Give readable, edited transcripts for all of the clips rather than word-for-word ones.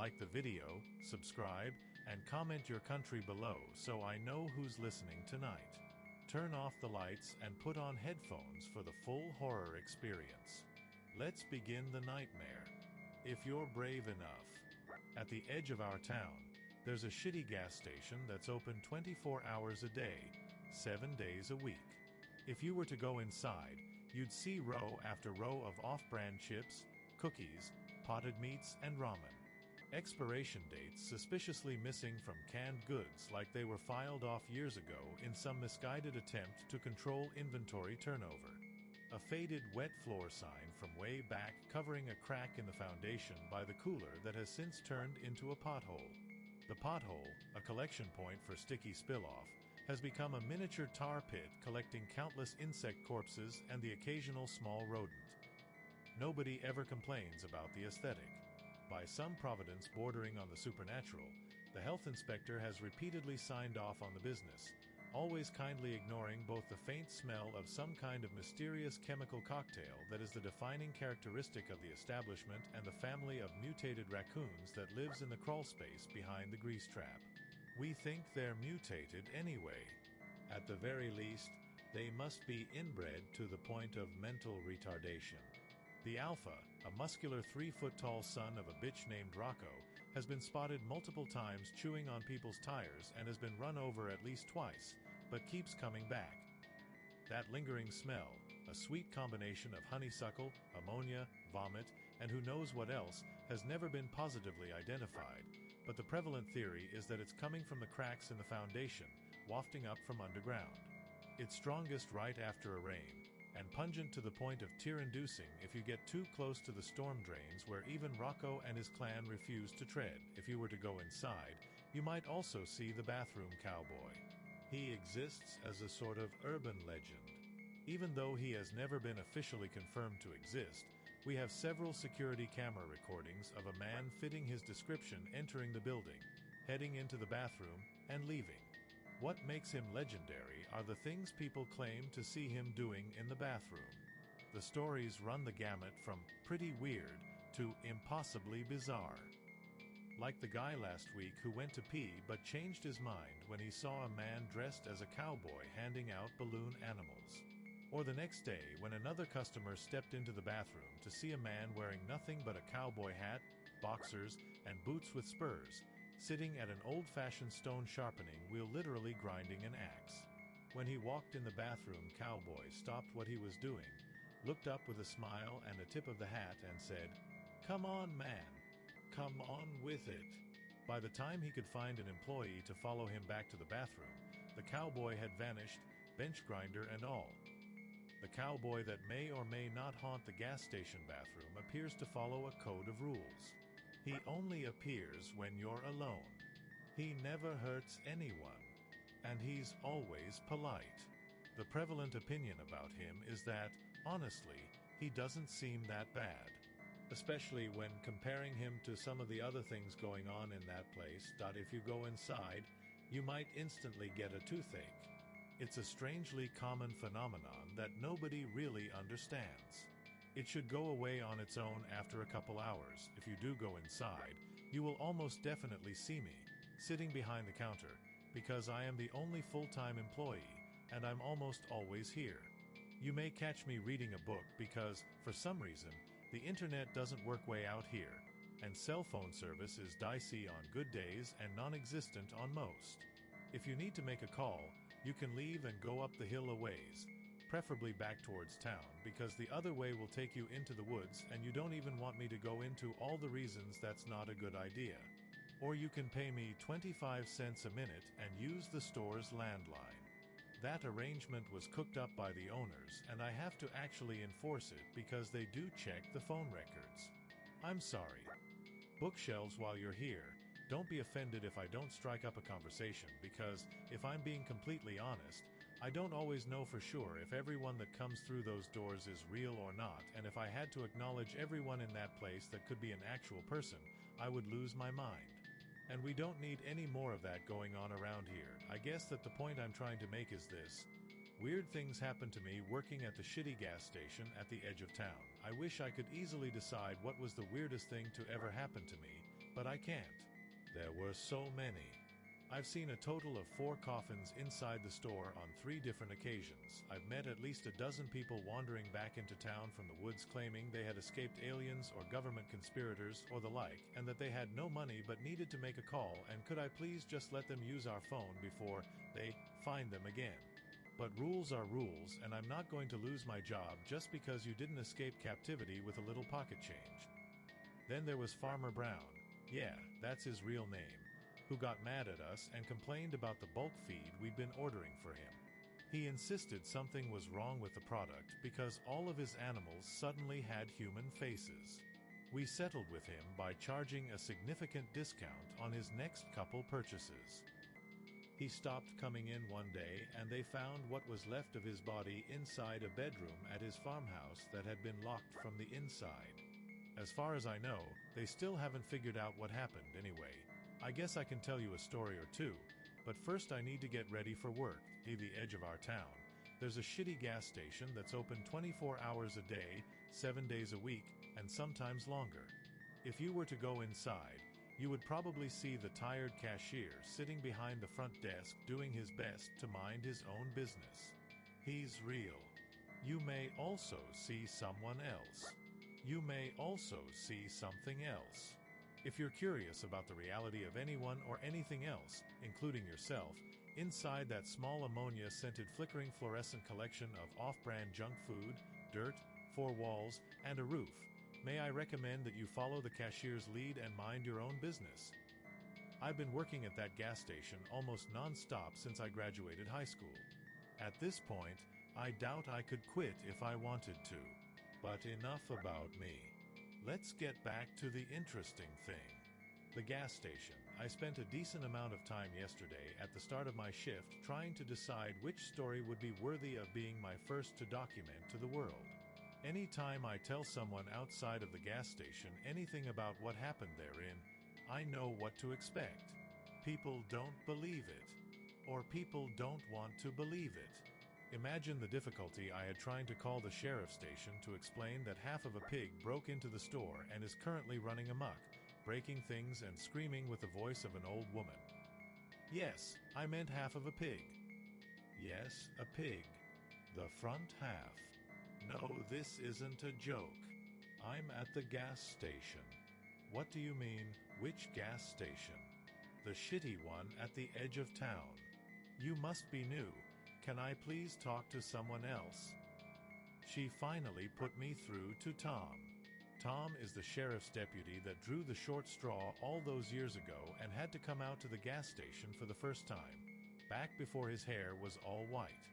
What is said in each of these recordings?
Like the video, subscribe, and comment your country below so I know who's listening tonight. Turn off the lights and put on headphones for the full horror experience. Let's begin the nightmare. If you're brave enough. At the edge of our town, there's a shitty gas station that's open 24 hours a day, 7 days a week. If you were to go inside, you'd see row after row of off-brand chips, cookies, potted meats, and ramen. Expiration dates suspiciously missing from canned goods like they were filed off years ago in some misguided attempt to control inventory turnover. A faded wet floor sign from way back covering a crack in the foundation by the cooler that has since turned into a pothole. The pothole, a collection point for sticky spill-off, has become a miniature tar pit collecting countless insect corpses and the occasional small rodent. Nobody ever complains about the aesthetic. By some providence bordering on the supernatural, the health inspector has repeatedly signed off on the business, always kindly ignoring both the faint smell of some kind of mysterious chemical cocktail that is the defining characteristic of the establishment and the family of mutated raccoons that lives in the crawlspace behind the grease trap. We think they're mutated anyway. At the very least, they must be inbred to the point of mental retardation. The Alpha, a muscular 3-foot-tall son of a bitch named Rocco, has been spotted multiple times chewing on people's tires and has been run over at least twice, but keeps coming back. That lingering smell, a sweet combination of honeysuckle, ammonia, vomit, and who knows what else, has never been positively identified, but the prevalent theory is that it's coming from the cracks in the foundation, wafting up from underground. It's strongest right after a rain, and pungent to the point of tear-inducing if you get too close to the storm drains where even Rocco and his clan refuse to tread. If you were to go inside, you might also see the bathroom cowboy. He exists as a sort of urban legend. Even though he has never been officially confirmed to exist, we have several security camera recordings of a man fitting his description entering the building, heading into the bathroom, and leaving. What makes him legendary are the things people claim to see him doing in the bathroom. The stories run the gamut from pretty weird to impossibly bizarre. Like the guy last week who went to pee but changed his mind when he saw a man dressed as a cowboy handing out balloon animals. Or the next day when another customer stepped into the bathroom to see a man wearing nothing but a cowboy hat, boxers, and boots with spurs, sitting at an old-fashioned stone sharpening wheel literally grinding an axe. When he walked in the bathroom, cowboy stopped what he was doing, looked up with a smile and a tip of the hat and said, "Come on, man. Come on with it." By the time he could find an employee to follow him back to the bathroom, the cowboy had vanished, bench grinder and all. The cowboy that may or may not haunt the gas station bathroom appears to follow a code of rules. He only appears when you're alone. He never hurts anyone. And he's always polite. The prevalent opinion about him is that, honestly, he doesn't seem that bad. Especially when comparing him to some of the other things going on in that place. If you go inside, you might instantly get a toothache. It's a strangely common phenomenon that nobody really understands. It should go away on its own after a couple hours. If you do go inside, you will almost definitely see me, sitting behind the counter, because I am the only full-time employee, and I'm almost always here. You may catch me reading a book because, for some reason, the internet doesn't work way out here, and cell phone service is dicey on good days and non-existent on most. If you need to make a call, you can leave and go up the hill a ways, preferably back towards town, because the other way will take you into the woods and you don't even want me to go into all the reasons that's not a good idea. Or you can pay me 25 cents a minute and use the store's landline. That arrangement was cooked up by the owners and I have to actually enforce it because they do check the phone records. I'm sorry. Bookshelves, while you're here, don't be offended if I don't strike up a conversation because, if I'm being completely honest, I don't always know for sure if everyone that comes through those doors is real or not, and if I had to acknowledge everyone in that place that could be an actual person, I would lose my mind. And we don't need any more of that going on around here. I guess that the point I'm trying to make is this. Weird things happen to me working at the shitty gas station at the edge of town. I wish I could easily decide what was the weirdest thing to ever happen to me, but I can't. There were so many. I've seen a total of 4 coffins inside the store on 3 different occasions. I've met at least a dozen people wandering back into town from the woods claiming they had escaped aliens or government conspirators or the like, and that they had no money but needed to make a call, and could I please just let them use our phone before they find them again. But rules are rules, and I'm not going to lose my job just because you didn't escape captivity with a little pocket change. Then there was Farmer Brown. Yeah, that's his real name, who got mad at us and complained about the bulk feed we'd been ordering for him. He insisted something was wrong with the product because all of his animals suddenly had human faces. We settled with him by charging a significant discount on his next couple purchases. He stopped coming in one day, and they found what was left of his body inside a bedroom at his farmhouse that had been locked from the inside. As far as I know, they still haven't figured out what happened anyway. I guess I can tell you a story or two, but first I need to get ready for work. At the edge of our town, there's a shitty gas station that's open 24 hours a day, 7 days a week, and sometimes longer. If you were to go inside, you would probably see the tired cashier sitting behind the front desk doing his best to mind his own business. He's real. You may also see someone else. You may also see something else. If you're curious about the reality of anyone or anything else, including yourself, inside that small ammonia-scented flickering fluorescent collection of off-brand junk food, dirt, 4 walls, and a roof, may I recommend that you follow the cashier's lead and mind your own business. I've been working at that gas station almost non-stop since I graduated high school. At this point, I doubt I could quit if I wanted to. But enough about me. Let's get back to the interesting thing. The gas station. I spent a decent amount of time yesterday at the start of my shift trying to decide which story would be worthy of being my first to document to the world. Anytime I tell someone outside of the gas station anything about what happened therein, I know what to expect. People don't believe it. Or people don't want to believe it. Imagine the difficulty I had trying to call the sheriff's station to explain that half of a pig broke into the store and is currently running amok, breaking things and screaming with the voice of an old woman. Yes, I meant half of a pig. Yes, a pig. The front half. No, this isn't a joke. I'm at the gas station. What do you mean, which gas station? The shitty one at the edge of town. You must be new. Can I please talk to someone else? She finally put me through to Tom. Tom is the sheriff's deputy that drew the short straw all those years ago and had to come out to the gas station for the first time, back before his hair was all white.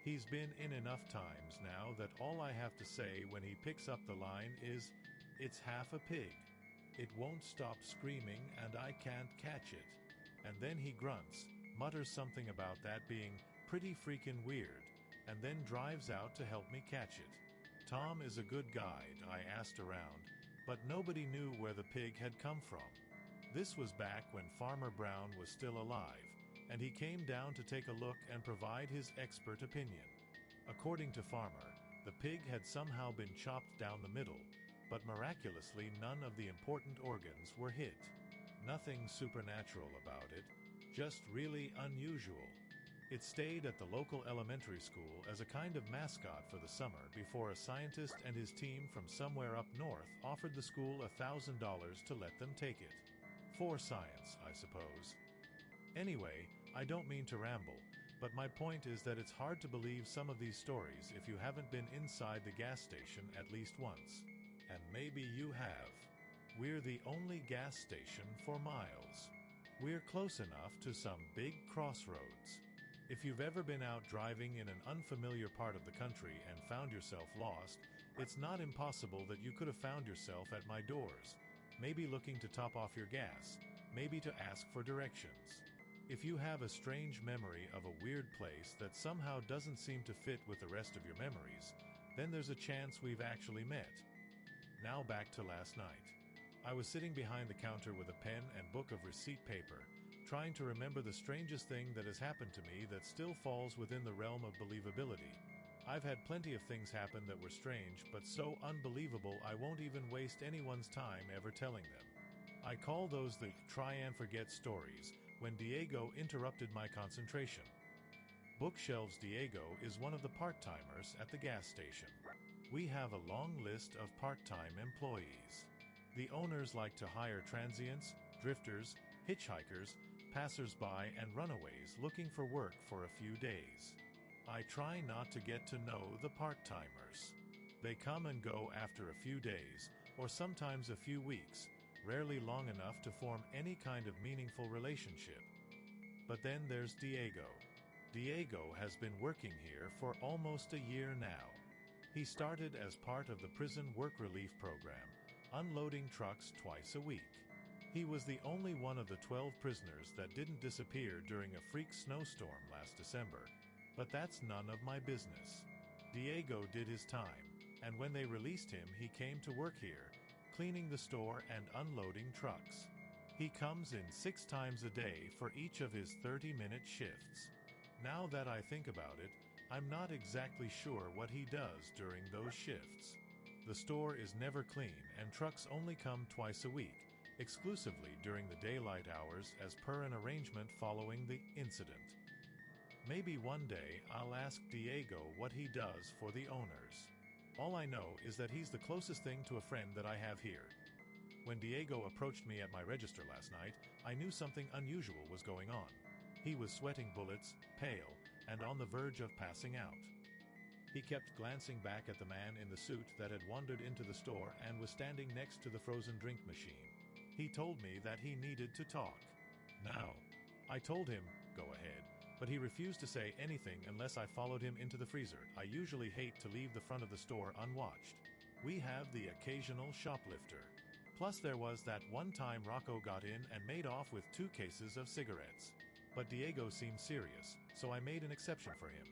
He's been in enough times now that all I have to say when he picks up the line is, "It's half a pig. It won't stop screaming and I can't catch it." And then he grunts, mutters something about that being pretty freaking weird, and then drives out to help me catch it. Tom is a good guide, I asked around, but nobody knew where the pig had come from. This was back when Farmer Brown was still alive, and he came down to take a look and provide his expert opinion. According to Farmer, the pig had somehow been chopped down the middle, but miraculously none of the important organs were hit. Nothing supernatural about it, just really unusual. It stayed at the local elementary school as a kind of mascot for the summer before a scientist and his team from somewhere up north offered the school $1,000 to let them take it. For science, I suppose. Anyway, I don't mean to ramble, but my point is that it's hard to believe some of these stories if you haven't been inside the gas station at least once. And maybe you have. We're the only gas station for miles. We're close enough to some big crossroads. If you've ever been out driving in an unfamiliar part of the country and found yourself lost, it's not impossible that you could have found yourself at my doors, maybe looking to top off your gas, maybe to ask for directions. If you have a strange memory of a weird place that somehow doesn't seem to fit with the rest of your memories, then there's a chance we've actually met. Now back to last night. I was sitting behind the counter with a pen and book of receipt paper, trying to remember the strangest thing that has happened to me that still falls within the realm of believability. I've had plenty of things happen that were strange, but so unbelievable I won't even waste anyone's time ever telling them. I call those the try and forget stories when Diego interrupted my concentration. Bookshelves Diego is one of the part-timers at the gas station. We have a long list of part-time employees. The owners like to hire transients, drifters, hitchhikers, passers-by and runaways looking for work for a few days. I try not to get to know the part-timers. They come and go after a few days, or sometimes a few weeks, rarely long enough to form any kind of meaningful relationship. But then there's Diego. Diego has been working here for almost a year now. He started as part of the prison work relief program, unloading trucks twice a week. He was the only one of the 12 prisoners that didn't disappear during a freak snowstorm last December, but that's none of my business. Diego did his time, and when they released him, he came to work here, cleaning the store and unloading trucks. He comes in 6 times a day for each of his 30-minute shifts. Now that I think about it, I'm not exactly sure what he does during those shifts. The store is never clean and trucks only come twice a week, exclusively during the daylight hours as per an arrangement following the incident. Maybe one day I'll ask Diego what he does for the owners. All I know is that he's the closest thing to a friend that I have here. When Diego approached me at my register last night, I knew something unusual was going on. He was sweating bullets, pale, and on the verge of passing out. He kept glancing back at the man in the suit that had wandered into the store and was standing next to the frozen drink machine. He told me that he needed to talk. Now, I told him, go ahead, but he refused to say anything unless I followed him into the freezer. I usually hate to leave the front of the store unwatched. We have the occasional shoplifter. Plus there was that one time Rocco got in and made off with 2 cases of cigarettes. But Diego seemed serious, so I made an exception for him.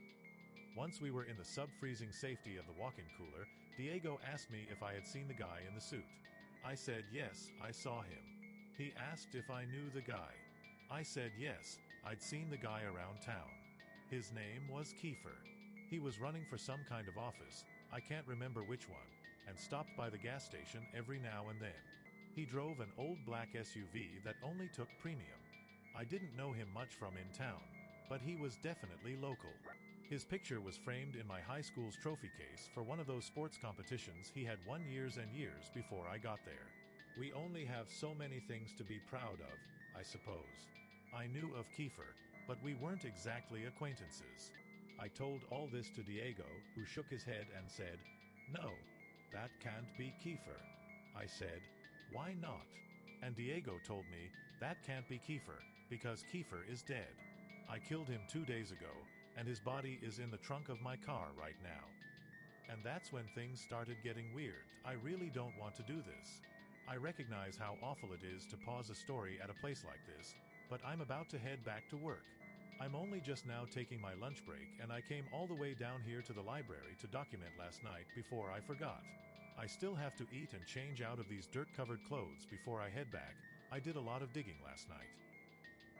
Once we were in the sub-freezing safety of the walk-in cooler, Diego asked me if I had seen the guy in the suit. I said yes, I saw him. He asked if I knew the guy. I said yes, I'd seen the guy around town. His name was Kiefer. He was running for some kind of office, I can't remember which one, and stopped by the gas station every now and then. He drove an old black SUV that only took premium. I didn't know him much from in town, but he was definitely local. His picture was framed in my high school's trophy case for one of those sports competitions he had won years and years before I got there. We only have so many things to be proud of, I suppose. I knew of Kiefer, but we weren't exactly acquaintances. I told all this to Diego, who shook his head and said, "No, that can't be Kiefer." I said, "Why not?" And Diego told me, "That can't be Kiefer, because Kiefer is dead. I killed him 2 days ago, and his body is in the trunk of my car right now." And that's when things started getting weird. I really don't want to do this. I recognize how awful it is to pause a story at a place like this, but I'm about to head back to work. I'm only just now taking my lunch break, and I came all the way down here to the library to document last night before I forgot. I still have to eat and change out of these dirt-covered clothes before I head back. I did a lot of digging last night.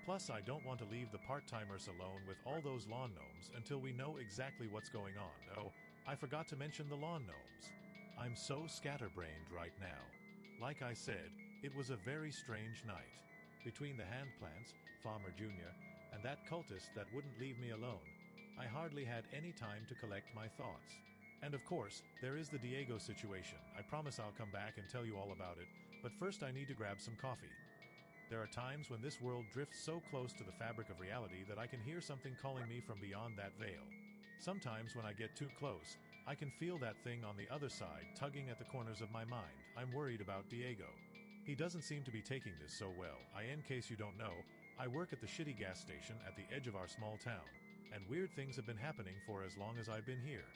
Plus, I don't want to leave the part-timers alone with all those lawn gnomes until we know exactly what's going on. Oh, I forgot to mention the lawn gnomes. I'm so scatterbrained right now. Like I said, it was a very strange night. Between the hand plants, Farmer Jr., and that cultist that wouldn't leave me alone, I hardly had any time to collect my thoughts. And of course, there is the Diego situation. I promise I'll come back and tell you all about it, but first I need to grab some coffee. There are times when this world drifts so close to the fabric of reality that I can hear something calling me from beyond that veil. Sometimes when I get too close, I can feel that thing on the other side tugging at the corners of my mind. I'm worried about Diego. He doesn't seem to be taking this so well. In case you don't know, I work at the shitty gas station at the edge of our small town, and weird things have been happening for as long as I've been here.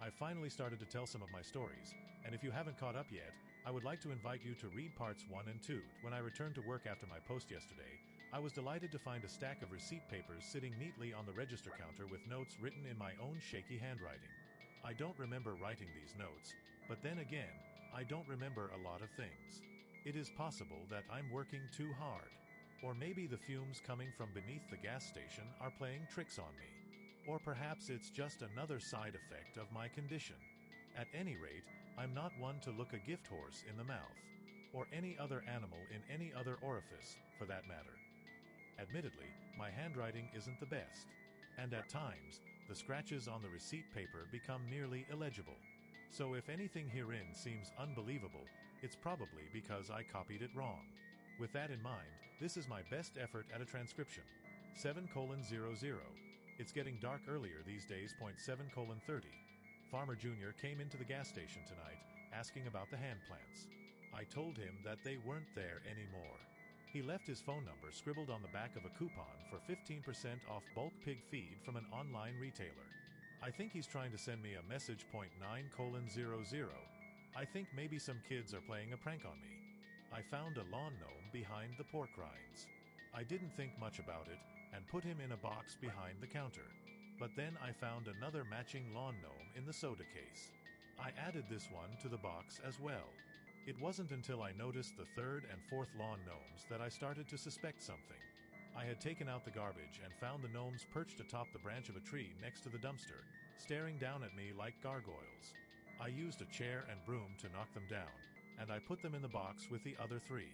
I finally started to tell some of my stories, and if you haven't caught up yet, I would like to invite you to read parts 1 and 2. When I returned to work after my post yesterday, I was delighted to find a stack of receipt papers sitting neatly on the register counter with notes written in my own shaky handwriting. I don't remember writing these notes, but then again, I don't remember a lot of things. It is possible that I'm working too hard. Or maybe the fumes coming from beneath the gas station are playing tricks on me. Or perhaps it's just another side effect of my condition. At any rate, I'm not one to look a gift horse in the mouth. or any other animal in any other orifice, for that matter. Admittedly, my handwriting isn't the best, and at times, the scratches on the receipt paper become nearly illegible. So if anything herein seems unbelievable, it's probably because I copied it wrong. With that in mind, this is my best effort at a transcription. 7:00. It's getting dark earlier these days. 7:30. Farmer Jr. came into the gas station tonight, asking about the hand plants. I told him that they weren't there anymore. He left his phone number scribbled on the back of a coupon for 15% off bulk pig feed from an online retailer. I think he's trying to send me a message. 9:00. I think maybe some kids are playing a prank on me. I found a lawn gnome behind the pork rinds. I didn't think much about it and put him in a box behind the counter. But then I found another matching lawn gnome in the soda case. I added this one to the box as well. It wasn't until I noticed the third and fourth lawn gnomes that I started to suspect something. I had taken out the garbage and found the gnomes perched atop the branch of a tree next to the dumpster, staring down at me like gargoyles. I used a chair and broom to knock them down, and I put them in the box with the other three.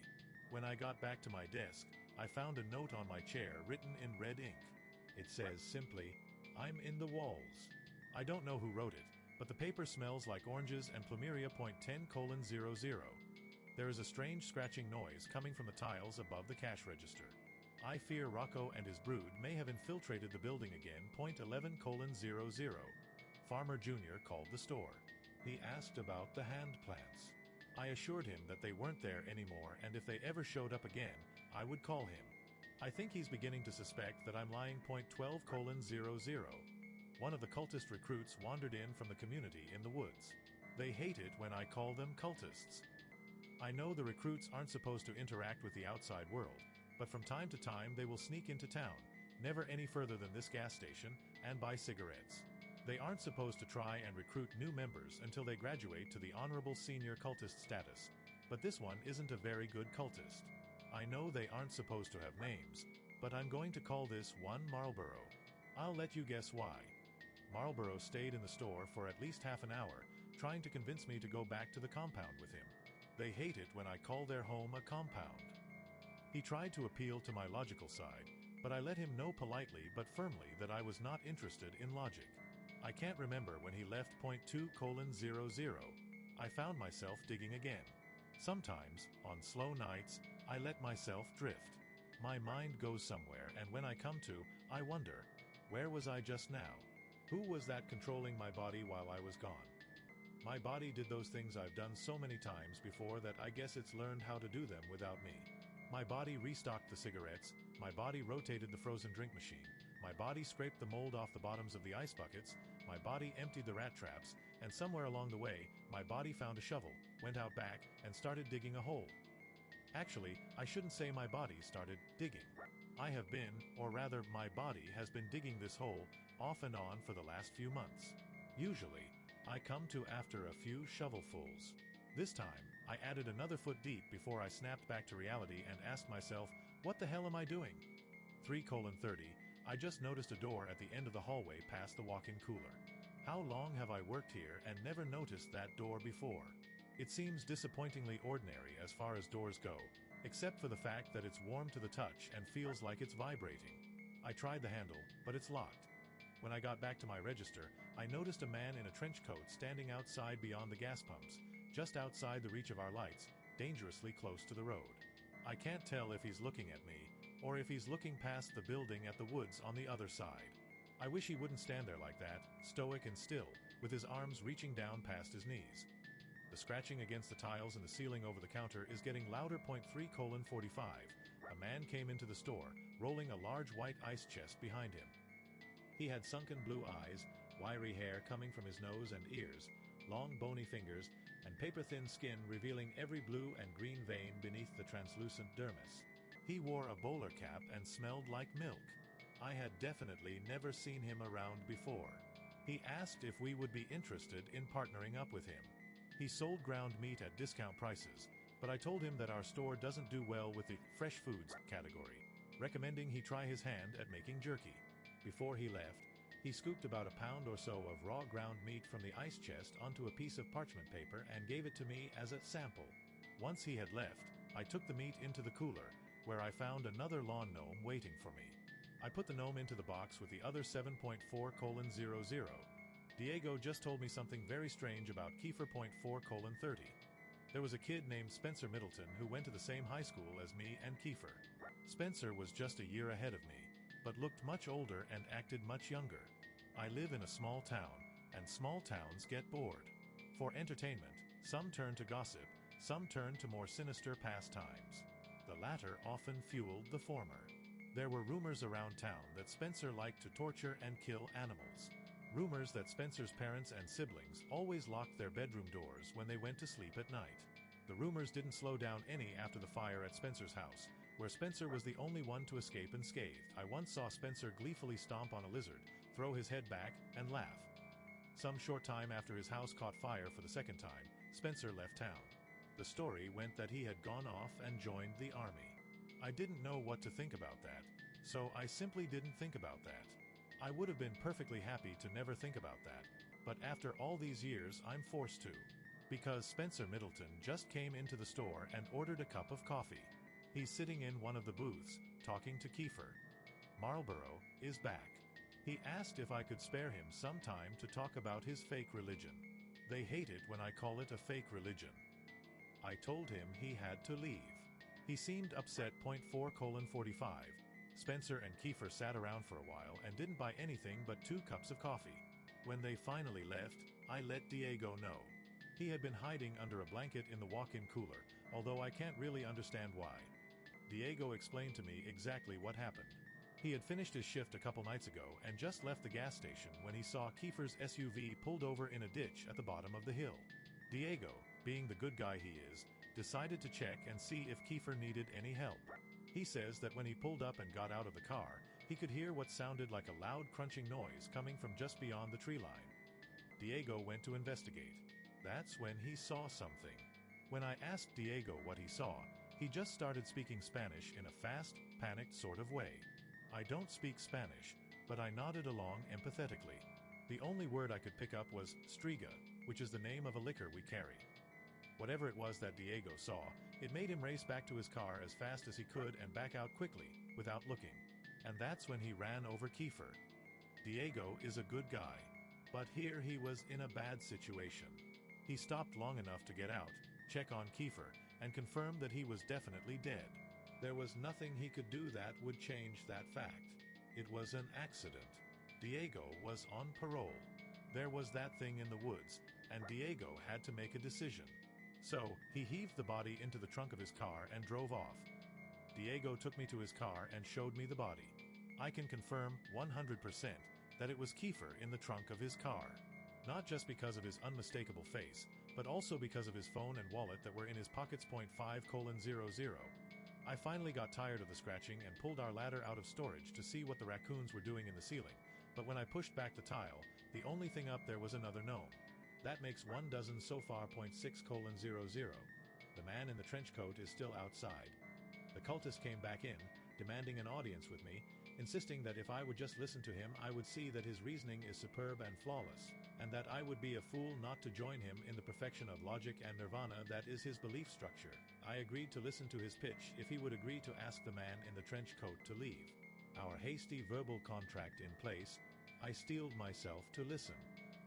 When I got back to my desk, I found a note on my chair written in red ink. It says simply, "I'm in the walls." I don't know who wrote it, but the paper smells like oranges and plumeria. 10:00. There is a strange scratching noise coming from the tiles above the cash register. I fear Rocco and his brood may have infiltrated the building again. 11:00. Farmer Jr. called the store. He asked about the hand plants. I assured him that they weren't there anymore, and if they ever showed up again, I would call him. I think he's beginning to suspect that I'm lying. 12:00. One of the cultist recruits wandered in from the community in the woods. They hate it when I call them cultists. I know the recruits aren't supposed to interact with the outside world, but from time to time they will sneak into town, never any further than this gas station, and buy cigarettes. They aren't supposed to try and recruit new members until they graduate to the honorable senior cultist status, but this one isn't a very good cultist. I know they aren't supposed to have names, but I'm going to call this one Marlboro. I'll let you guess why. Marlboro stayed in the store for at least half an hour, trying to convince me to go back to the compound with him. They hate it when I call their home a compound. He tried to appeal to my logical side, but I let him know politely but firmly that I was not interested in logic. I can't remember when he left. 2:00. I found myself digging again. Sometimes, on slow nights, I let myself drift. My mind goes somewhere, and when I come to, I wonder, where was I just now? Who was that controlling my body while I was gone? My body did those things I've done so many times before that I guess it's learned how to do them without me. My body restocked the cigarettes, my body rotated the frozen drink machine, my body scraped the mold off the bottoms of the ice buckets, my body emptied the rat traps, and somewhere along the way, my body found a shovel, went out back, and started digging a hole. Actually, I shouldn't say my body started digging. I have been, or rather my body has been digging this hole off and on for the last few months. Usually, I come to after a few shovelfuls. This time, I added another foot deep before I snapped back to reality and asked myself, what the hell am I doing? 3:30. I just noticed a door at the end of the hallway past the walk-in cooler. How long have I worked here and never noticed that door before? It seems disappointingly ordinary as far as doors go, except for the fact that it's warm to the touch and feels like it's vibrating. I tried the handle, but it's locked. When I got back to my register, I noticed a man in a trench coat standing outside beyond the gas pumps, just outside the reach of our lights, dangerously close to the road. I can't tell if he's looking at me, or if he's looking past the building at the woods on the other side. I wish he wouldn't stand there like that, stoic and still, with his arms reaching down past his knees. The scratching against the tiles in the ceiling over the counter is getting louder. 3:45. A man came into the store, rolling a large white ice chest behind him. He had sunken blue eyes, wiry hair coming from his nose and ears, long bony fingers, and paper-thin skin revealing every blue and green vein beneath the translucent dermis. He wore a bowler cap and smelled like milk. I had definitely never seen him around before. He asked if we would be interested in partnering up with him. He sold ground meat at discount prices, but I told him that our store doesn't do well with the fresh foods category, recommending he try his hand at making jerky. Before he left, he scooped about a pound or so of raw ground meat from the ice chest onto a piece of parchment paper and gave it to me as a sample. Once he had left, I took the meat into the cooler, where I found another lawn gnome waiting for me. I put the gnome into the box with the other 7.4:00. Diego just told me something very strange about Kiefer.4:30. There was a kid named Spencer Middleton who went to the same high school as me and Kiefer. Spencer was just a year ahead of me, but looked much older and acted much younger. I live in a small town, and small towns get bored. For entertainment, some turn to gossip, some turn to more sinister pastimes. The latter often fueled the former. There were rumors around town that Spencer liked to torture and kill animals. Rumors that Spencer's parents and siblings always locked their bedroom doors when they went to sleep at night. The rumors didn't slow down any after the fire at Spencer's house, where Spencer was the only one to escape unscathed. I once saw Spencer gleefully stomp on a lizard, throw his head back, and laugh. Some short time after his house caught fire for the second time, Spencer left town. The story went that he had gone off and joined the army. I didn't know what to think about that, so I simply didn't think about that. I would have been perfectly happy to never think about that, but after all these years I'm forced to. Because Spencer Middleton just came into the store and ordered a cup of coffee. He's sitting in one of the booths, talking to Kiefer. Marlborough is back. He asked if I could spare him some time to talk about his fake religion. They hate it when I call it a fake religion. I told him he had to leave. He seemed upset. 4:45. Spencer and Kiefer sat around for a while and didn't buy anything but 2 cups of coffee. When they finally left, I let Diego know. He had been hiding under a blanket in the walk-in cooler, although I can't really understand why. Diego explained to me exactly what happened. He had finished his shift a couple nights ago and just left the gas station when he saw Kiefer's SUV pulled over in a ditch at the bottom of the hill. Diego, being the good guy he is, decided to check and see if Kiefer needed any help. He says that when he pulled up and got out of the car, he could hear what sounded like a loud crunching noise coming from just beyond the tree line. Diego went to investigate. That's when he saw something. When I asked Diego what he saw, he just started speaking Spanish in a fast, panicked sort of way. I don't speak Spanish, but I nodded along empathetically. The only word I could pick up was striga, which is the name of a liquor we carry. Whatever it was that Diego saw, it made him race back to his car as fast as he could and back out quickly, without looking. And that's when he ran over Kiefer. Diego is a good guy. But here he was in a bad situation. He stopped long enough to get out, check on Kiefer, and confirm that he was definitely dead. There was nothing he could do that would change that fact. It was an accident. Diego was on parole. There was that thing in the woods, and Diego had to make a decision. So, he heaved the body into the trunk of his car and drove off. Diego took me to his car and showed me the body. I can confirm 100% that it was Kiefer in the trunk of his car. Not just because of his unmistakable face, but also because of his phone and wallet that were in his pockets. 5:00. I finally got tired of the scratching and pulled our ladder out of storage to see what the raccoons were doing in the ceiling, but when I pushed back the tile, the only thing up there was another gnome. That makes 1 dozen so far. 6:00. The man in the trench coat is still outside. The cultist came back in, demanding an audience with me, insisting that if I would just listen to him, I would see that his reasoning is superb and flawless, and that I would be a fool not to join him in the perfection of logic and nirvana that is his belief structure. I agreed to listen to his pitch if he would agree to ask the man in the trench coat to leave. Our hasty verbal contract in place, I steeled myself to listen.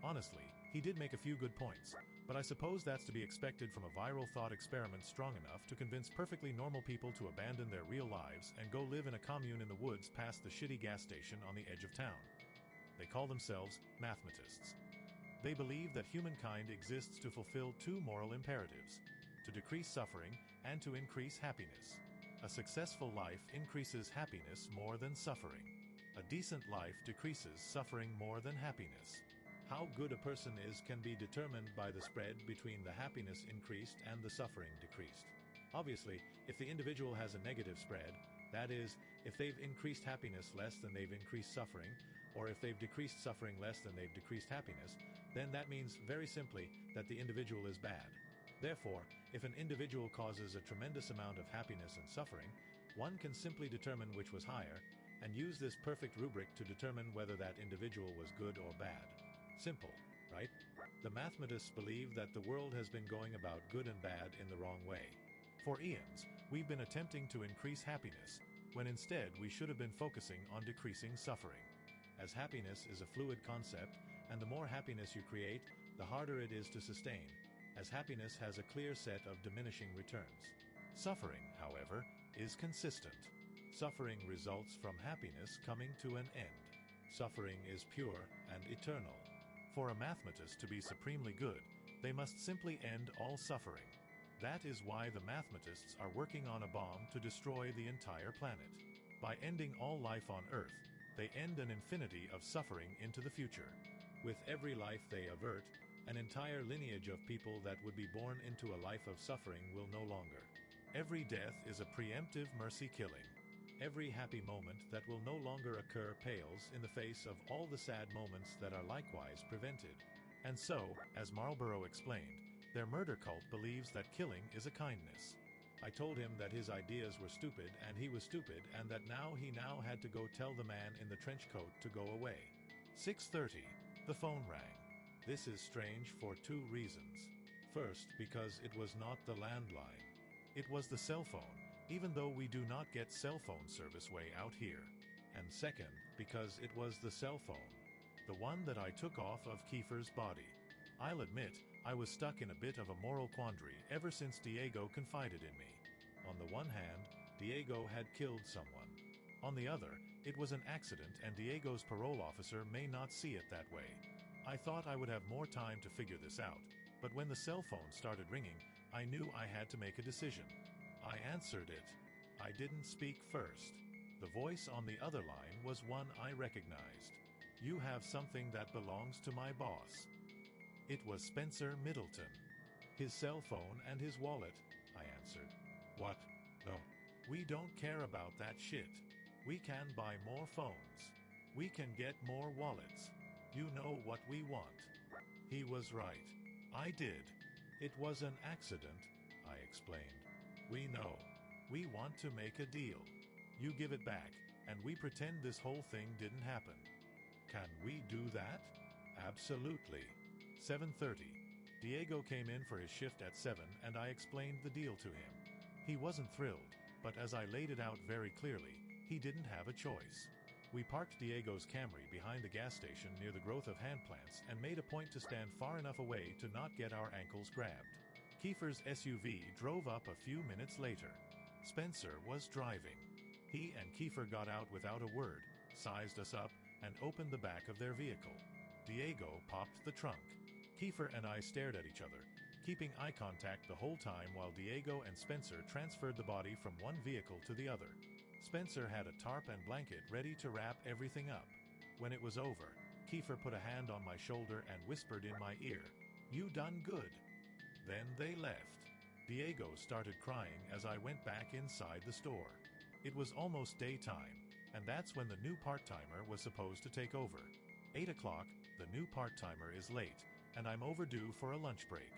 Honestly, he did make a few good points, but I suppose that's to be expected from a viral thought experiment strong enough to convince perfectly normal people to abandon their real lives and go live in a commune in the woods past the shitty gas station on the edge of town. They call themselves mathematists. They believe that humankind exists to fulfill 2 moral imperatives: to decrease suffering and to increase happiness. A successful life increases happiness more than suffering. A decent life decreases suffering more than happiness. How good a person is can be determined by the spread between the happiness increased and the suffering decreased. Obviously, if the individual has a negative spread, that is, if they've increased happiness less than they've increased suffering, or if they've decreased suffering less than they've decreased happiness, then that means very simply that the individual is bad. Therefore, if an individual causes a tremendous amount of happiness and suffering, one can simply determine which was higher, and use this perfect rubric to determine whether that individual was good or bad. Simple, right? The mathematists believe that the world has been going about good and bad in the wrong way. For eons, we've been attempting to increase happiness, when instead we should have been focusing on decreasing suffering. As happiness is a fluid concept, and the more happiness you create, the harder it is to sustain, as happiness has a clear set of diminishing returns. Suffering, however, is consistent. Suffering results from happiness coming to an end. Suffering is pure and eternal. For a mathematist to be supremely good, they must simply end all suffering. That is why the mathematists are working on a bomb to destroy the entire planet. By ending all life on Earth, they end an infinity of suffering into the future. With every life they avert, an entire lineage of people that would be born into a life of suffering will no longer. Every death is a preemptive mercy killing. Every happy moment that will no longer occur pales in the face of all the sad moments that are likewise prevented. And so, as Marlborough explained, their murder cult believes that killing is a kindness. I told him that his ideas were stupid and he was stupid, and that he now had to go tell the man in the trench coat to go away. 6:30. The phone rang. This is strange for two reasons. First, because it was not the landline. It was the cell phone, even though we do not get cell phone service way out here. And second, because it was the cell phone, the one that I took off of Kiefer's body. I'll admit, I was stuck in a bit of a moral quandary ever since Diego confided in me. On the one hand, Diego had killed someone. On the other, it was an accident and Diego's parole officer may not see it that way. I thought I would have more time to figure this out, but when the cell phone started ringing, I knew I had to make a decision. I answered it. I didn't speak first. The voice on the other line was one I recognized. "You have something that belongs to my boss." It was Spencer Middleton. "His cell phone and his wallet," I answered. "What? No. We don't care about that shit. We can buy more phones. We can get more wallets. You know what we want." He was right. I did. "It was an accident," I explained. "We know. We want to make a deal. You give it back, and we pretend this whole thing didn't happen." "Can we do that?" "Absolutely." 7:30. Diego came in for his shift at 7 and I explained the deal to him. He wasn't thrilled, but as I laid it out very clearly, he didn't have a choice. We parked Diego's Camry behind the gas station near the growth of hand plants and made a point to stand far enough away to not get our ankles grabbed. Kiefer's SUV drove up a few minutes later. Spencer was driving. He and Kiefer got out without a word, sized us up, and opened the back of their vehicle. Diego popped the trunk. Kiefer and I stared at each other, keeping eye contact the whole time while Diego and Spencer transferred the body from one vehicle to the other. Spencer had a tarp and blanket ready to wrap everything up. When it was over, Kiefer put a hand on my shoulder and whispered in my ear, "You done good." Then they left. Diego started crying as I went back inside the store. It was almost daytime, and that's when the new part-timer was supposed to take over. 8 o'clock, the new part-timer is late, and I'm overdue for a lunch break.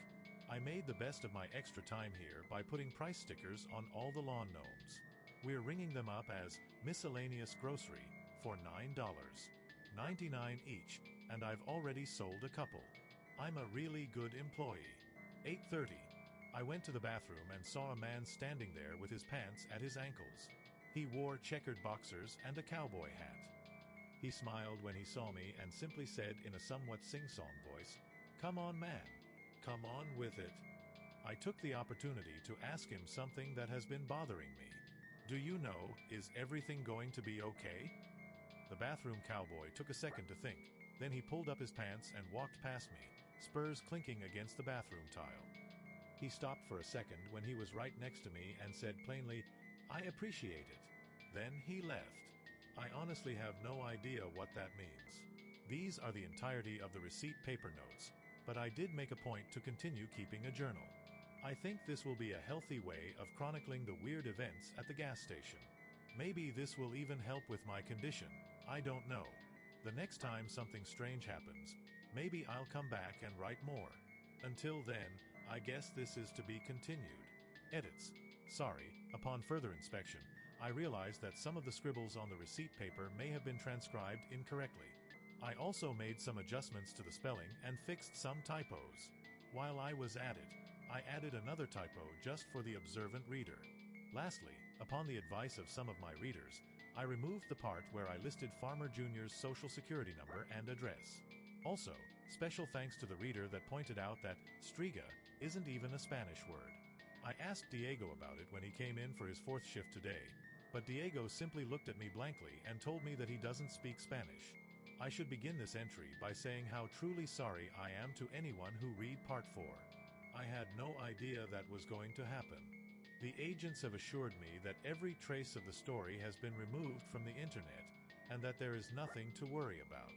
I made the best of my extra time here by putting price stickers on all the lawn gnomes. We're ringing them up as miscellaneous grocery for $9.99 each, and I've already sold a couple. I'm a really good employee. 8:30. I went to the bathroom and saw a man standing there with his pants at his ankles. He wore checkered boxers and a cowboy hat. He smiled when he saw me and simply said in a somewhat sing-song voice, "Come on, man. Come on with it." I took the opportunity to ask him something that has been bothering me. "Do you know, is everything going to be okay?" The bathroom cowboy took a second to think. Then he pulled up his pants and walked past me, spurs clinking against the bathroom tile. He stopped for a second when he was right next to me and said plainly, "I appreciate it." Then he left. I honestly have no idea what that means. These are the entirety of the receipt paper notes, but I did make a point to continue keeping a journal. I think this will be a healthy way of chronicling the weird events at the gas station. Maybe this will even help with my condition. I don't know. The next time something strange happens, maybe I'll come back and write more. Until then, I guess this is to be continued. Edits. Sorry, upon further inspection, I realized that some of the scribbles on the receipt paper may have been transcribed incorrectly. I also made some adjustments to the spelling and fixed some typos. While I was at it, I added another typo just for the observant reader. Lastly, upon the advice of some of my readers, I removed the part where I listed Farmer Jr.'s social security number and address. Also, special thanks to the reader that pointed out that striga isn't even a Spanish word. I asked Diego about it when he came in for his fourth shift today, but Diego simply looked at me blankly and told me that he doesn't speak Spanish. I should begin this entry by saying how truly sorry I am to anyone who read Part 4. I had no idea that was going to happen. The agents have assured me that every trace of the story has been removed from the internet and that there is nothing to worry about.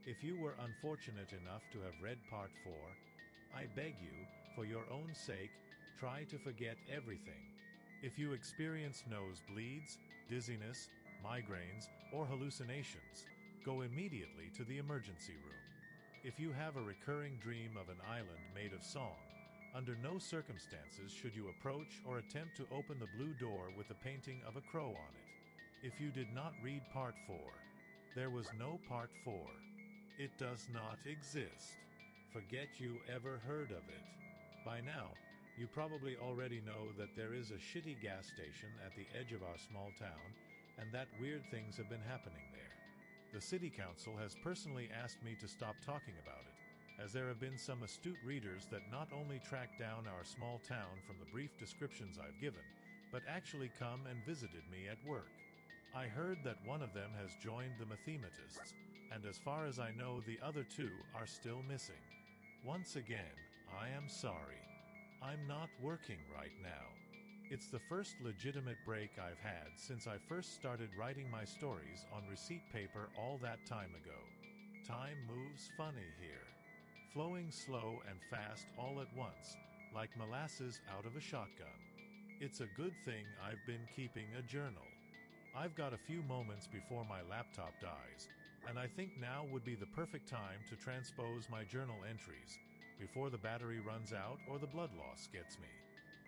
If you were unfortunate enough to have read Part 4, I beg you, for your own sake, try to forget everything. If you experience nosebleeds, dizziness, migraines, or hallucinations, go immediately to the emergency room. If you have a recurring dream of an island made of song, under no circumstances should you approach or attempt to open the blue door with the painting of a crow on it. If you did not read Part 4, there was no Part 4. It does not exist. Forget you ever heard of it. By now, you probably already know that there is a shitty gas station at the edge of our small town, and that weird things have been happening there. The city council has personally asked me to stop talking about it, as there have been some astute readers that not only track down our small town from the brief descriptions I've given, but actually come and visited me at work. I heard that one of them has joined the mathematists, and as far as I know the other two are still missing. Once again, I am sorry. I'm not working right now. It's the first legitimate break I've had since I first started writing my stories on receipt paper all that time ago. Time moves funny here. Flowing slow and fast all at once, like molasses out of a shotgun. It's a good thing I've been keeping a journal. I've got a few moments before my laptop dies, and I think now would be the perfect time to transpose my journal entries, before the battery runs out or the blood loss gets me.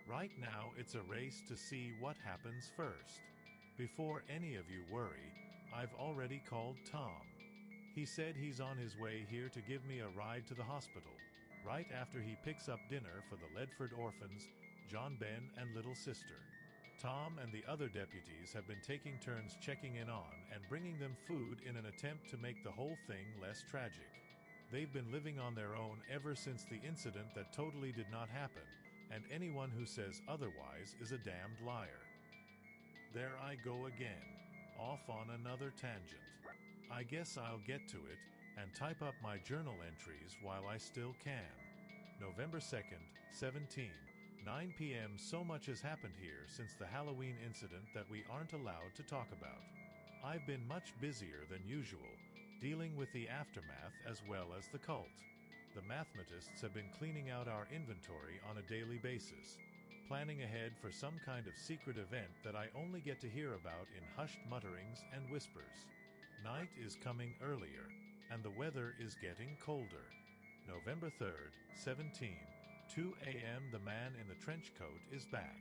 Right now it's a race to see what happens first. Before any of you worry, I've already called Tom. He said he's on his way here to give me a ride to the hospital, right after he picks up dinner for the Ledford orphans, John Ben and little sister. Tom and the other deputies have been taking turns checking in on and bringing them food in an attempt to make the whole thing less tragic. They've been living on their own ever since the incident that totally did not happen, and anyone who says otherwise is a damned liar. There I go again, off on another tangent. I guess I'll get to it and type up my journal entries while I still can. November 2nd, 17, 9 p.m. So much has happened here since the Halloween incident that we aren't allowed to talk about. I've been much busier than usual, dealing with the aftermath as well as the cult. The mathematists have been cleaning out our inventory on a daily basis, planning ahead for some kind of secret event that I only get to hear about in hushed mutterings and whispers. Night is coming earlier, and the weather is getting colder. November 3rd, 17, 2 a.m. The man in the trench coat is back.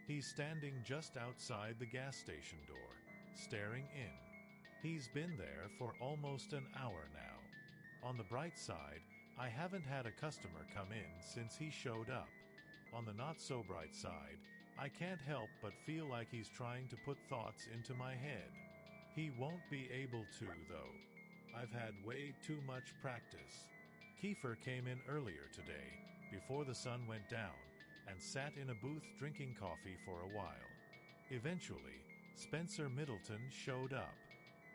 He's standing just outside the gas station door, staring in. He's been there for almost an hour now. On the bright side, I haven't had a customer come in since he showed up. On the not-so-bright side, I can't help but feel like he's trying to put thoughts into my head. He won't be able to, though. I've had way too much practice. Kiefer came in earlier today, before the sun went down, and sat in a booth drinking coffee for a while. Eventually, Spencer Middleton showed up.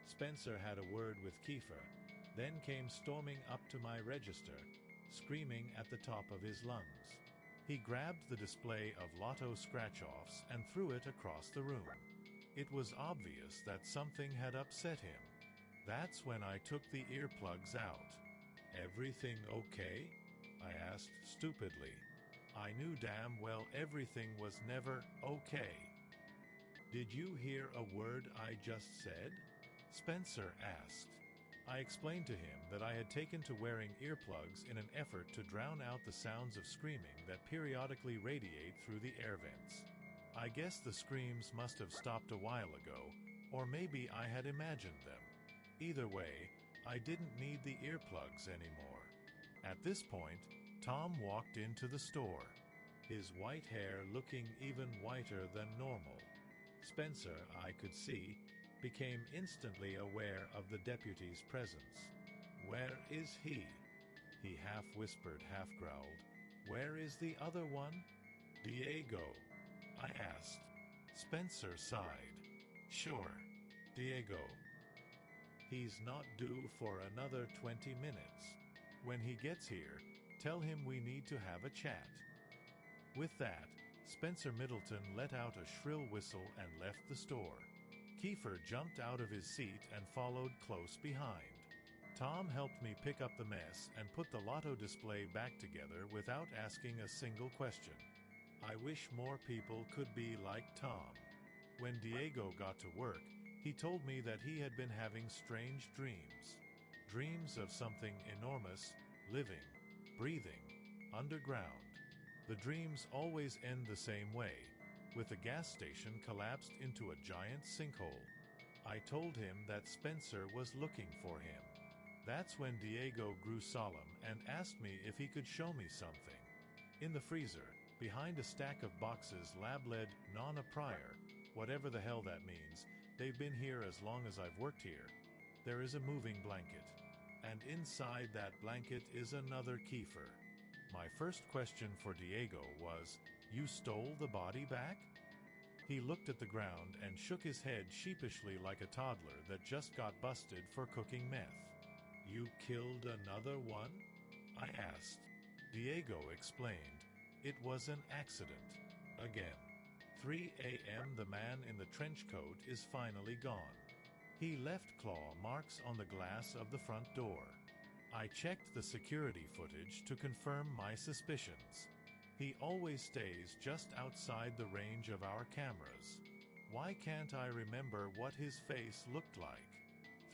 Spencer had a word with Kiefer, then came storming up to my register, screaming at the top of his lungs. He grabbed the display of lotto scratch-offs and threw it across the room. It was obvious that something had upset him. That's when I took the earplugs out. "Everything okay?" I asked stupidly. I knew damn well everything was never okay. "Did you hear a word I just said?" Spencer asked. I explained to him that I had taken to wearing earplugs in an effort to drown out the sounds of screaming that periodically radiate through the air vents. I guess the screams must have stopped a while ago, or maybe I had imagined them. Either way, I didn't need the earplugs anymore. At this point, Tom walked into the store. his white hair looking even whiter than normal. Spencer, I could see, became instantly aware of the deputy's presence. "Where is he?" He half whispered, half growled. "Where is the other one?" "Diego," I asked. Spencer sighed. "Sure, Diego. He's not due for another 20 minutes. When he gets here, tell him we need to have a chat." With that, Spencer Middleton let out a shrill whistle and left the store. Kiefer jumped out of his seat and followed close behind. Tom helped me pick up the mess and put the lotto display back together without asking a single question. I wish more people could be like Tom. When Diego got to work, he told me that he had been having strange dreams. Dreams of something enormous, living, breathing, underground. The dreams always end the same way, with the gas station collapsed into a giant sinkhole. I told him that Spencer was looking for him. That's when Diego grew solemn and asked me if he could show me something. In the freezer, behind a stack of boxes lab-led non-a-prior, whatever the hell that means, they've been here as long as I've worked here. There is a moving blanket. And inside that blanket is another Kiefer. My first question for Diego was, "You stole the body back?" He looked at the ground and shook his head sheepishly like a toddler that just got busted for cooking meth. "You killed another one?" I asked. Diego explained. It was an accident. Again. 3 a.m. The man in the trench coat is finally gone. He left claw marks on the glass of the front door. I checked the security footage to confirm my suspicions. He always stays just outside the range of our cameras. Why can't I remember what his face looked like?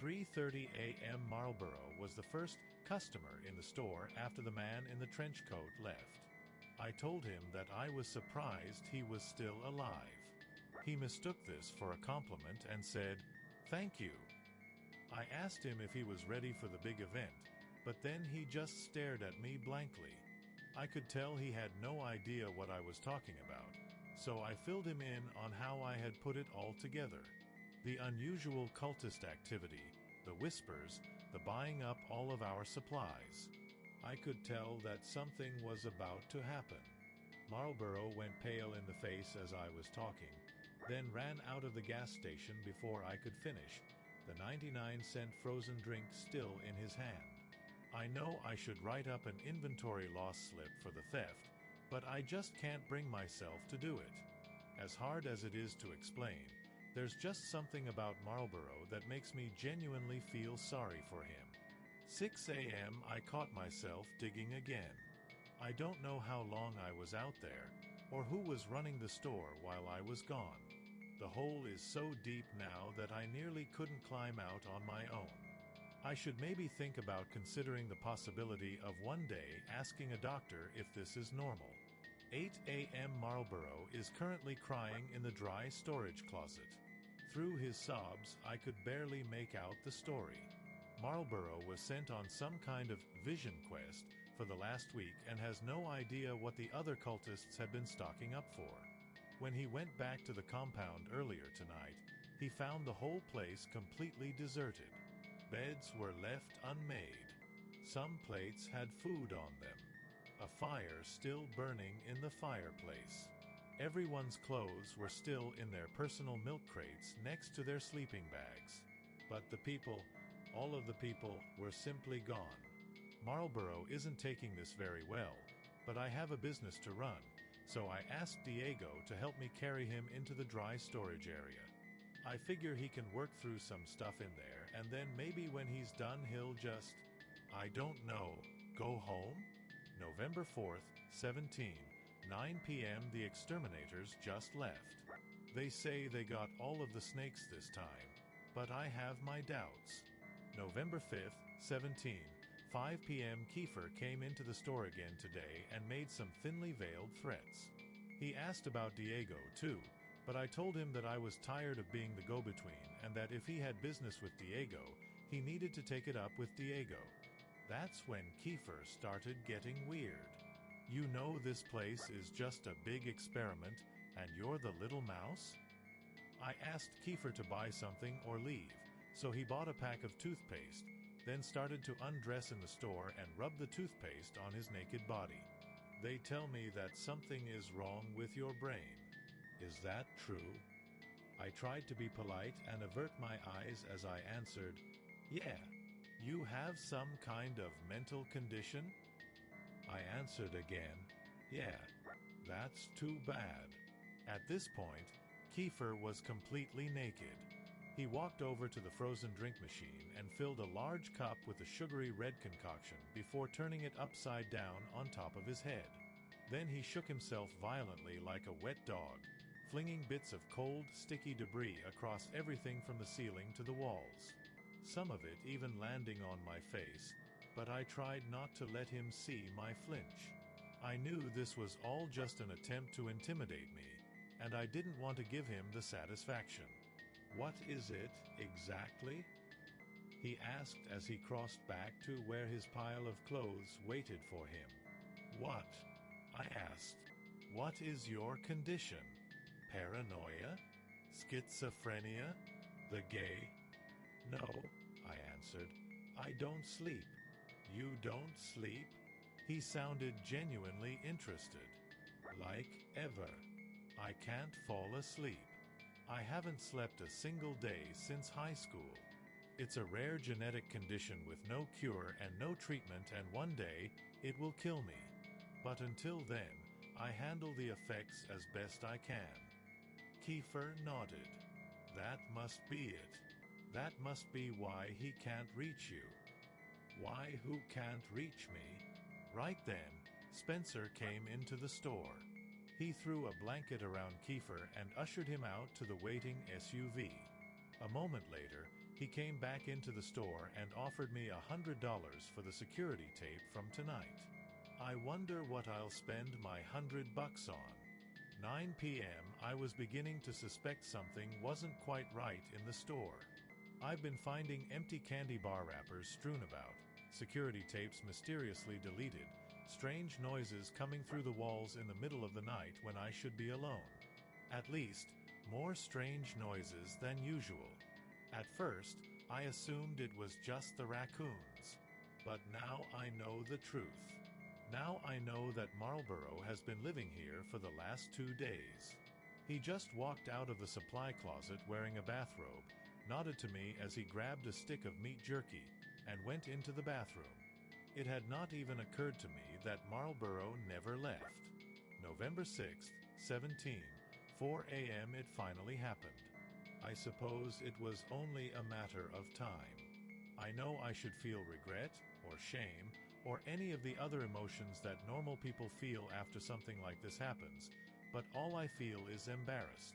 3:30 a.m. Marlboro was the first customer in the store after the man in the trench coat left. I told him that I was surprised he was still alive. He mistook this for a compliment and said, "Thank you." I asked him if he was ready for the big event, but then he just stared at me blankly. I could tell he had no idea what I was talking about, so I filled him in on how I had put it all together. The unusual cultist activity, the whispers, the buying up all of our supplies. I could tell that something was about to happen. Marlboro went pale in the face as I was talking, then ran out of the gas station before I could finish, the 99-cent frozen drink still in his hand. I know I should write up an inventory loss slip for the theft, but I just can't bring myself to do it. As hard as it is to explain, there's just something about Marlboro that makes me genuinely feel sorry for him. 6 a.m. I caught myself digging again. I don't know how long I was out there, or who was running the store while I was gone. The hole is so deep now that I nearly couldn't climb out on my own. I should maybe think about considering the possibility of one day asking a doctor if this is normal. 8 a.m. Marlboro is currently crying in the dry storage closet. Through his sobs, I could barely make out the story. Marlboro was sent on some kind of vision quest for the last week and has no idea what the other cultists had been stocking up for. When he went back to the compound earlier tonight, he found the whole place completely deserted. Beds were left unmade. Some plates had food on them. A fire still burning in the fireplace. Everyone's clothes were still in their personal milk crates next to their sleeping bags. But the people, all of the people, were simply gone. Marlboro isn't taking this very well, but I have a business to run, so I asked Diego to help me carry him into the dry storage area. I figure he can work through some stuff in there, and then maybe when he's done he'll just, I don't know, go home? November 4th, 17, 9 p.m. The exterminators just left. They say they got all of the snakes this time, but I have my doubts. November 5th, 17, 5 p.m. Kiefer came into the store again today and made some thinly veiled threats. He asked about Diego, too, but I told him that I was tired of being the go-between and that if he had business with Diego, he needed to take it up with Diego. That's when Kiefer started getting weird. You know this place is just a big experiment, and you're the little mouse? I asked Kiefer to buy something or leave, so he bought a pack of toothpaste, then started to undress in the store and rub the toothpaste on his naked body. They tell me that something is wrong with your brain. Is that true? I tried to be polite and avert my eyes as I answered, "Yeah, you have some kind of mental condition?" I answered again, "Yeah, that's too bad." At this point, Kiefer was completely naked. He walked over to the frozen drink machine and filled a large cup with a sugary red concoction before turning it upside down on top of his head. Then he shook himself violently like a wet dog, flinging bits of cold, sticky debris across everything from the ceiling to the walls. Some of it even landing on my face, but I tried not to let him see my flinch. I knew this was all just an attempt to intimidate me, and I didn't want to give him the satisfaction. "What is it, exactly?" he asked as he crossed back to where his pile of clothes waited for him. "What?" I asked. "What is your condition? Paranoia? Schizophrenia? The gay?" "No," I answered. "I don't sleep." "You don't sleep?" He sounded genuinely interested. "Like ever?" "I can't fall asleep. I haven't slept a single day since high school. It's a rare genetic condition with no cure and no treatment, and one day it will kill me. But until then, I handle the effects as best I can." Kiefer nodded. "That must be it. That must be why he can't reach you." "Why, who can't reach me?" Right then, Spencer came into the store. He threw a blanket around Kiefer and ushered him out to the waiting SUV. A moment later, he came back into the store and offered me $100 for the security tape from tonight. I wonder what I'll spend my $100 on. 9 p.m. I was beginning to suspect something wasn't quite right in the store. I've been finding empty candy bar wrappers strewn about, security tapes mysteriously deleted, strange noises coming through the walls in the middle of the night when I should be alone. At least, more strange noises than usual. At first, I assumed it was just the raccoons. But now I know the truth. Now I know that Marlboro has been living here for the last 2 days. He just walked out of the supply closet wearing a bathrobe, nodded to me as he grabbed a stick of meat jerky, and went into the bathroom. It had not even occurred to me that Marlboro never left. November 6th, 17, 4 a.m. it finally happened. I suppose it was only a matter of time. I know I should feel regret, or shame, or any of the other emotions that normal people feel after something like this happens, but all I feel is embarrassed.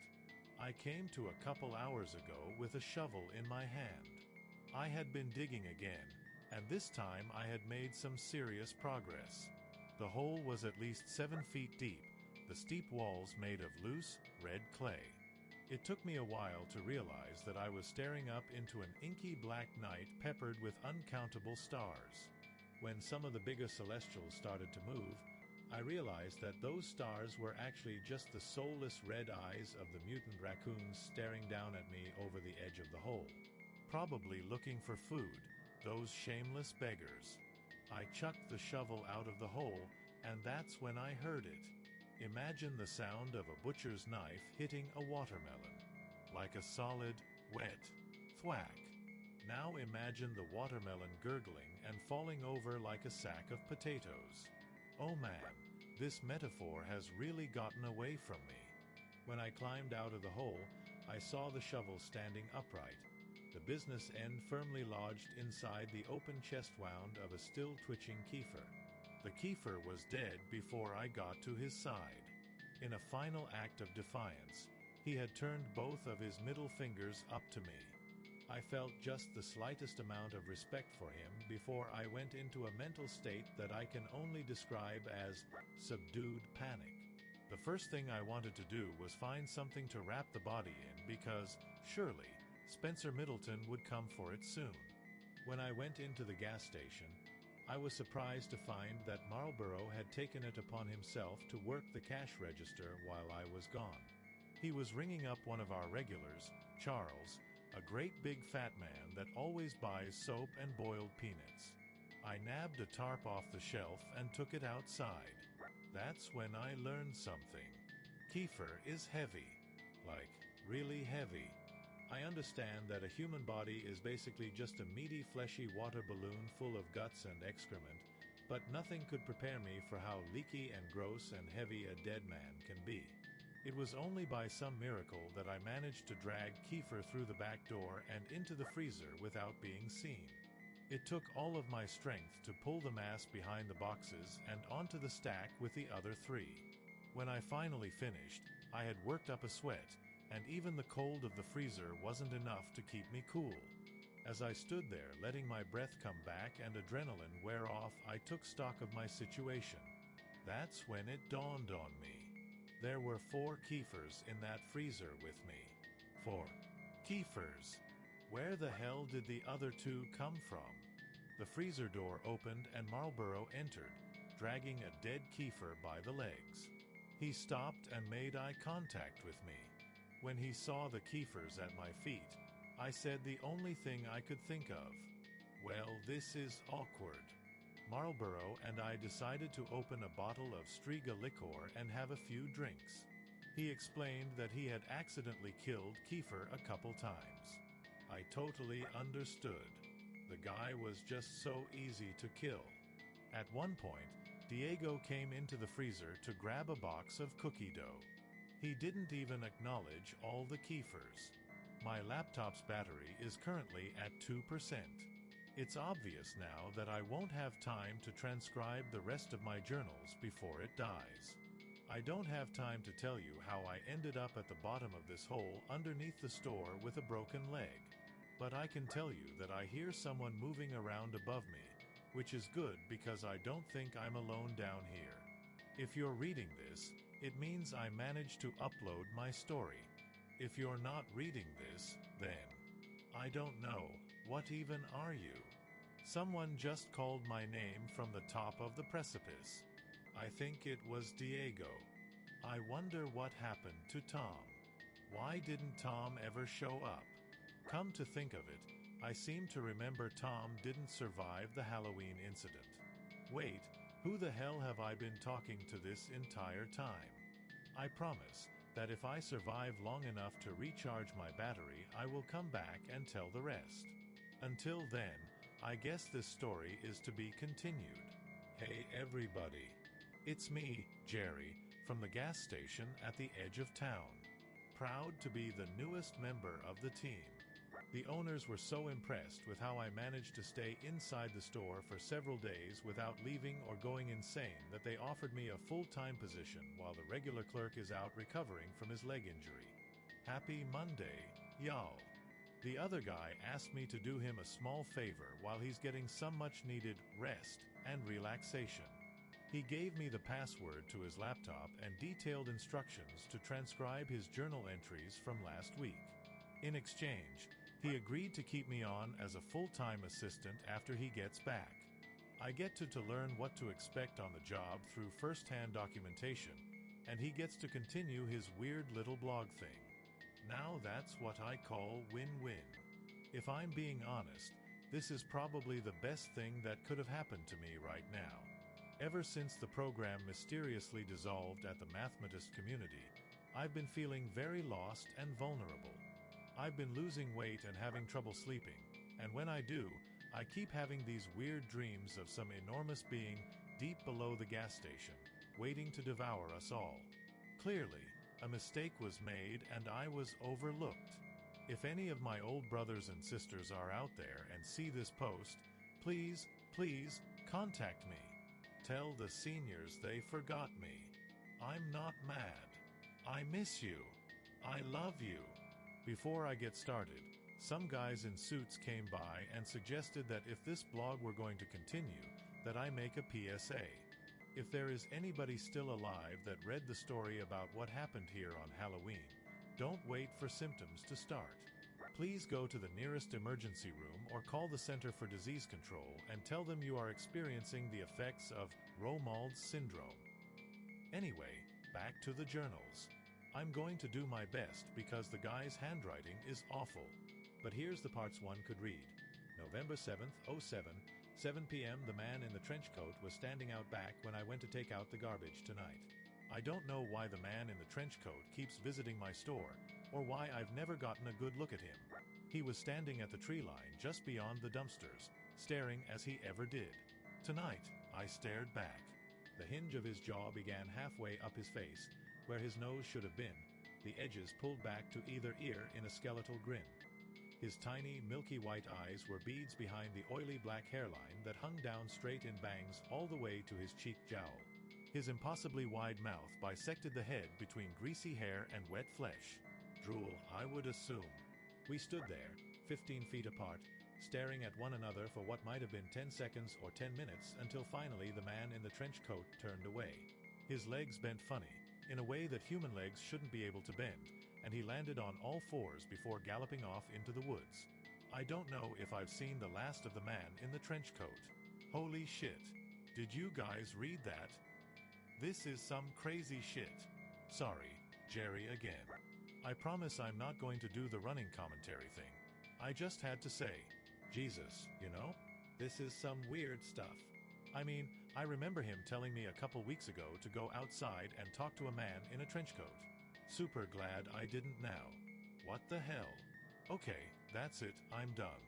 I came to a couple hours ago with a shovel in my hand. I had been digging again, and this time I had made some serious progress. The hole was at least 7 feet deep, the steep walls made of loose, red clay. It took me a while to realize that I was staring up into an inky black night peppered with uncountable stars. When some of the bigger celestials started to move, I realized that those stars were actually just the soulless red eyes of the mutant raccoons staring down at me over the edge of the hole. Probably looking for food, those shameless beggars. I chucked the shovel out of the hole, and that's when I heard it. Imagine the sound of a butcher's knife hitting a watermelon. Like a solid, wet thwack. Now imagine the watermelon gurgling and falling over like a sack of potatoes. Oh man, this metaphor has really gotten away from me. When I climbed out of the hole, I saw the shovel standing upright, the business end firmly lodged inside the open chest wound of a still-twitching Kiefer. The Kiefer was dead before I got to his side. In a final act of defiance, he had turned both of his middle fingers up to me. I felt just the slightest amount of respect for him before I went into a mental state that I can only describe as subdued panic. The first thing I wanted to do was find something to wrap the body in because, surely, Spencer Middleton would come for it soon. When I went into the gas station, I was surprised to find that Marlborough had taken it upon himself to work the cash register while I was gone. He was ringing up one of our regulars, Charles, a great big fat man that always buys soap and boiled peanuts. I nabbed a tarp off the shelf and took it outside. That's when I learned something. Kefir is heavy. Like, really heavy. I understand that a human body is basically just a meaty, fleshy water balloon full of guts and excrement, but nothing could prepare me for how leaky and gross and heavy a dead man can be. It was only by some miracle that I managed to drag Kefir through the back door and into the freezer without being seen. It took all of my strength to pull the mass behind the boxes and onto the stack with the other three. When I finally finished, I had worked up a sweat, and even the cold of the freezer wasn't enough to keep me cool. As I stood there letting my breath come back and adrenaline wear off, I took stock of my situation. That's when it dawned on me. There were 4 Kefirs in that freezer with me. 4 Kefirs. Where the hell did the other 2 come from? The freezer door opened and Marlborough entered, dragging a dead Kefir by the legs. He stopped and made eye contact with me. When he saw the Kefirs at my feet, I said the only thing I could think of. Well, this is awkward. Marlborough and I decided to open a bottle of Striga liqueur and have a few drinks. He explained that he had accidentally killed Kefir a couple times. I totally understood. The guy was just so easy to kill. At one point, Diego came into the freezer to grab a box of cookie dough. He didn't even acknowledge all the Kefirs. My laptop's battery is currently at 2%. It's obvious now that I won't have time to transcribe the rest of my journals before it dies. I don't have time to tell you how I ended up at the bottom of this hole underneath the store with a broken leg. But I can tell you that I hear someone moving around above me, which is good because I don't think I'm alone down here. If you're reading this, it means I managed to upload my story. If you're not reading this, then I don't know. What even are you? Someone just called my name from the top of the precipice. I think it was Diego. I wonder what happened to Tom. Why didn't Tom ever show up? Come to think of it, I seem to remember Tom didn't survive the Halloween incident. Wait, who the hell have I been talking to this entire time? I promise that if I survive long enough to recharge my battery, I will come back and tell the rest. Until then, I guess this story is to be continued. Hey everybody. It's me, Jerry, from the gas station at the edge of town. Proud to be the newest member of the team. The owners were so impressed with how I managed to stay inside the store for several days without leaving or going insane that they offered me a full-time position while the regular clerk is out recovering from his leg injury. Happy Monday, y'all. The other guy asked me to do him a small favor while he's getting some much-needed rest and relaxation. He gave me the password to his laptop and detailed instructions to transcribe his journal entries from last week. In exchange, he agreed to keep me on as a full-time assistant after he gets back. I get to learn what to expect on the job through first-hand documentation, and he gets to continue his weird little blog thing. Now that's what I call win-win. If I'm being honest, this is probably the best thing that could have happened to me right now. Ever since the program mysteriously dissolved at the Mathmatist community, I've been feeling very lost and vulnerable. I've been losing weight and having trouble sleeping, and when I do, I keep having these weird dreams of some enormous being deep below the gas station, waiting to devour us all. Clearly, a mistake was made and I was overlooked. If any of my old brothers and sisters are out there and see this post, please, please, contact me. Tell the seniors they forgot me. I'm not mad. I miss you. I love you. Before I get started, some guys in suits came by and suggested that if this blog were going to continue, that I make a PSA. If there is anybody still alive that read the story about what happened here on Halloween, don't wait for symptoms to start. Please go to the nearest emergency room or call the Center for Disease Control and tell them you are experiencing the effects of Romuald's syndrome. Anyway, back to the journals. I'm going to do my best because the guy's handwriting is awful. But here's the parts one could read. November 7th, 07, 7 p.m. The man in the trench coat was standing out back when I went to take out the garbage tonight. I don't know why the man in the trench coat keeps visiting my store, or why I've never gotten a good look at him. He was standing at the tree line just beyond the dumpsters, staring as he ever did. Tonight, I stared back. The hinge of his jaw began halfway up his face, where his nose should have been, the edges pulled back to either ear in a skeletal grin. His tiny, milky white eyes were beads behind the oily black hairline that hung down straight in bangs all the way to his cheek jowl. His impossibly wide mouth bisected the head between greasy hair and wet flesh. Drool, I would assume. We stood there, 15 feet apart, staring at one another for what might have been 10 seconds or 10 minutes until finally the man in the trench coat turned away. His legs bent funny, in a way that human legs shouldn't be able to bend, and he landed on all fours before galloping off into the woods. I don't know if I've seen the last of the man in the trench coat. Holy shit. Did you guys read that? This is some crazy shit. Sorry, Jerry again. I promise I'm not going to do the running commentary thing. I just had to say, Jesus, you know? This is some weird stuff. I mean, I remember him telling me a couple weeks ago to go outside and talk to a man in a trench coat. Super glad I didn't now. What the hell? Okay, that's it, I'm done.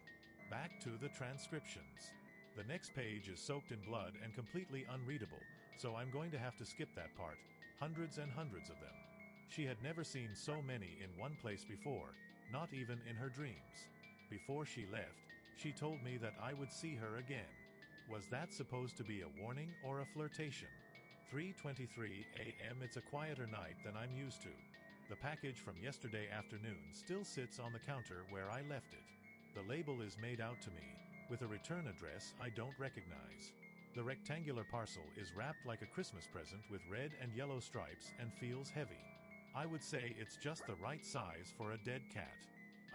Back to the transcriptions. The next page is soaked in blood and completely unreadable, so I'm going to have to skip that part. Hundreds and hundreds of them. She had never seen so many in one place before, not even in her dreams. Before she left, she told me that I would see her again. Was that supposed to be a warning or a flirtation? 3:23 a.m. It's a quieter night than I'm used to. The package from yesterday afternoon still sits on the counter where I left it. The label is made out to me, with a return address I don't recognize. The rectangular parcel is wrapped like a Christmas present with red and yellow stripes and feels heavy. I would say it's just the right size for a dead cat.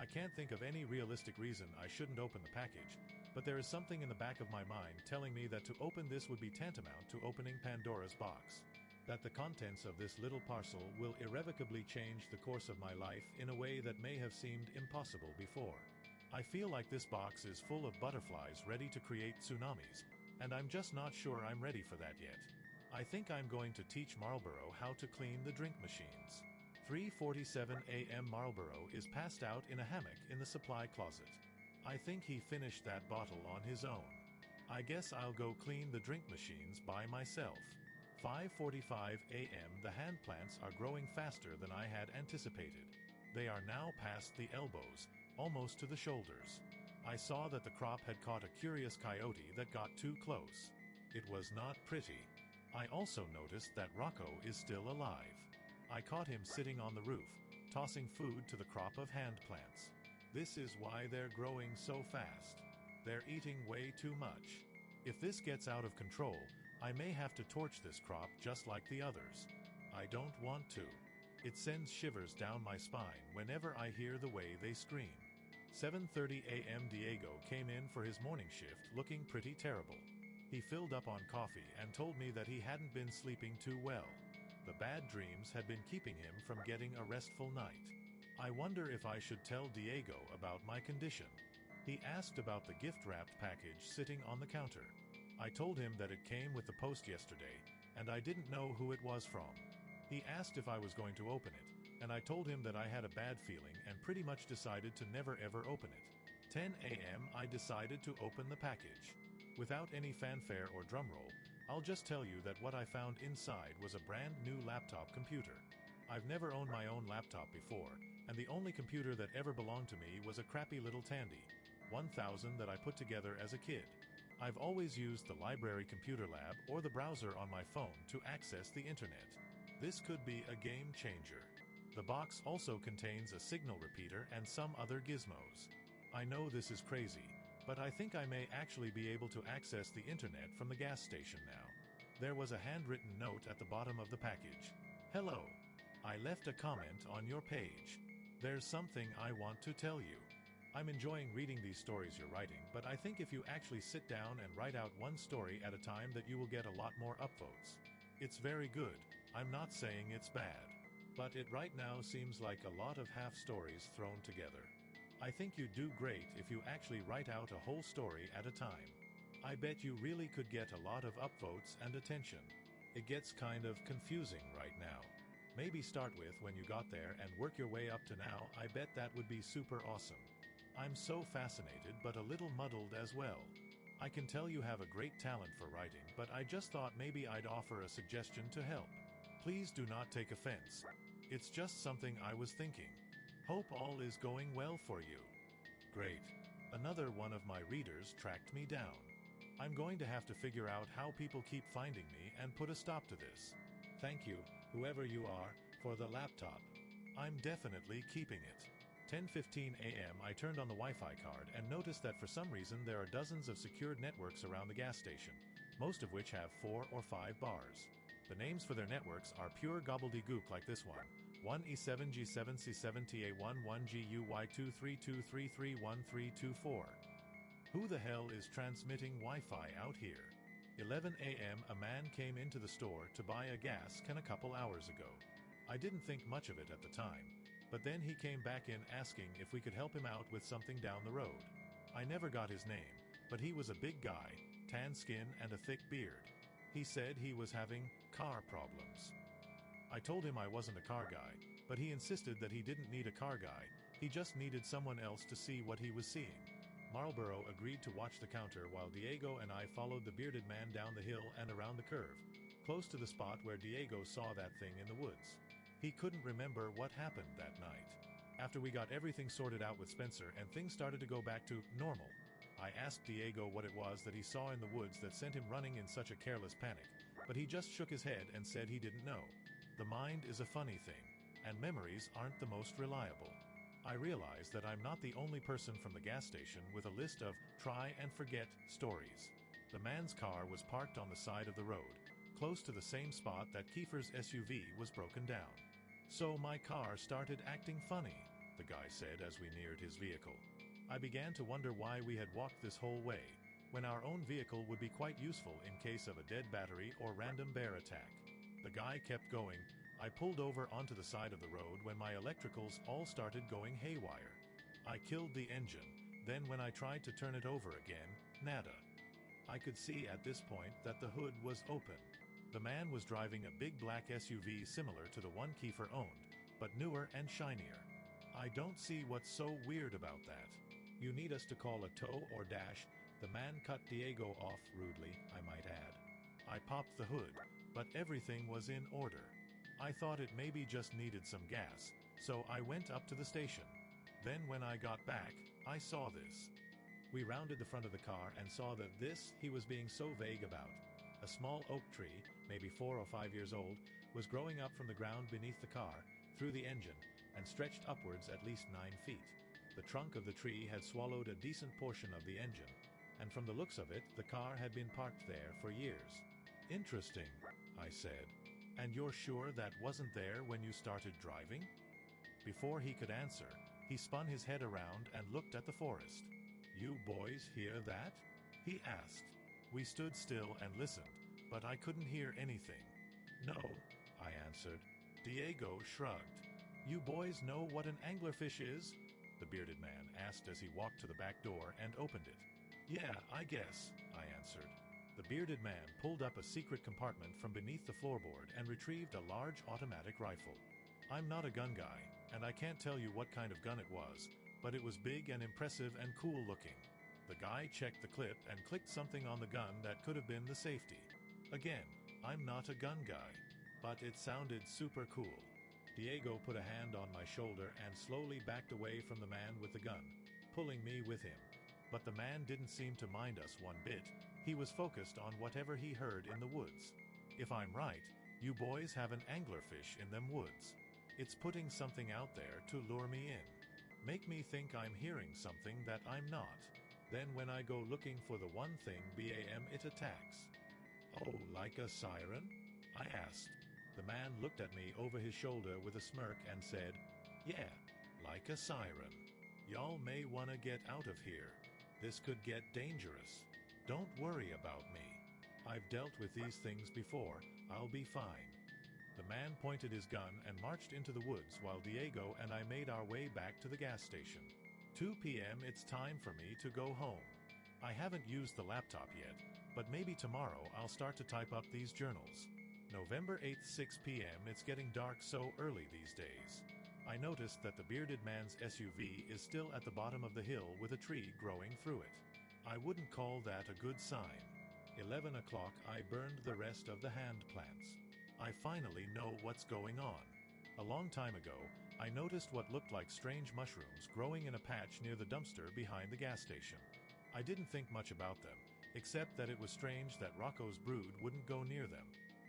I can't think of any realistic reason I shouldn't open the package, but there is something in the back of my mind telling me that to open this would be tantamount to opening Pandora's box. That the contents of this little parcel will irrevocably change the course of my life in a way that may have seemed impossible before. I feel like this box is full of butterflies ready to create tsunamis, and I'm just not sure I'm ready for that yet. I think I'm going to teach Marlboro how to clean the drink machines. 3:47 a.m. Marlboro is passed out in a hammock in the supply closet. I think he finished that bottle on his own. I guess I'll go clean the drink machines by myself. 5:45 a.m. The hand plants are growing faster than I had anticipated. They are now past the elbows, almost to the shoulders. I saw that the crop had caught a curious coyote that got too close. It was not pretty. I also noticed that Rocco is still alive. I caught him sitting on the roof, tossing food to the crop of hand plants. This is why they're growing so fast. They're eating way too much. If this gets out of control, I may have to torch this crop just like the others. I don't want to. It sends shivers down my spine whenever I hear the way they scream. 7:30 a.m. Diego came in for his morning shift looking pretty terrible. He filled up on coffee and told me that he hadn't been sleeping too well. The bad dreams had been keeping him from getting a restful night. I wonder if I should tell Diego about my condition. He asked about the gift-wrapped package sitting on the counter. I told him that it came with the post yesterday, and I didn't know who it was from. He asked if I was going to open it, and I told him that I had a bad feeling and pretty much decided to never ever open it. 10 a.m. I decided to open the package. Without any fanfare or drumroll, I'll just tell you that what I found inside was a brand new laptop computer. I've never owned my own laptop before, and the only computer that ever belonged to me was a crappy little Tandy 1000 that I put together as a kid. I've always used the library computer lab or the browser on my phone to access the internet. This could be a game changer. The box also contains a signal repeater and some other gizmos. I know this is crazy, but I think I may actually be able to access the internet from the gas station now. There was a handwritten note at the bottom of the package. Hello. I left a comment on your page. There's something I want to tell you. I'm enjoying reading these stories you're writing, but I think if you actually sit down and write out one story at a time that you will get a lot more upvotes. It's very good. I'm not saying it's bad. But it right now seems like a lot of half stories thrown together. I think you'd do great if you actually write out a whole story at a time. I bet you really could get a lot of upvotes and attention. It gets kind of confusing right now. Maybe start with when you got there and work your way up to now. I bet that would be super awesome. I'm so fascinated but a little muddled as well. I can tell you have a great talent for writing, but I just thought maybe I'd offer a suggestion to help. Please do not take offense. It's just something I was thinking. Hope all is going well for you. Great. Another one of my readers tracked me down. I'm going to have to figure out how people keep finding me and put a stop to this. Thank you, whoever you are, for the laptop. I'm definitely keeping it. 10:15 a.m. I turned on the Wi-Fi card and noticed that for some reason there are dozens of secured networks around the gas station, most of which have 4 or 5 bars. The names for their networks are pure gobbledygook like this one. 1E7G7C70A11GUY23233134. Who the hell is transmitting Wi-Fi out here? 11 a.m. A man came into the store to buy a gas can a couple hours ago. I didn't think much of it at the time, but then he came back in asking if we could help him out with something down the road. I never got his name, but he was a big guy, tan skin and a thick beard. He said he was having car problems. I told him I wasn't a car guy, but he insisted that he didn't need a car guy, he just needed someone else to see what he was seeing. Marlboro agreed to watch the counter while Diego and I followed the bearded man down the hill and around the curve, close to the spot where Diego saw that thing in the woods. He couldn't remember what happened that night. After we got everything sorted out with Spencer and things started to go back to normal, I asked Diego what it was that he saw in the woods that sent him running in such a careless panic, but he just shook his head and said he didn't know. The mind is a funny thing, and memories aren't the most reliable. I realize that I'm not the only person from the gas station with a list of try and forget stories. The man's car was parked on the side of the road, close to the same spot that Kiefer's SUV was broken down. So my car started acting funny, the guy said as we neared his vehicle. I began to wonder why we had walked this whole way, when our own vehicle would be quite useful in case of a dead battery or random bear attack. The guy kept going. I pulled over onto the side of the road when my electricals all started going haywire. I killed the engine, then when I tried to turn it over again, nada. I could see at this point that the hood was open. The man was driving a big black SUV similar to the one Kiefer owned, but newer and shinier. I don't see what's so weird about that. You need us to call a tow or dash. The man cut Diego off rudely, I might add. I popped the hood, but everything was in order. I thought it maybe just needed some gas, so I went up to the station. Then when I got back, I saw this. We rounded the front of the car and saw that he was being so vague about. A small oak tree, maybe 4 or 5 years old, was growing up from the ground beneath the car, through the engine, and stretched upwards at least 9 feet. The trunk of the tree had swallowed a decent portion of the engine, and from the looks of it, the car had been parked there for years. Interesting, I said. And you're sure that wasn't there when you started driving? Before he could answer, he spun his head around and looked at the forest. You boys hear that? He asked. We stood still and listened, but I couldn't hear anything. No, I answered. Diego shrugged. You boys know what an anglerfish is? The bearded man asked as he walked to the back door and opened it. Yeah, I guess, I answered. The bearded man pulled up a secret compartment from beneath the floorboard and retrieved a large automatic rifle. I'm not a gun guy, and I can't tell you what kind of gun it was, but it was big and impressive and cool looking. The guy checked the clip and clicked something on the gun that could have been the safety. Again, I'm not a gun guy, but it sounded super cool. Diego put a hand on my shoulder and slowly backed away from the man with the gun, pulling me with him. But the man didn't seem to mind us one bit. He was focused on whatever he heard in the woods. If I'm right, you boys have an anglerfish in them woods. It's putting something out there to lure me in. Make me think I'm hearing something that I'm not. Then when I go looking for the one thing BAM, it attacks. Oh, like a siren? I asked. The man looked at me over his shoulder with a smirk and said, Yeah, like a siren. Y'all may wanna get out of here. This could get dangerous. Don't worry about me. I've dealt with these things before. I'll be fine. The man pointed his gun and marched into the woods while Diego and I made our way back to the gas station. 2 p.m. It's time for me to go home. I haven't used the laptop yet, but maybe tomorrow I'll start to type up these journals. November 8th, 6 p.m. It's getting dark so early these days. I noticed that the bearded man's SUV is still at the bottom of the hill with a tree growing through it. I wouldn't call that a good sign. 11 o'clock, I burned the rest of the hand plants. I finally know what's going on. A long time ago, I noticed what looked like strange mushrooms growing in a patch near the dumpster behind the gas station. I didn't think much about them, except that it was strange that Rocco's brood wouldn't go near them.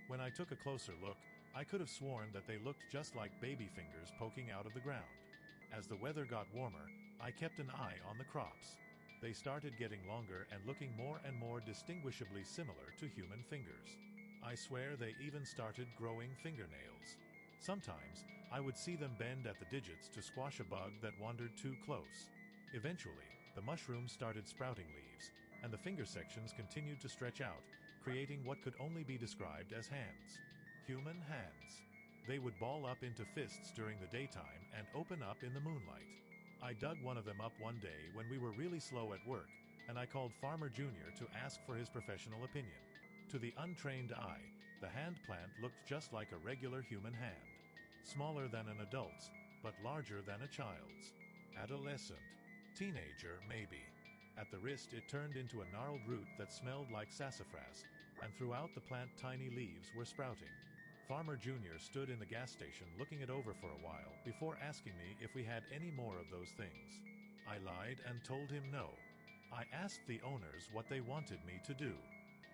When I took a closer look, I could have sworn that they looked just like baby fingers poking out of the ground. As the weather got warmer, I kept an eye on the crops. They started getting longer and looking more and more distinguishably similar to human fingers. I swear they even started growing fingernails. Sometimes, I would see them bend at the digits to squash a bug that wandered too close. Eventually, the mushrooms started sprouting leaves, and the finger sections continued to stretch out, creating what could only be described as hands. Human hands. They would ball up into fists during the daytime and open up in the moonlight. I dug one of them up one day when we were really slow at work, and I called Farmer Jr. to ask for his professional opinion. To the untrained eye, the hand plant looked just like a regular human hand. Smaller than an adult's, but larger than a child's. Adolescent. Teenager, maybe. At the wrist it turned into a gnarled root that smelled like sassafras, and throughout the plant tiny leaves were sprouting. Farmer Jr. stood in the gas station looking it over for a while before asking me if we had any more of those things. I lied and told him no. I asked the owners what they wanted me to do.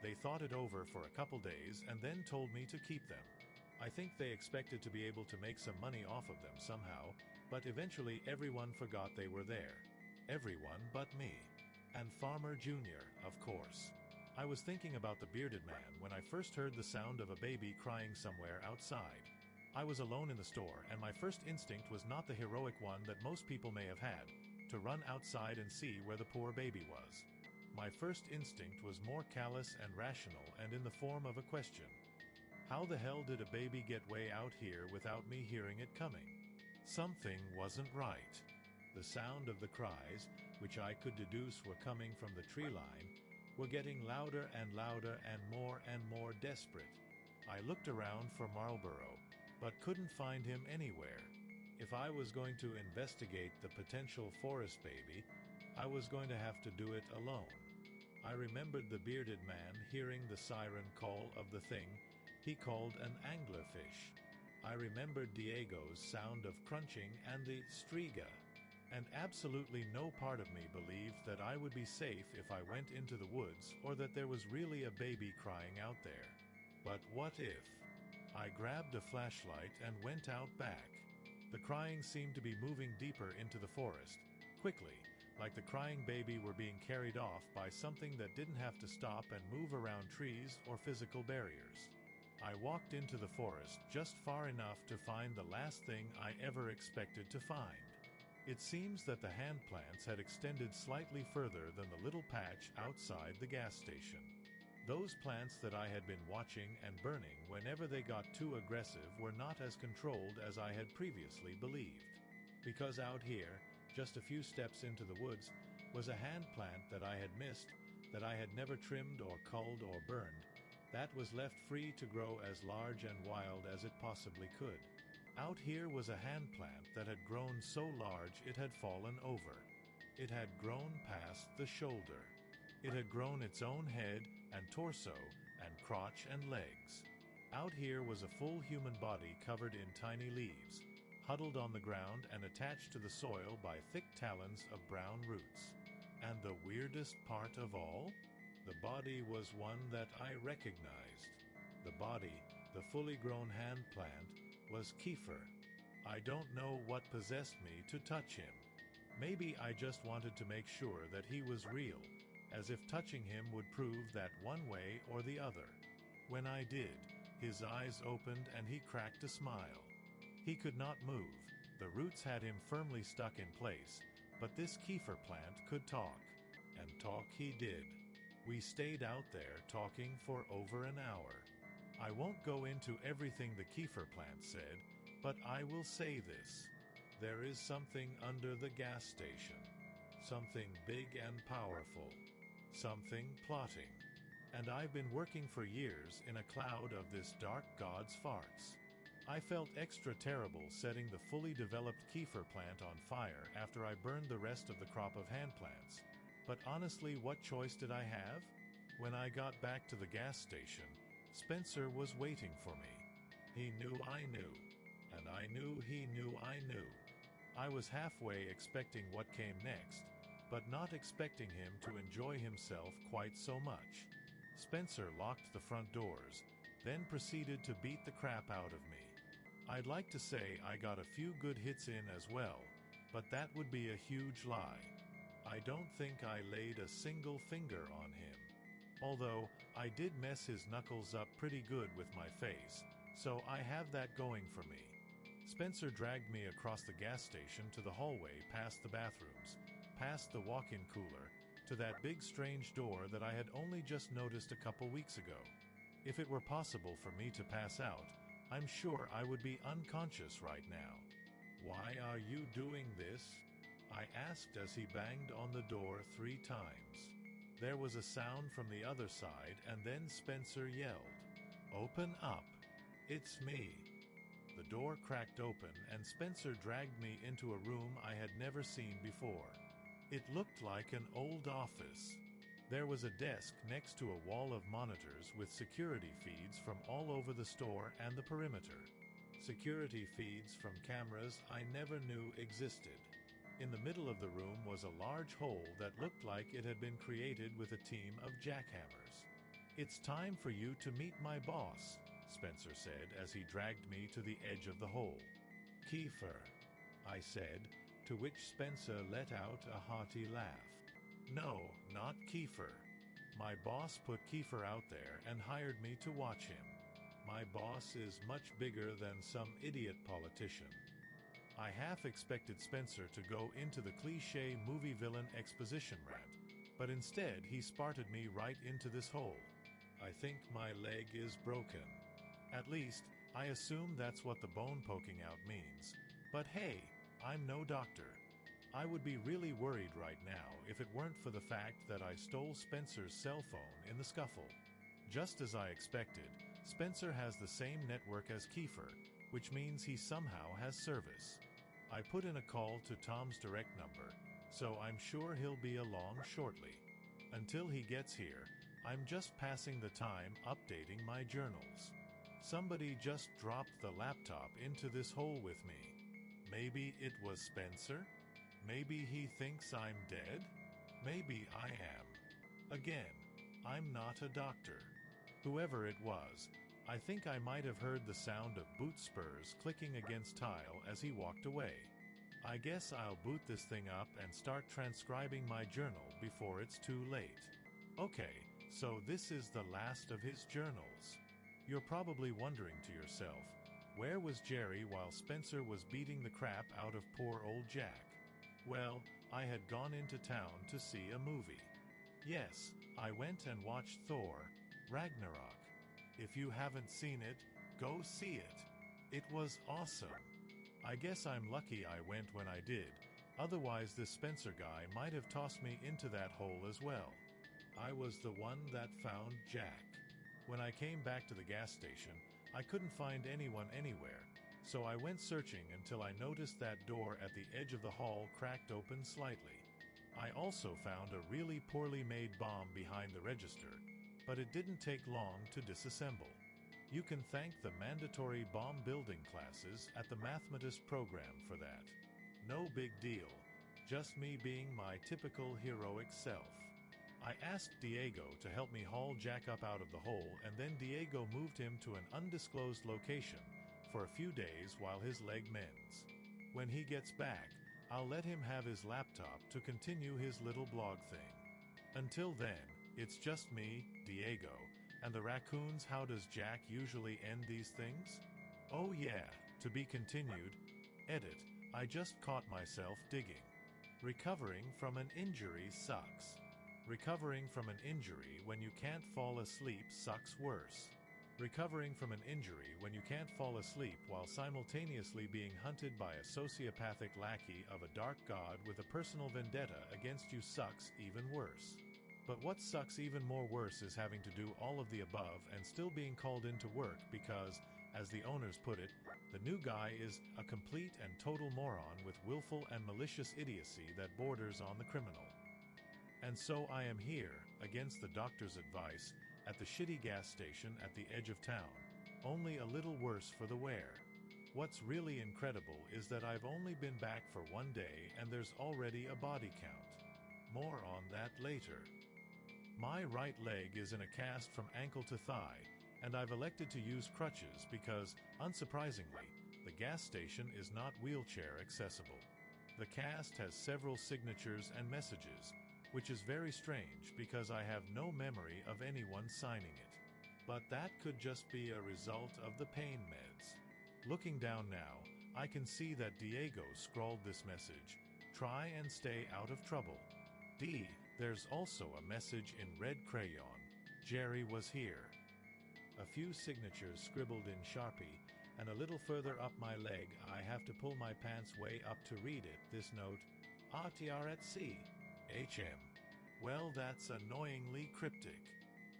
They thought it over for a couple days and then told me to keep them. I think they expected to be able to make some money off of them somehow, but eventually everyone forgot they were there. Everyone but me. And Farmer Jr., of course. I was thinking about the bearded man when I first heard the sound of a baby crying somewhere outside. I was alone in the store, and my first instinct was not the heroic one that most people may have had, to run outside and see where the poor baby was. My first instinct was more callous and rational and in the form of a question. How the hell did a baby get way out here without me hearing it coming? Something wasn't right. The sound of the cries, which I could deduce were coming from the tree line, were getting louder and louder and more desperate. I looked around for Marlborough, but couldn't find him anywhere. If I was going to investigate the potential forest baby, I was going to have to do it alone. I remembered the bearded man hearing the siren call of the thing he called an anglerfish. I remembered Diego's sound of crunching and the striga. And absolutely no part of me believed that I would be safe if I went into the woods or that there was really a baby crying out there. But what if? I grabbed a flashlight and went out back. The crying seemed to be moving deeper into the forest, quickly, like the crying baby were being carried off by something that didn't have to stop and move around trees or physical barriers. I walked into the forest just far enough to find the last thing I ever expected to find. It seems that the hand plants had extended slightly further than the little patch outside the gas station. Those plants that I had been watching and burning whenever they got too aggressive were not as controlled as I had previously believed. Because out here, just a few steps into the woods, was a hand plant that I had missed, that I had never trimmed or culled or burned, that was left free to grow as large and wild as it possibly could. Out here was a hand plant that had grown so large it had fallen over. It had grown past the shoulder. It had grown its own head and torso and crotch and legs. Out here was a full human body covered in tiny leaves, huddled on the ground and attached to the soil by thick talons of brown roots. And the weirdest part of all? The body was one that I recognized. The body, the fully grown hand plant, was Kiefer. I don't know what possessed me to touch him. Maybe I just wanted to make sure that he was real, as if touching him would prove that one way or the other. When I did, his eyes opened and he cracked a smile. He could not move. The roots had him firmly stuck in place, but this Kiefer plant could talk, and talk he did. We stayed out there talking for over an hour. I won't go into everything the Kiefer plant said, but I will say this. There is something under the gas station. Something big and powerful. Something plotting. And I've been working for years in a cloud of this dark god's farts. I felt extra terrible setting the fully developed Kiefer plant on fire after I burned the rest of the crop of hand plants. But honestly, what choice did I have? When I got back to the gas station, Spencer was waiting for me. He knew I knew, and I knew he knew I knew. I was halfway expecting what came next, but not expecting him to enjoy himself quite so much. Spencer locked the front doors, then proceeded to beat the crap out of me. I'd like to say I got a few good hits in as well, but that would be a huge lie. I don't think I laid a single finger on him. Although, I did mess his knuckles up pretty good with my face, so I have that going for me. Spencer dragged me across the gas station to the hallway past the bathrooms, past the walk-in cooler, to that big strange door that I had only just noticed a couple weeks ago. If it were possible for me to pass out, I'm sure I would be unconscious right now. "Why are you doing this?" I asked as he banged on the door 3 times. There was a sound from the other side, and then Spencer yelled, "Open up! It's me!" The door cracked open, and Spencer dragged me into a room I had never seen before. It looked like an old office. There was a desk next to a wall of monitors with security feeds from all over the store and the perimeter. Security feeds from cameras I never knew existed. In the middle of the room was a large hole that looked like it had been created with a team of jackhammers. "It's time for you to meet my boss," Spencer said as he dragged me to the edge of the hole. "Kiefer," I said, to which Spencer let out a hearty laugh. "No, not Kiefer. My boss put Kiefer out there and hired me to watch him. My boss is much bigger than some idiot politician." I half expected Spencer to go into the cliché movie villain exposition rant, but instead he sparted me right into this hole. "I think my leg is broken. At least, I assume that's what the bone poking out means. But hey, I'm no doctor. I would be really worried right now if it weren't for the fact that I stole Spencer's cell phone in the scuffle. Just as I expected, Spencer has the same network as Kiefer, which means he somehow has service. I put in a call to Tom's direct number, so I'm sure he'll be along shortly. Until he gets here, I'm just passing the time updating my journals. Somebody just dropped the laptop into this hole with me. Maybe it was Spencer? Maybe he thinks I'm dead? Maybe I am. Again, I'm not a doctor. Whoever it was, I think I might have heard the sound of boot spurs clicking against tile as he walked away. I guess I'll boot this thing up and start transcribing my journal before it's too late. Okay, so this is the last of his journals. You're probably wondering to yourself, where was Jerry while Spencer was beating the crap out of poor old Jack? Well, I had gone into town to see a movie. Yes, I went and watched Thor, Ragnarok. If you haven't seen it, go see it. It was awesome. I guess I'm lucky I went when I did, otherwise this Spencer guy might have tossed me into that hole as well. I was the one that found Jack. When I came back to the gas station, I couldn't find anyone anywhere, so I went searching until I noticed that door at the edge of the hall cracked open slightly. I also found a really poorly made bomb behind the register, but it didn't take long to disassemble. You can thank the mandatory bomb building classes at the Mathematis program for that. No big deal, just me being my typical heroic self. I asked Diego to help me haul Jack up out of the hole, and then Diego moved him to an undisclosed location for a few days while his leg mends. When he gets back, I'll let him have his laptop to continue his little blog thing. Until then, it's just me, Diego, and the raccoons. How does Jack usually end these things? Oh yeah, to be continued. Edit, I just caught myself digging. Recovering from an injury sucks. Recovering from an injury when you can't fall asleep sucks worse. Recovering from an injury when you can't fall asleep while simultaneously being hunted by a sociopathic lackey of a dark god with a personal vendetta against you sucks even worse. But what sucks even more worse is having to do all of the above and still being called into work because, as the owners put it, the new guy is a complete and total moron with willful and malicious idiocy that borders on the criminal. And so I am here, against the doctor's advice, at the shitty gas station at the edge of town, only a little worse for the wear. What's really incredible is that I've only been back for one day and there's already a body count. More on that later. My right leg is in a cast from ankle to thigh, and I've elected to use crutches because, unsurprisingly, the gas station is not wheelchair accessible. The cast has several signatures and messages, which is very strange because I have no memory of anyone signing it. But that could just be a result of the pain meds. Looking down now, I can see that Diego scrawled this message: "Try and stay out of trouble." D. There's also a message in red crayon: "Jerry was here." A few signatures scribbled in Sharpie, and a little further up my leg I have to pull my pants way up to read it. This note: "RTR at sea. HM." Well, that's annoyingly cryptic.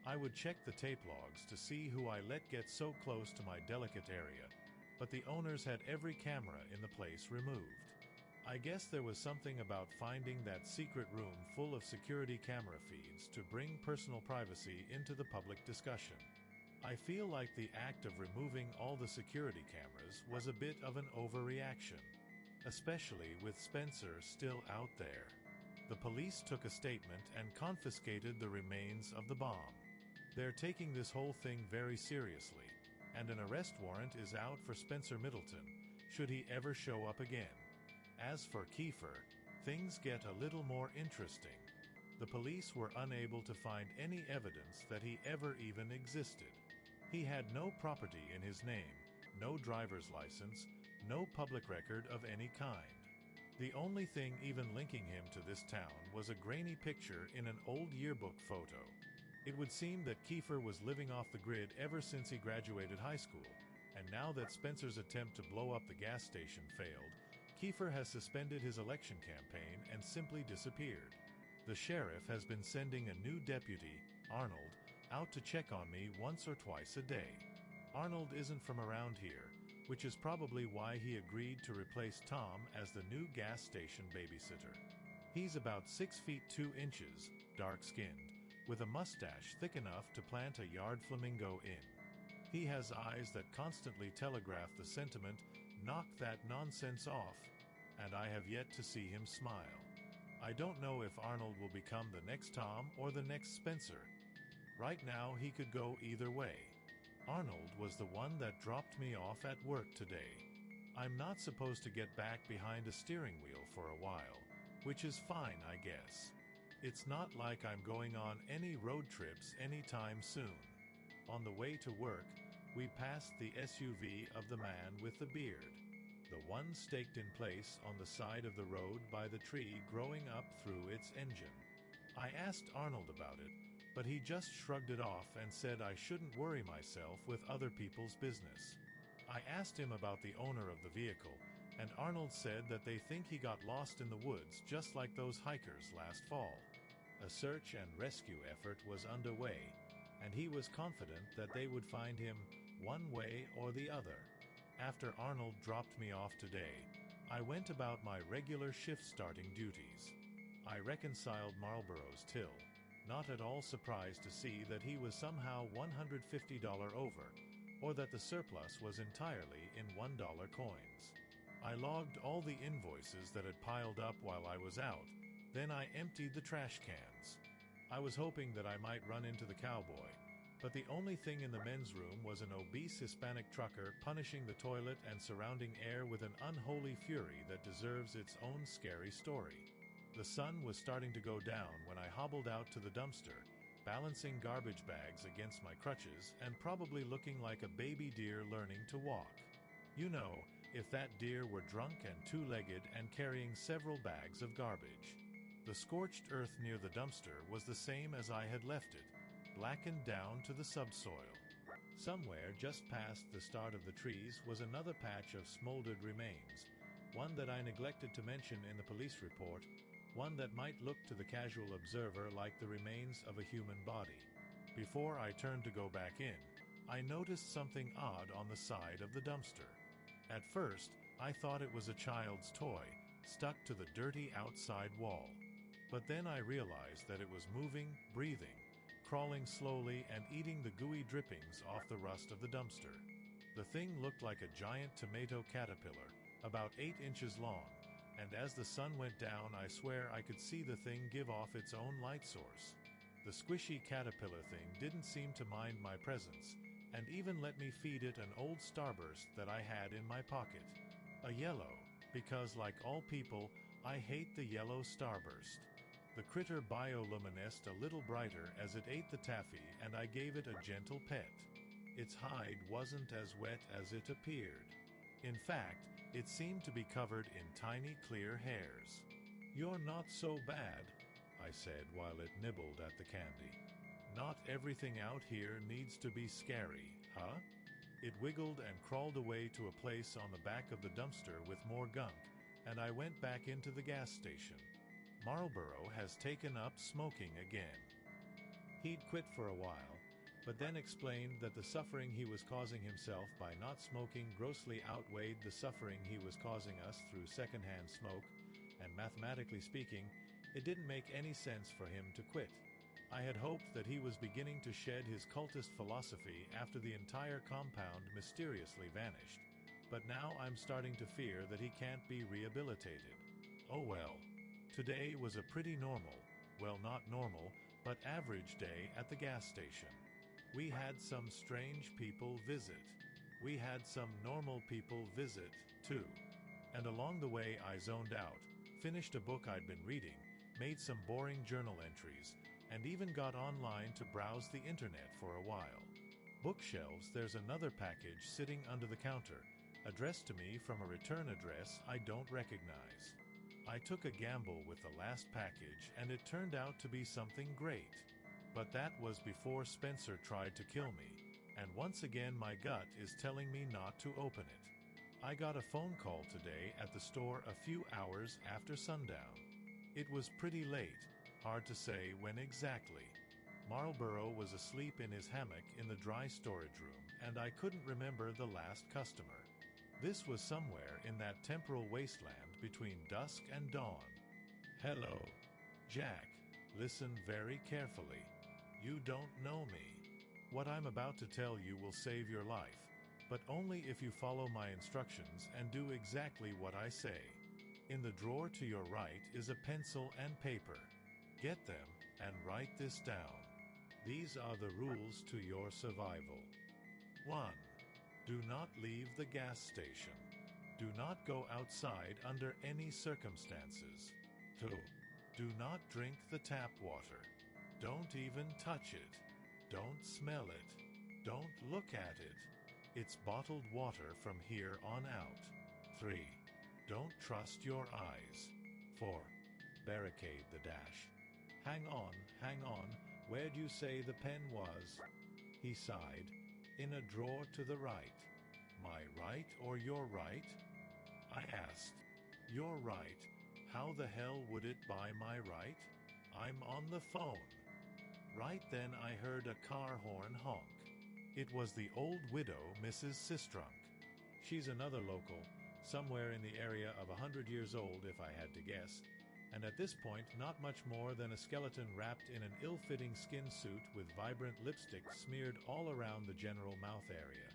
I would check the tape logs to see who I let get so close to my delicate area, but the owners had every camera in the place removed. I guess there was something about finding that secret room full of security camera feeds to bring personal privacy into the public discussion. I feel like the act of removing all the security cameras was a bit of an overreaction, especially with Spencer still out there. The police took a statement and confiscated the remains of the bomb. They're taking this whole thing very seriously, and an arrest warrant is out for Spencer Middleton, should he ever show up again. As for Kiefer, things get a little more interesting. The police were unable to find any evidence that he ever even existed. He had no property in his name, no driver's license, no public record of any kind. The only thing even linking him to this town was a grainy picture in an old yearbook photo. It would seem that Kiefer was living off the grid ever since he graduated high school, and now that Spencer's attempt to blow up the gas station failed, Kiefer has suspended his election campaign and simply disappeared. The sheriff has been sending a new deputy, Arnold, out to check on me once or twice a day. Arnold isn't from around here, which is probably why he agreed to replace Tom as the new gas station babysitter. He's about 6 feet 2 inches, dark-skinned, with a mustache thick enough to plant a yard flamingo in. He has eyes that constantly telegraph the sentiment, "Knock that nonsense off," and I have yet to see him smile. I don't know if Arnold will become the next Tom or the next Spencer. Right now he could go either way. Arnold was the one that dropped me off at work today. I'm not supposed to get back behind a steering wheel for a while, which is fine, I guess. It's not like I'm going on any road trips anytime soon. On the way to work, we passed the SUV of the man with the beard, the one staked in place on the side of the road by the tree growing up through its engine. I asked Arnold about it, but he just shrugged it off and said I shouldn't worry myself with other people's business. I asked him about the owner of the vehicle, and Arnold said that they think he got lost in the woods just like those hikers last fall. A search and rescue effort was underway, and he was confident that they would find him one way or the other. After Arnold dropped me off today, I went about my regular shift-starting duties. I reconciled Marlboro's till, not at all surprised to see that he was somehow $150 over, or that the surplus was entirely in $1 coins. I logged all the invoices that had piled up while I was out, then I emptied the trash cans. I was hoping that I might run into the cowboy, but the only thing in the men's room was an obese Hispanic trucker punishing the toilet and surrounding air with an unholy fury that deserves its own scary story. The sun was starting to go down when I hobbled out to the dumpster, balancing garbage bags against my crutches and probably looking like a baby deer learning to walk. You know, if that deer were drunk and two-legged and carrying several bags of garbage. The scorched earth near the dumpster was the same as I had left it, blackened down to the subsoil. Somewhere just past the start of the trees was another patch of smoldered remains, one that I neglected to mention in the police report, one that might look to the casual observer like the remains of a human body. Before I turned to go back in, I noticed something odd on the side of the dumpster. At first, I thought it was a child's toy, stuck to the dirty outside wall. But then I realized that it was moving, breathing, crawling slowly and eating the gooey drippings off the rust of the dumpster. The thing looked like a giant tomato caterpillar, about 8 inches long, and as the sun went down I swear I could see the thing give off its own light source. The squishy caterpillar thing didn't seem to mind my presence, and even let me feed it an old Starburst that I had in my pocket. A yellow, because like all people, I hate the yellow Starburst. The critter bioluminesced a little brighter as it ate the taffy, and I gave it a gentle pet. Its hide wasn't as wet as it appeared. In fact, it seemed to be covered in tiny clear hairs. "You're not so bad," I said while it nibbled at the candy. "Not everything out here needs to be scary, huh?" It wiggled and crawled away to a place on the back of the dumpster with more gunk, and I went back into the gas station. Marlboro has taken up smoking again. He'd quit for a while, but then explained that the suffering he was causing himself by not smoking grossly outweighed the suffering he was causing us through secondhand smoke, and mathematically speaking, it didn't make any sense for him to quit. I had hoped that he was beginning to shed his cultist philosophy after the entire compound mysteriously vanished, but now I'm starting to fear that he can't be rehabilitated. Oh well. Today was a pretty normal, well, not normal, but average day at the gas station. We had some strange people visit. We had some normal people visit, too. And along the way I zoned out, finished a book I'd been reading, made some boring journal entries, and even got online to browse the internet for a while. Bookshelves, there's another package sitting under the counter, addressed to me from a return address I don't recognize. I took a gamble with the last package, and it turned out to be something great. But that was before Spencer tried to kill me, and once again my gut is telling me not to open it. I got a phone call today at the store a few hours after sundown. It was pretty late, hard to say when exactly. Marlboro was asleep in his hammock in the dry storage room, and I couldn't remember the last customer. This was somewhere in that temporal wasteland between dusk and dawn. "Hello, Jack. Listen very carefully. You don't know me. What I'm about to tell you will save your life, but only if you follow my instructions and do exactly what I say. In the drawer to your right is a pencil and paper. Get them and write this down. These are the rules to your survival. 1. Do not leave the gas station. Do not go outside under any circumstances. 2. Do not drink the tap water. Don't even touch it. Don't smell it. Don't look at it. It's bottled water from here on out. 3. Don't trust your eyes. 4. Barricade the dash. Hang on. Where'd you say the pen was? He sighed. In a drawer to the right. My right or your right? I asked. Your right. How the hell would it by my right? I'm on the phone. Right then I heard a car horn honk. It was the old widow, Mrs. Sistrunk. She's another local, somewhere in the area of 100 years old if I had to guess, and at this point not much more than a skeleton wrapped in an ill-fitting skin suit with vibrant lipstick smeared all around the general mouth area.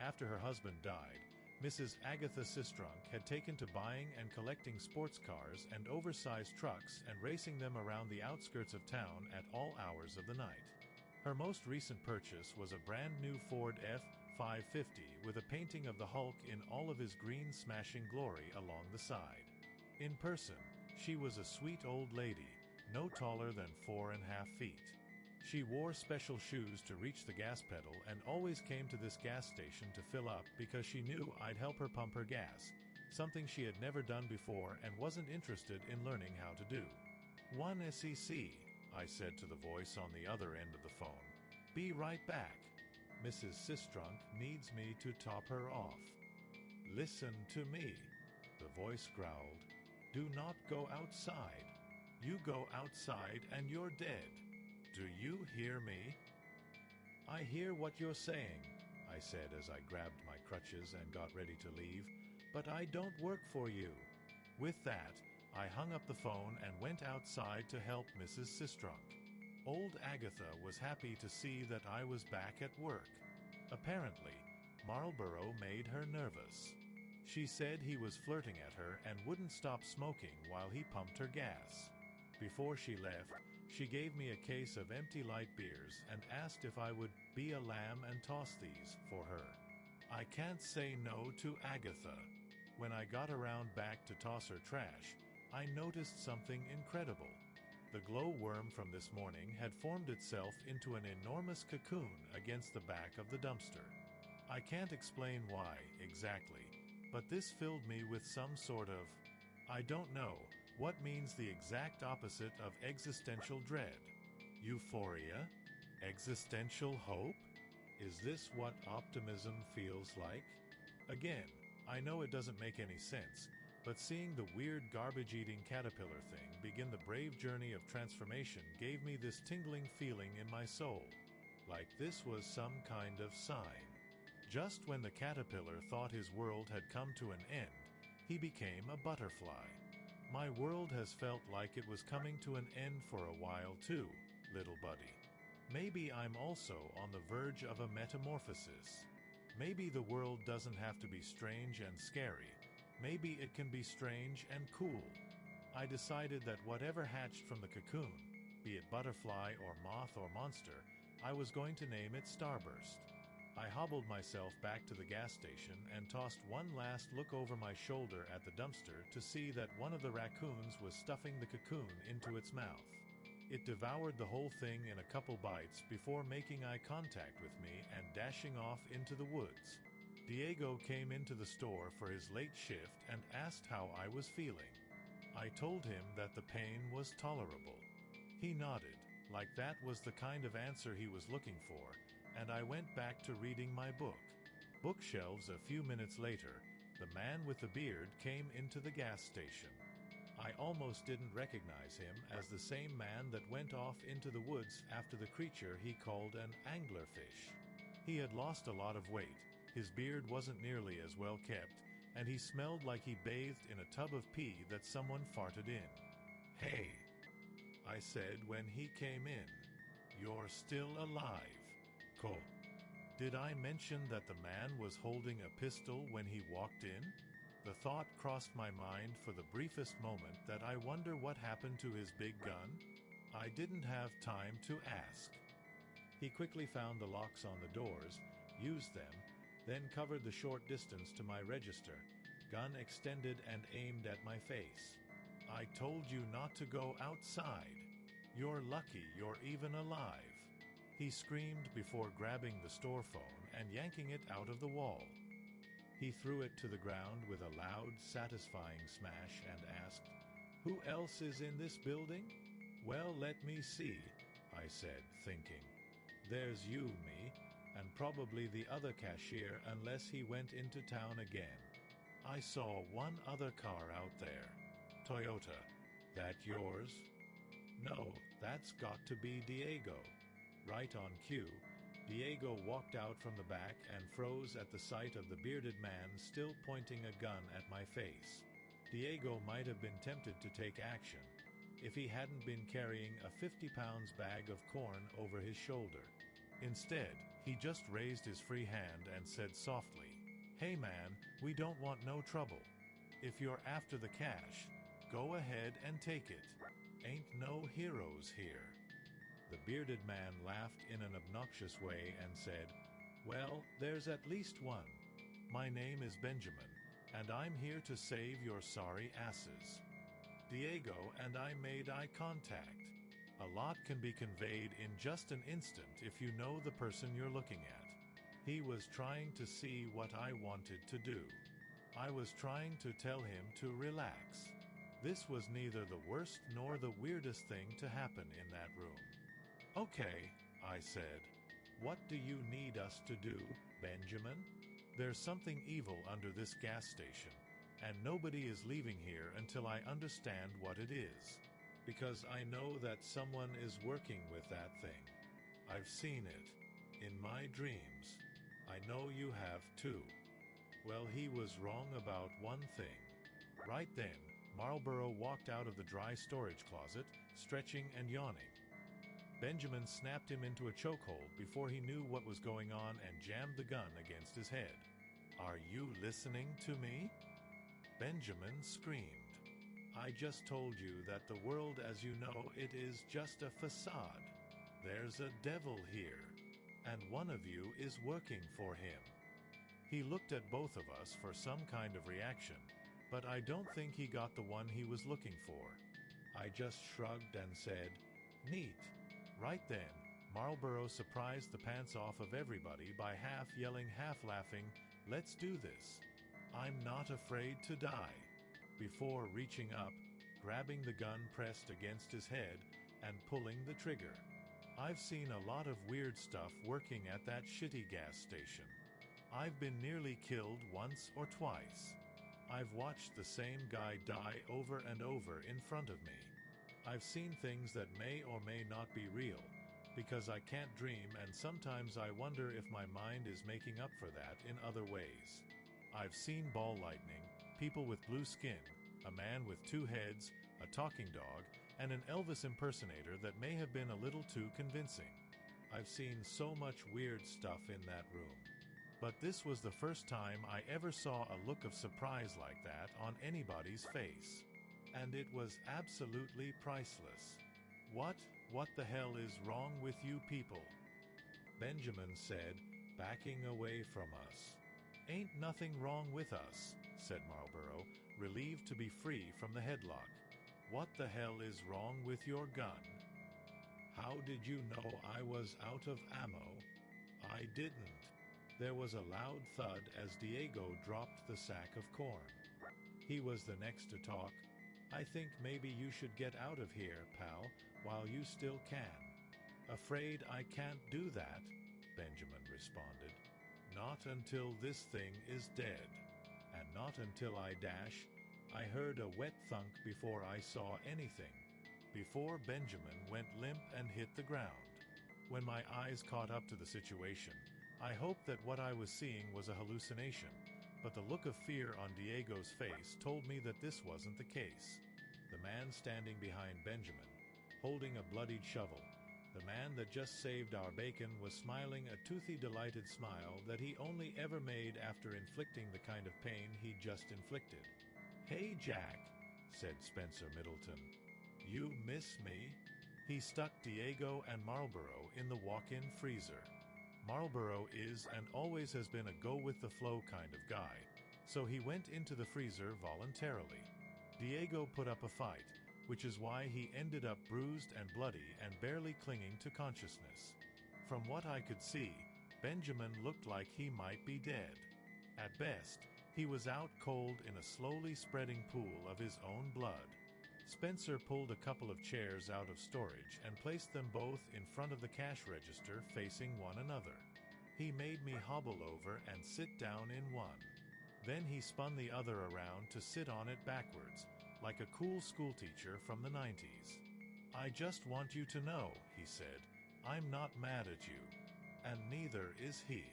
After her husband died, Mrs. Agatha Sistrunk had taken to buying and collecting sports cars and oversized trucks and racing them around the outskirts of town at all hours of the night. Her most recent purchase was a brand new Ford F-550 with a painting of the Hulk in all of his green smashing glory along the side. In person, she was a sweet old lady, no taller than 4.5 feet. She wore special shoes to reach the gas pedal and always came to this gas station to fill up because she knew I'd help her pump her gas, something she had never done before and wasn't interested in learning how to do. "One SEC," I said to the voice on the other end of the phone. "Be right back. Mrs. Sistrunk needs me to top her off." "Listen to me," the voice growled. "Do not go outside. You go outside and you're dead. Do you hear me?" "I hear what you're saying," I said as I grabbed my crutches and got ready to leave, "but I don't work for you." With that, I hung up the phone and went outside to help Mrs. Sistrunk. Old Agatha was happy to see that I was back at work. Apparently, Marlborough made her nervous. She said he was flirting at her and wouldn't stop smoking while he pumped her gas. Before she left, she gave me a case of empty light beers and asked if I would be a lamb and toss these for her. I can't say no to Agatha. When I got around back to toss her trash, I noticed something incredible. The glowworm from this morning had formed itself into an enormous cocoon against the back of the dumpster. I can't explain why, exactly, but this filled me with some sort of, I don't know, what means the exact opposite of existential dread. Euphoria? Existential hope? Is this what optimism feels like? Again, I know it doesn't make any sense, but seeing the weird garbage-eating caterpillar thing begin the brave journey of transformation gave me this tingling feeling in my soul, like this was some kind of sign. Just when the caterpillar thought his world had come to an end, he became a butterfly. My world has felt like it was coming to an end for a while too, little buddy. Maybe I'm also on the verge of a metamorphosis. Maybe the world doesn't have to be strange and scary. Maybe it can be strange and cool. I decided that whatever hatched from the cocoon, be it butterfly or moth or monster, I was going to name it Starburst. I hobbled myself back to the gas station and tossed one last look over my shoulder at the dumpster to see that one of the raccoons was stuffing the cocoon into its mouth. It devoured the whole thing in a couple bites before making eye contact with me and dashing off into the woods. Diego came into the store for his late shift and asked how I was feeling. I told him that the pain was tolerable. He nodded, like that was the kind of answer he was looking for, and I went back to reading my book. Bookshelves a few minutes later, the man with the beard came into the gas station. I almost didn't recognize him as the same man that went off into the woods after the creature he called an anglerfish. He had lost a lot of weight, his beard wasn't nearly as well kept, and he smelled like he bathed in a tub of pee that someone farted in. "Hey," I said when he came in. "You're still alive. Co. Did I mention that the man was holding a pistol when he walked in?" The thought crossed my mind for the briefest moment that I wonder what happened to his big gun. I didn't have time to ask. He quickly found the locks on the doors, used them, then covered the short distance to my register, gun extended and aimed at my face. "I told you not to go outside. You're lucky you're even alive," he screamed before grabbing the store phone and yanking it out of the wall. He threw it to the ground with a loud, satisfying smash and asked, "Who else is in this building?" "Well, let me see," I said, thinking. "There's you, me, and probably the other cashier unless he went into town again. I saw one other car out there. Toyota. That yours?" "No, that's got to be Diego." Right on cue, Diego walked out from the back and froze at the sight of the bearded man still pointing a gun at my face. Diego might have been tempted to take action if he hadn't been carrying a 50-pound bag of corn over his shoulder. Instead, he just raised his free hand and said softly, "Hey man, we don't want no trouble. If you're after the cash, go ahead and take it. Ain't no heroes here." The bearded man laughed in an obnoxious way and said, "Well, there's at least one. My name is Benjamin, and I'm here to save your sorry asses." Diego and I made eye contact. A lot can be conveyed in just an instant if you know the person you're looking at. He was trying to see what I wanted to do. I was trying to tell him to relax. This was neither the worst nor the weirdest thing to happen in that room. "Okay," I said. "What do you need us to do, Benjamin? There's something evil under this gas station, and nobody is leaving here until I understand what it is. Because I know that someone is working with that thing. I've seen it. In my dreams. I know you have too." Well, he was wrong about one thing. Right then, Marlborough walked out of the dry storage closet, stretching and yawning. Benjamin snapped him into a chokehold before he knew what was going on and jammed the gun against his head. "Are you listening to me?" Benjamin screamed. "I just told you that the world as you know it is just a facade. There's a devil here, and one of you is working for him." He looked at both of us for some kind of reaction, but I don't think he got the one he was looking for. I just shrugged and said, "Neat." Right then, Marlborough surprised the pants off of everybody by half yelling, half laughing, "Let's do this. I'm not afraid to die," before reaching up, grabbing the gun pressed against his head, and pulling the trigger. I've seen a lot of weird stuff working at that shitty gas station. I've been nearly killed once or twice. I've watched the same guy die over and over in front of me. I've seen things that may or may not be real, because I can't dream, and sometimes I wonder if my mind is making up for that in other ways. I've seen ball lightning, people with blue skin, a man with two heads, a talking dog, and an Elvis impersonator that may have been a little too convincing. I've seen so much weird stuff in that room. But this was the first time I ever saw a look of surprise like that on anybody's face. And it was absolutely priceless. What the hell is wrong with you people?" Benjamin said, backing away from us. "Ain't nothing wrong with us," said Marlborough, relieved to be free from the headlock. "What the hell is wrong with your gun?" "How did you know I was out of ammo?" "I didn't." There was a loud thud as Diego dropped the sack of corn. He was the next to talk. "I think maybe you should get out of here, pal, while you still can." "Afraid I can't do that," Benjamin responded. "Not until this thing is dead. And not until I dash." I heard a wet thunk before I saw anything. Before Benjamin went limp and hit the ground. When my eyes caught up to the situation, I hoped that what I was seeing was a hallucination, but the look of fear on Diego's face told me that this wasn't the case. The man standing behind Benjamin, holding a bloodied shovel, the man that just saved our bacon, was smiling a toothy, delighted smile that he only ever made after inflicting the kind of pain he'd just inflicted. "Hey, Jack," said Spencer Middleton. "You miss me?" He stuck Diego and Marlborough in the walk-in freezer. Marlborough is and always has been a go-with-the-flow kind of guy, so he went into the freezer voluntarily. Diego put up a fight, which is why he ended up bruised and bloody and barely clinging to consciousness. From what I could see, Benjamin looked like he might be dead. At best, he was out cold in a slowly spreading pool of his own blood. Spencer pulled a couple of chairs out of storage and placed them both in front of the cash register facing one another. He made me hobble over and sit down in one. Then he spun the other around to sit on it backwards, like a cool schoolteacher from the 90s. "I just want you to know," he said, "I'm not mad at you. And neither is he."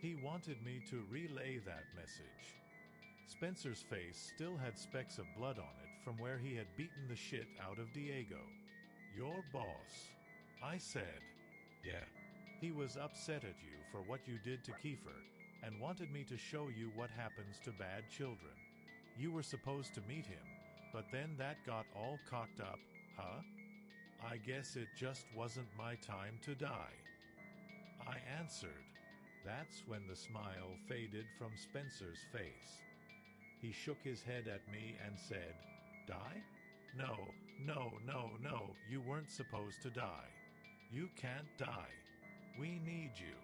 He wanted me to relay that message. Spencer's face still had specks of blood on it from where he had beaten the shit out of Diego. "Your boss," I said. "Yeah. He was upset at you for what you did to Kiefer and wanted me to show you what happens to bad children. You were supposed to meet him, but then that got all cocked up, huh? I guess it just wasn't my time to die." I answered. That's when the smile faded from Spencer's face. He shook his head at me and said, "Die? No, No, no, no, you weren't supposed to die. You can't die. We need you.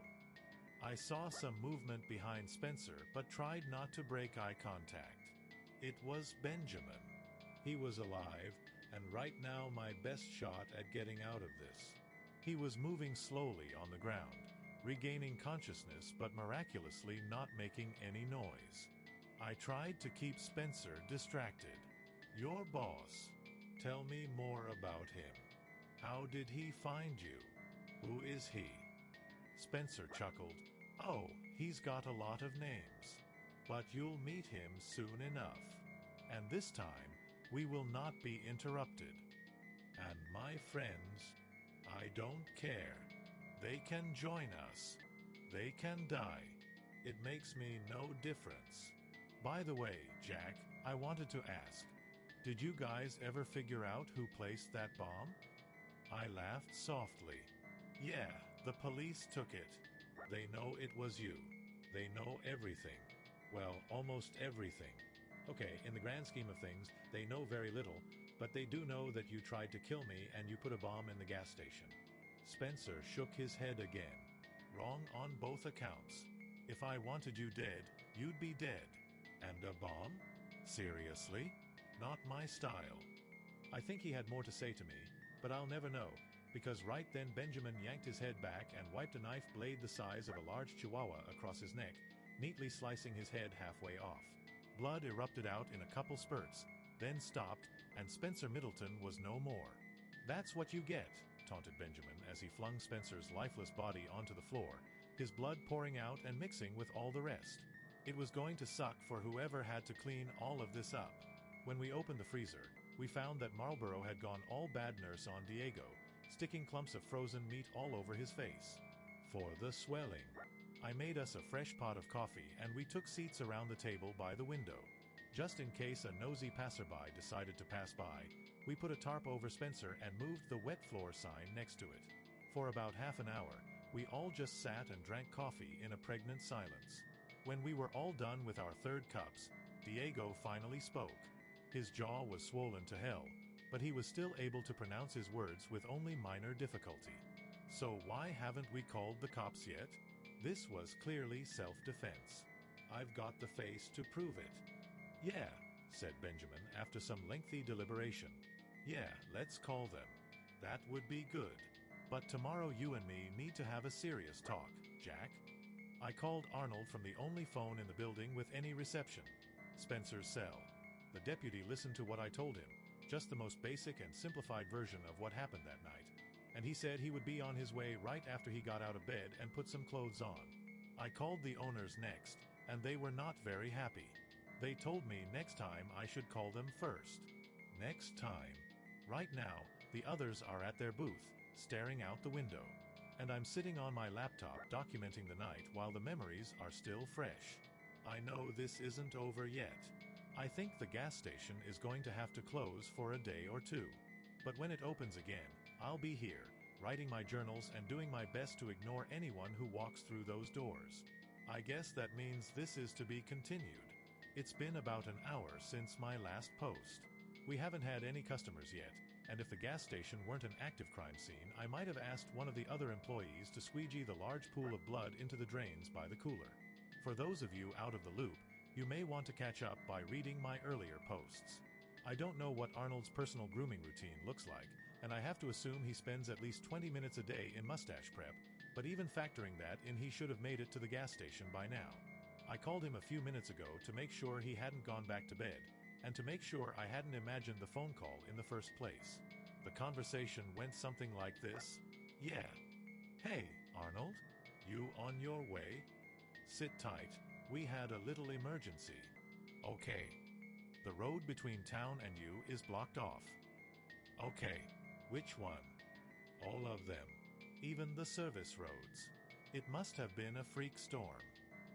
I saw some movement behind Spencer but tried not to break eye contact. It was Benjamin. He was alive, and right now my best shot at getting out of this. He was moving slowly on the ground, regaining consciousness but miraculously not making any noise. I tried to keep Spencer distracted. Your boss. Tell me more about him. How did he find you? Who is he? Spencer chuckled. Oh, he's got a lot of names. But you'll meet him soon enough. And this time, we will not be interrupted. And my friends, I don't care. They can join us. They can die. It makes me no difference. By the way, Jack, I wanted to ask, did you guys ever figure out who placed that bomb? I laughed softly. Yeah, the police took it. They know it was you. They know everything. Well, almost everything. Okay, in the grand scheme of things, they know very little, but they do know that you tried to kill me and you put a bomb in the gas station. Spencer shook his head again. Wrong on both accounts. If I wanted you dead, you'd be dead. And a bomb? Seriously? Not my style. I think he had more to say to me, but I'll never know, because right then Benjamin yanked his head back and wiped a knife blade the size of a large chihuahua across his neck, neatly slicing his head halfway off. Blood erupted out in a couple spurts, then stopped, and Spencer Middleton was no more. That's what you get, taunted Benjamin as he flung Spencer's lifeless body onto the floor, his blood pouring out and mixing with all the rest. It was going to suck for whoever had to clean all of this up. When we opened the freezer, we found that Marlboro had gone all bad nurse on Diego, sticking clumps of frozen meat all over his face. For the swelling. I made us a fresh pot of coffee and we took seats around the table by the window. Just in case a nosy passerby decided to pass by, we put a tarp over Spencer and moved the wet floor sign next to it. For about half an hour, we all just sat and drank coffee in a pregnant silence. When we were all done with our third cups, Diego finally spoke. His jaw was swollen to hell, but he was still able to pronounce his words with only minor difficulty. So why haven't we called the cops yet? This was clearly self-defense. I've got the face to prove it. Yeah, said Benjamin after some lengthy deliberation. Yeah, let's call them. That would be good. But tomorrow you and me need to have a serious talk, Jack. I called Arnold from the only phone in the building with any reception, Spencer's cell. The deputy listened to what I told him, just the most basic and simplified version of what happened that night, and he said he would be on his way right after he got out of bed and put some clothes on. I called the owners next, and they were not very happy. They told me next time I should call them first. Next time. Right now, the others are at their booth, staring out the window, and I'm sitting on my laptop documenting the night while the memories are still fresh. I know this isn't over yet. I think the gas station is going to have to close for a day or two. But when it opens again, I'll be here, writing my journals and doing my best to ignore anyone who walks through those doors. I guess that means this is to be continued. It's been about an hour since my last post. We haven't had any customers yet, and if the gas station weren't an active crime scene, I might have asked one of the other employees to squeegee the large pool of blood into the drains by the cooler. For those of you out of the loop, you may want to catch up by reading my earlier posts. I don't know what Arnold's personal grooming routine looks like, and I have to assume he spends at least 20 minutes a day in mustache prep, but even factoring that in, he should have made it to the gas station by now. I called him a few minutes ago to make sure he hadn't gone back to bed, and to make sure I hadn't imagined the phone call in the first place. The conversation went something like this. Yeah. Hey, Arnold, you on your way? Sit tight. We had a little emergency. Okay. The road between town and you is blocked off. Okay. Which one? All of them. Even the service roads. It must have been a freak storm.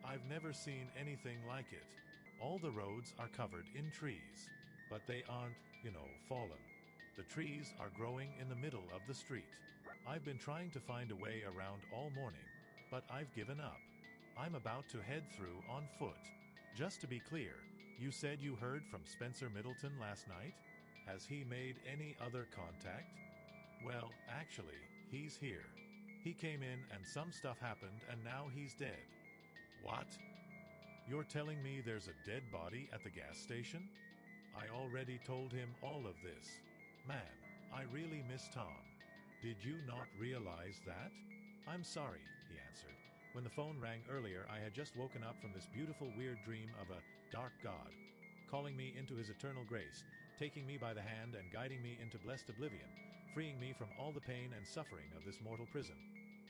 I've never seen anything like it. All the roads are covered in trees, but they aren't, fallen. The trees are growing in the middle of the street. I've been trying to find a way around all morning, but I've given up. I'm about to head through on foot. Just to be clear, you said you heard from Spencer Middleton last night? Has he made any other contact? Well, actually, he's here. He came in and some stuff happened and now he's dead. What? You're telling me there's a dead body at the gas station? I already told him all of this. Man, I really miss Tom. Did you not realize that? I'm sorry, he answered. When the phone rang earlier, I had just woken up from this beautiful weird dream of a dark God, calling me into his eternal grace, taking me by the hand and guiding me into blessed oblivion, freeing me from all the pain and suffering of this mortal prison,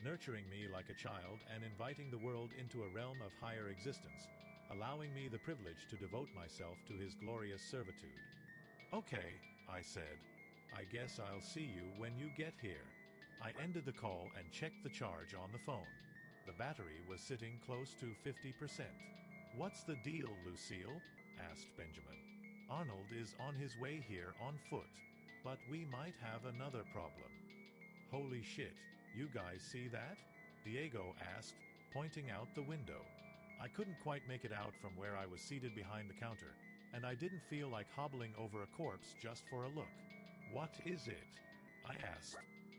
nurturing me like a child and inviting the world into a realm of higher existence, allowing me the privilege to devote myself to his glorious servitude. Okay, I said. I guess I'll see you when you get here. I ended the call and checked the charge on the phone. The battery was sitting close to 50%. What's the deal, Lucille? Asked Benjamin. Arnold is on his way here on foot, but we might have another problem. Holy shit, you guys see that? Diego asked, pointing out the window. I couldn't quite make it out from where I was seated behind the counter, and I didn't feel like hobbling over a corpse just for a look. What is it? I asked.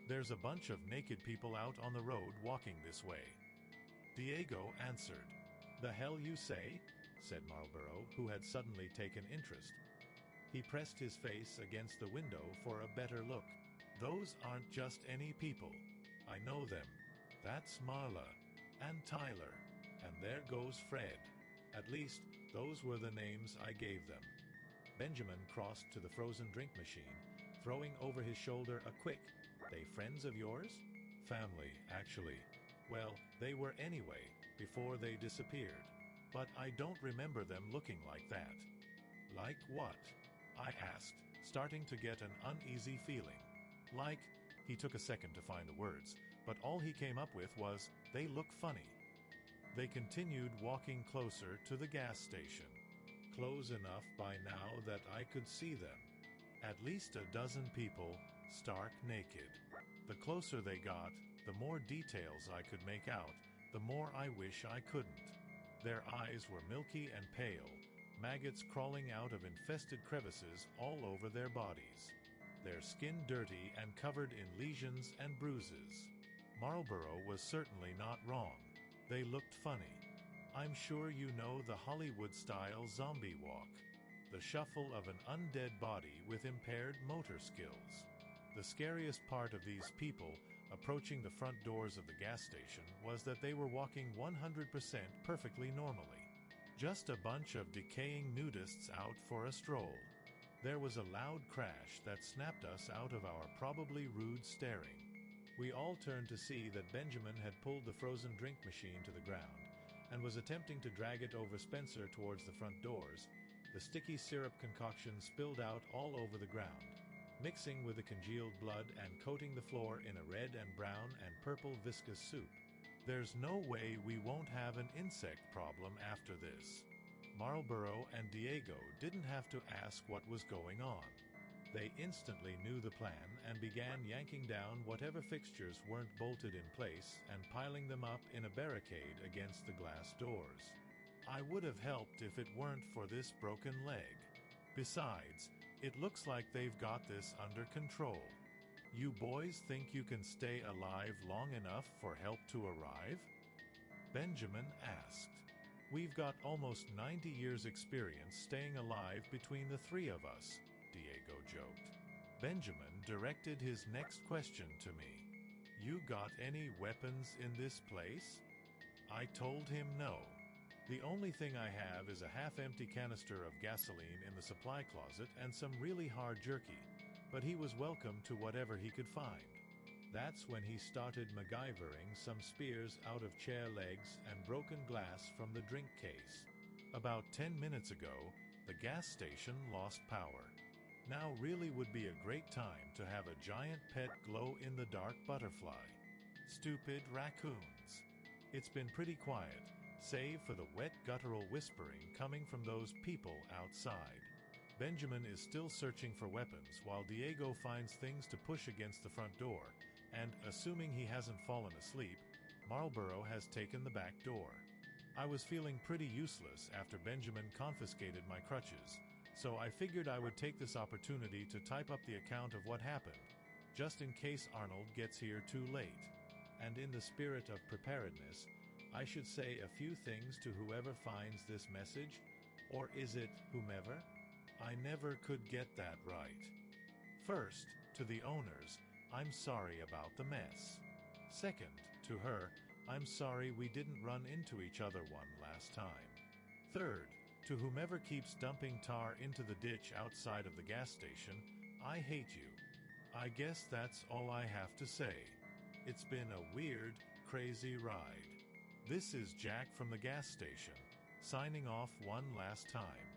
There's a bunch of naked people out on the road walking this way. Diego answered. The hell you say? Said Marlborough, who had suddenly taken interest. He pressed his face against the window for a better look. Those aren't just any people. I know them. That's Marla and Tyler, and there goes Fred. At least, those were the names I gave them. Benjamin crossed to the frozen drink machine, throwing over his shoulder a quick, "They friends of yours?" "Family, actually. Well, they were anyway, before they disappeared. But I don't remember them looking like that." "Like what?" I asked, starting to get an uneasy feeling. Like, he took a second to find the words, but all he came up with was, "They look funny." They continued walking closer to the gas station, close enough by now that I could see them. At least a dozen people, stark naked. The closer they got, the more details I could make out, the more I wish I couldn't. Their eyes were milky and pale, maggots crawling out of infested crevices all over their bodies. Their skin dirty and covered in lesions and bruises. Marlborough was certainly not wrong. They looked funny. I'm sure you know the Hollywood-style zombie walk. The shuffle of an undead body with impaired motor skills. The scariest part of these people approaching the front doors of the gas station was that they were walking 100% perfectly normally. Just a bunch of decaying nudists out for a stroll. There was a loud crash that snapped us out of our probably rude staring. We all turned to see that Benjamin had pulled the frozen drink machine to the ground and was attempting to drag it over Spencer towards the front doors. The sticky syrup concoction spilled out all over the ground, mixing with the congealed blood and coating the floor in a red and brown and purple viscous soup. There's no way we won't have an insect problem after this. Marlborough and Diego didn't have to ask what was going on. They instantly knew the plan and began yanking down whatever fixtures weren't bolted in place and piling them up in a barricade against the glass doors. I would have helped if it weren't for this broken leg. Besides, it looks like they've got this under control. You boys think you can stay alive long enough for help to arrive? Benjamin asked. We've got almost 90 years' experience staying alive between the three of us, Diego joked. Benjamin directed his next question to me. You got any weapons in this place? I told him no. The only thing I have is a half-empty canister of gasoline in the supply closet and some really hard jerky, but he was welcome to whatever he could find. That's when he started MacGyvering some spears out of chair legs and broken glass from the drink case. About 10 minutes ago, the gas station lost power. Now really would be a great time to have a giant pet glow-in-the-dark butterfly. Stupid raccoons. It's been pretty quiet, save for the wet guttural whispering coming from those people outside. Benjamin is still searching for weapons while Diego finds things to push against the front door, and assuming he hasn't fallen asleep, Marlborough has taken the back door. I was feeling pretty useless after Benjamin confiscated my crutches, So I figured I would take this opportunity to type up the account of what happened, just in case Arnold gets here too late. And in the spirit of preparedness, I should say a few things to whoever finds this message, or is it whomever? I never could get that right. First, to the owners, I'm sorry about the mess. Second, to her, I'm sorry we didn't run into each other one last time. Third, to whomever keeps dumping tar into the ditch outside of the gas station, I hate you. I guess that's all I have to say. It's been a weird, crazy ride. This is Jack from the gas station, signing off one last time.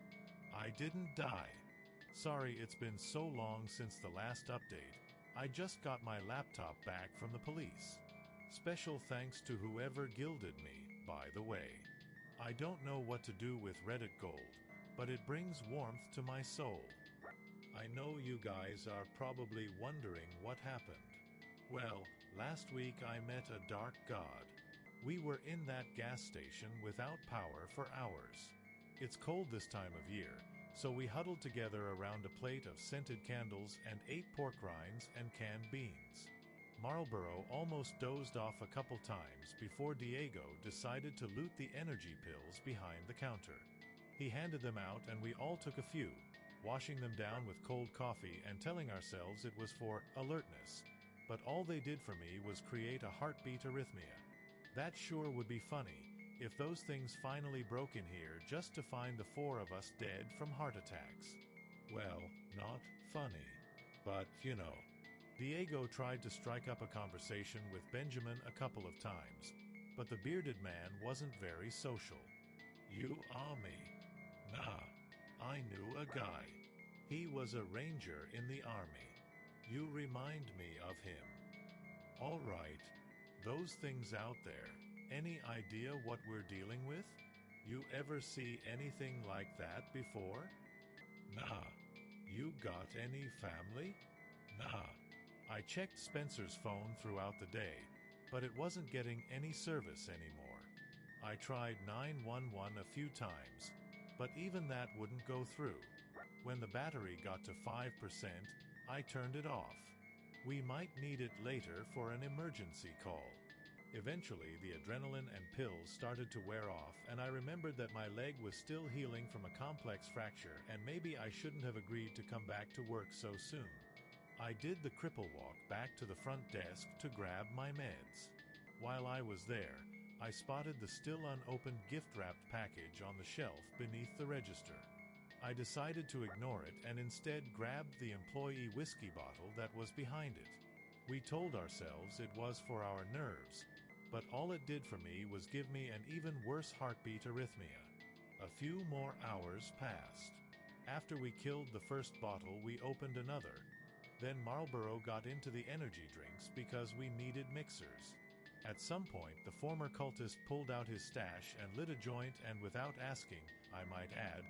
I didn't die. Sorry it's been so long since the last update. I just got my laptop back from the police. Special thanks to whoever gilded me, by the way. I don't know what to do with Reddit Gold, but it brings warmth to my soul. I know you guys are probably wondering what happened. Well, last week I met a dark god. We were in that gas station without power for hours. It's cold this time of year, so we huddled together around a plate of scented candles and ate pork rinds and canned beans. Marlboro almost dozed off a couple times before Diego decided to loot the energy pills behind the counter. He handed them out and we all took a few, washing them down with cold coffee and telling ourselves it was for alertness. But all they did for me was create a heartbeat arrhythmia. That sure would be funny if those things finally broke in here just to find the four of us dead from heart attacks. Well, not funny, but you know. Diego tried to strike up a conversation with Benjamin a couple of times, but the bearded man wasn't very social. You are me. Nah, I knew a guy. He was a ranger in the army. You remind me of him. All right, those things out there, any idea what we're dealing with? You ever see anything like that before? Nah. You got any family? Nah. I checked Spencer's phone throughout the day, but it wasn't getting any service anymore. I tried 911 a few times, but even that wouldn't go through. When the battery got to 5%, I turned it off. We might need it later for an emergency call. Eventually, the adrenaline and pills started to wear off, and I remembered that my leg was still healing from a complex fracture, and maybe I shouldn't have agreed to come back to work so soon. I did the cripple walk back to the front desk to grab my meds. While I was there, I spotted the still unopened gift-wrapped package on the shelf beneath the register. I decided to ignore it and instead grabbed the employee whiskey bottle that was behind it. We told ourselves it was for our nerves, but all it did for me was give me an even worse heartbeat arrhythmia. A few more hours passed. After we killed the first bottle, we opened another. Then Marlboro got into the energy drinks because we needed mixers. At some point, the former cultist pulled out his stash and lit a joint and without asking, I might add,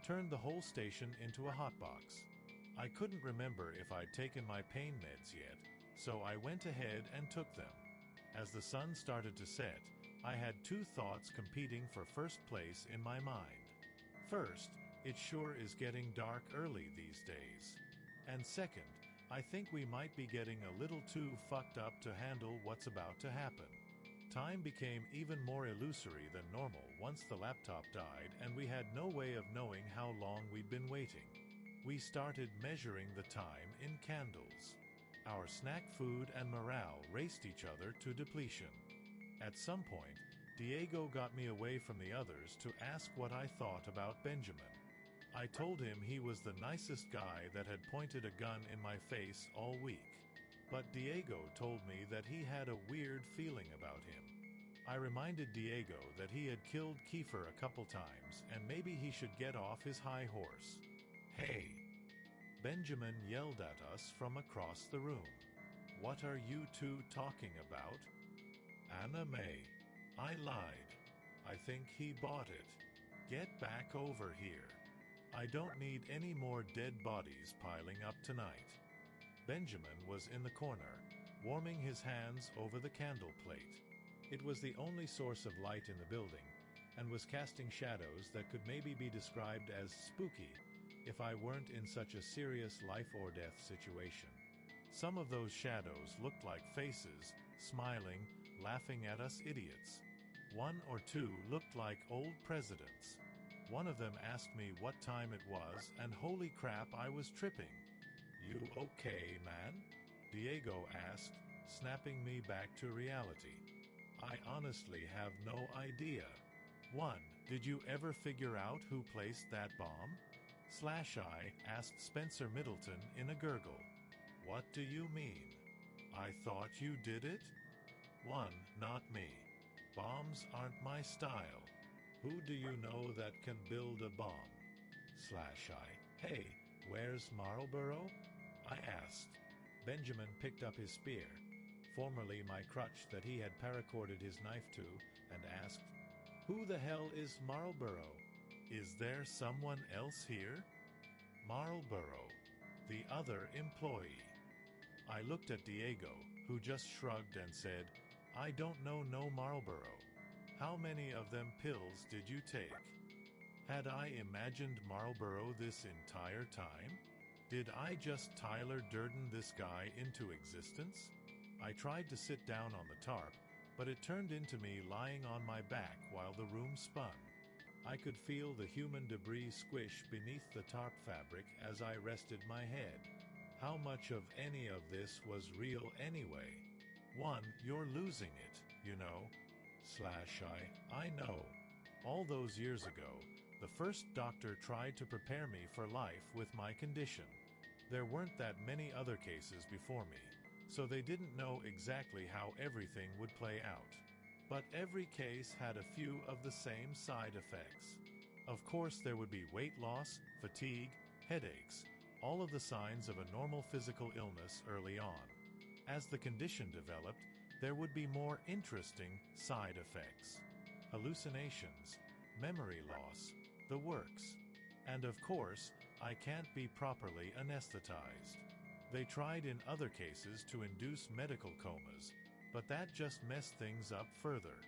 turned the whole station into a hotbox. I couldn't remember if I'd taken my pain meds yet, so I went ahead and took them. As the sun started to set, I had two thoughts competing for first place in my mind. First, it sure is getting dark early these days. And second, I think we might be getting a little too fucked up to handle what's about to happen. Time became even more illusory than normal once the laptop died and we had no way of knowing how long we'd been waiting. We started measuring the time in candles. Our snack food and morale raced each other to depletion. At some point, Diego got me away from the others to ask what I thought about Benjamin. I told him he was the nicest guy that had pointed a gun in my face all week. But Diego told me that he had a weird feeling about him. I reminded Diego that he had killed Kiefer a couple times and maybe he should get off his high horse. Hey! Benjamin yelled at us from across the room. What are you two talking about? Anna May. I lied. I think he bought it. Get back over here. I don't need any more dead bodies piling up tonight. Benjamin was in the corner, warming his hands over the candle plate. It was the only source of light in the building, and was casting shadows that could maybe be described as spooky, if I weren't in such a serious life or death situation. Some of those shadows looked like faces, smiling, laughing at us idiots. One or two looked like old presidents. One of them asked me what time it was, and holy crap, I was tripping. "You okay, man?" Diego asked, snapping me back to reality. I honestly have no idea. 1. Did you ever figure out who placed that bomb? I asked Spencer Middleton in a gurgle. "What do you mean? I thought you did it?" 1. Not me. Bombs aren't my style. Who do you know that can build a bomb? I. Hey, where's Marlboro? I asked. Benjamin picked up his spear, formerly my crutch that he had paracorded his knife to, and asked, "Who the hell is Marlboro? Is there someone else here?" Marlboro, the other employee. I looked at Diego, who just shrugged and said, "I don't know no Marlboro. How many of them pills did you take?" Had I imagined Marlboro this entire time? Did I just Tyler Durden this guy into existence? I tried to sit down on the tarp, but it turned into me lying on my back while the room spun. I could feel the human debris squish beneath the tarp fabric as I rested my head. How much of any of this was real anyway? 1. You're losing it, you know. I know. All those years ago, the first doctor tried to prepare me for life with my condition. There weren't that many other cases before me, so they didn't know exactly how everything would play out. But every case had a few of the same side effects. Of course, there would be weight loss, fatigue, headaches, all of the signs of a normal physical illness early on. As the condition developed, there would be more interesting side effects. Hallucinations, memory loss, the works. And of course, I can't be properly anesthetized. They tried in other cases to induce medical comas, but that just messed things up further.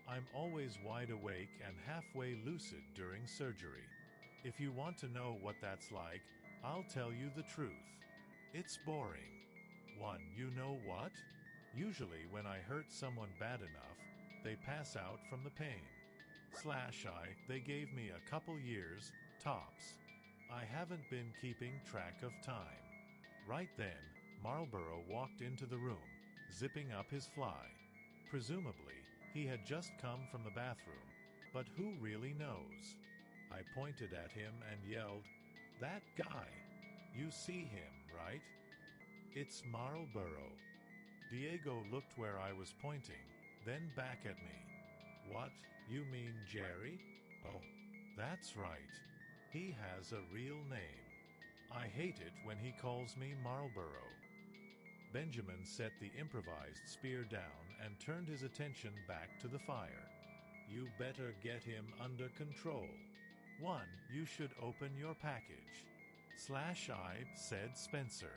I'm always wide awake and halfway lucid during surgery. If you want to know what that's like, I'll tell you the truth. It's boring. 1. You know what? Usually when I hurt someone bad enough, they pass out from the pain. They gave me a couple years, tops. I haven't been keeping track of time. Right then, Marlboro walked into the room, zipping up his fly. Presumably, he had just come from the bathroom, but who really knows? I pointed at him and yelled, "That guy! You see him, right?" "It's Marlboro." Diego looked where I was pointing, then back at me. "What, you mean Jerry? Oh, that's right. He has a real name. I hate it when he calls me Marlboro." Benjamin set the improvised spear down and turned his attention back to the fire. "You better get him under control. 1. You should open your package." I, said Spencer.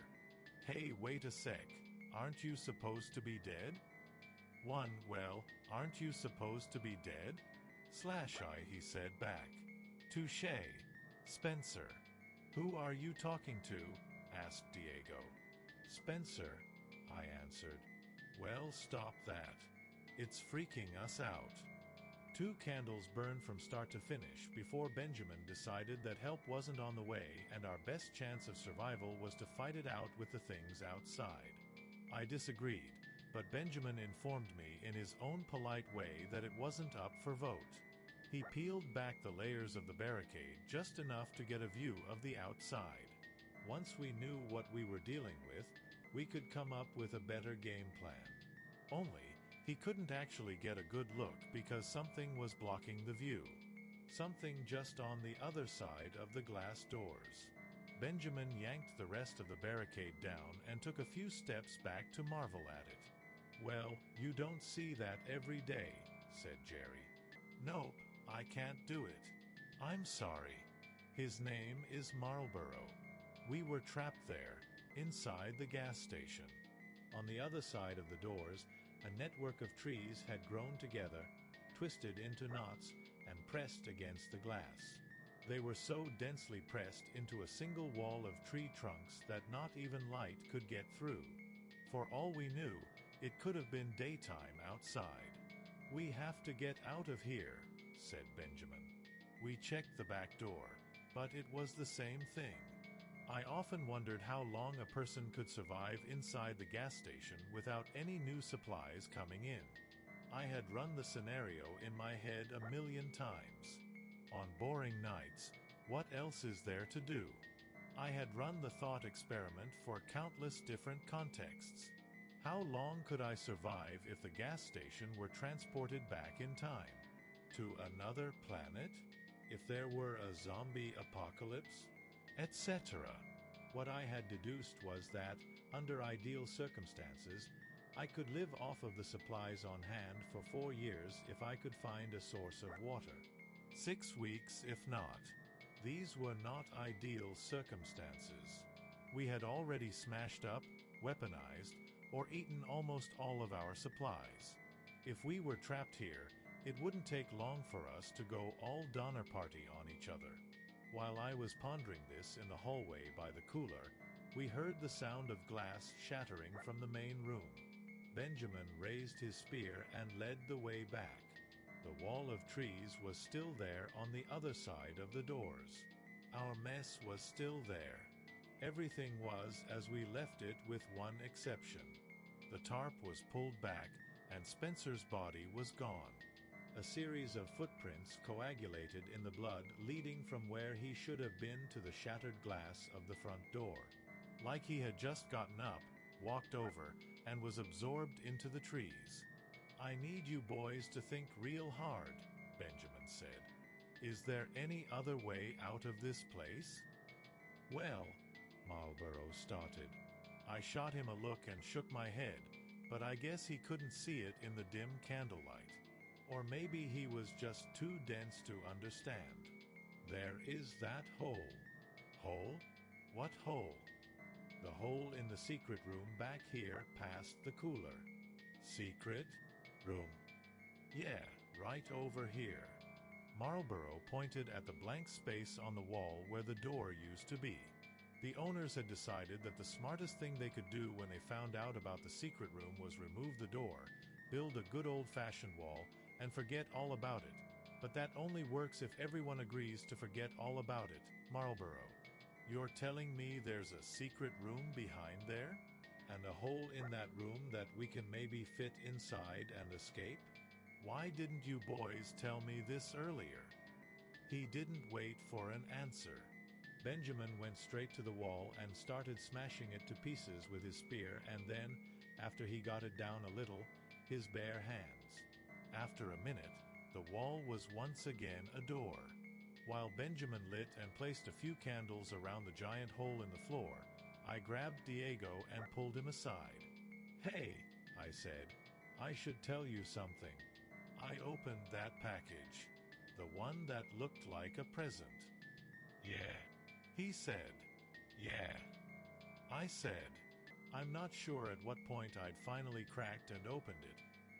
"Hey, wait a sec. Aren't you supposed to be dead?" 1. Well, aren't you supposed to be dead? He said back. "Touché, Spencer." "Who are you talking to?" asked Diego. "Spencer," I answered. "Well, stop that. It's freaking us out." 2 candles burned from start to finish before Benjamin decided that help wasn't on the way and our best chance of survival was to fight it out with the things outside. I disagreed, but Benjamin informed me in his own polite way that it wasn't up for vote. He peeled back the layers of the barricade just enough to get a view of the outside. Once we knew what we were dealing with, we could come up with a better game plan. Only, he couldn't actually get a good look because something was blocking the view. Something just on the other side of the glass doors. Benjamin yanked the rest of the barricade down and took a few steps back to marvel at it. "Well, you don't see that every day," said Jerry. "Nope, I can't do it. I'm sorry. His name is Marlboro. We were trapped there, inside the gas station." On the other side of the doors, a network of trees had grown together, twisted into knots, and pressed against the glass. They were so densely pressed into a single wall of tree trunks that not even light could get through. For all we knew, it could have been daytime outside. "We have to get out of here," said Benjamin. We checked the back door, but it was the same thing. I often wondered how long a person could survive inside the gas station without any new supplies coming in. I had run the scenario in my head a million times. On boring nights, what else is there to do? I had run the thought experiment for countless different contexts. How long could I survive if the gas station were transported back in time? To another planet? If there were a zombie apocalypse? Etc. What I had deduced was that, under ideal circumstances, I could live off of the supplies on hand for 4 years if I could find a source of water. 6 weeks if not. These were not ideal circumstances. We had already smashed up, weaponized, or eaten almost all of our supplies. If we were trapped here, it wouldn't take long for us to go all Donner Party on each other. While I was pondering this in the hallway by the cooler, we heard the sound of glass shattering from the main room. Benjamin raised his spear and led the way back. The wall of trees was still there on the other side of the doors. Our mess was still there. Everything was as we left it with one exception. The tarp was pulled back and Spencer's body was gone. A series of footprints coagulated in the blood leading from where he should have been to the shattered glass of the front door. Like he had just gotten up, walked over, and was absorbed into the trees. "I need you boys to think real hard," Benjamin said. "Is there any other way out of this place?" "Well," Marlborough started. I shot him a look and shook my head, but I guess he couldn't see it in the dim candlelight. Or maybe he was just too dense to understand. "There is that hole." "Hole? What hole?" "The hole in the secret room back here past the cooler." "Secret room?" "Yeah, right over here." Marlborough pointed at the blank space on the wall where the door used to be. The owners had decided that the smartest thing they could do when they found out about the secret room was remove the door, build a good old-fashioned wall, and forget all about it. But that only works if everyone agrees to forget all about it. "Marlborough, you're telling me there's a secret room behind there? And a hole in that room that we can maybe fit inside and escape? Why didn't you boys tell me this earlier?" He didn't wait for an answer. Benjamin went straight to the wall and started smashing it to pieces with his spear and then, after he got it down a little, his bare hands. After a minute, the wall was once again a door. While Benjamin lit and placed a few candles around the giant hole in the floor, I grabbed Diego and pulled him aside. "Hey," I said, "I should tell you something. I opened that package. The one that looked like a present." "Yeah," he said. "Yeah." I said. I'm not sure at what point I'd finally cracked and opened it,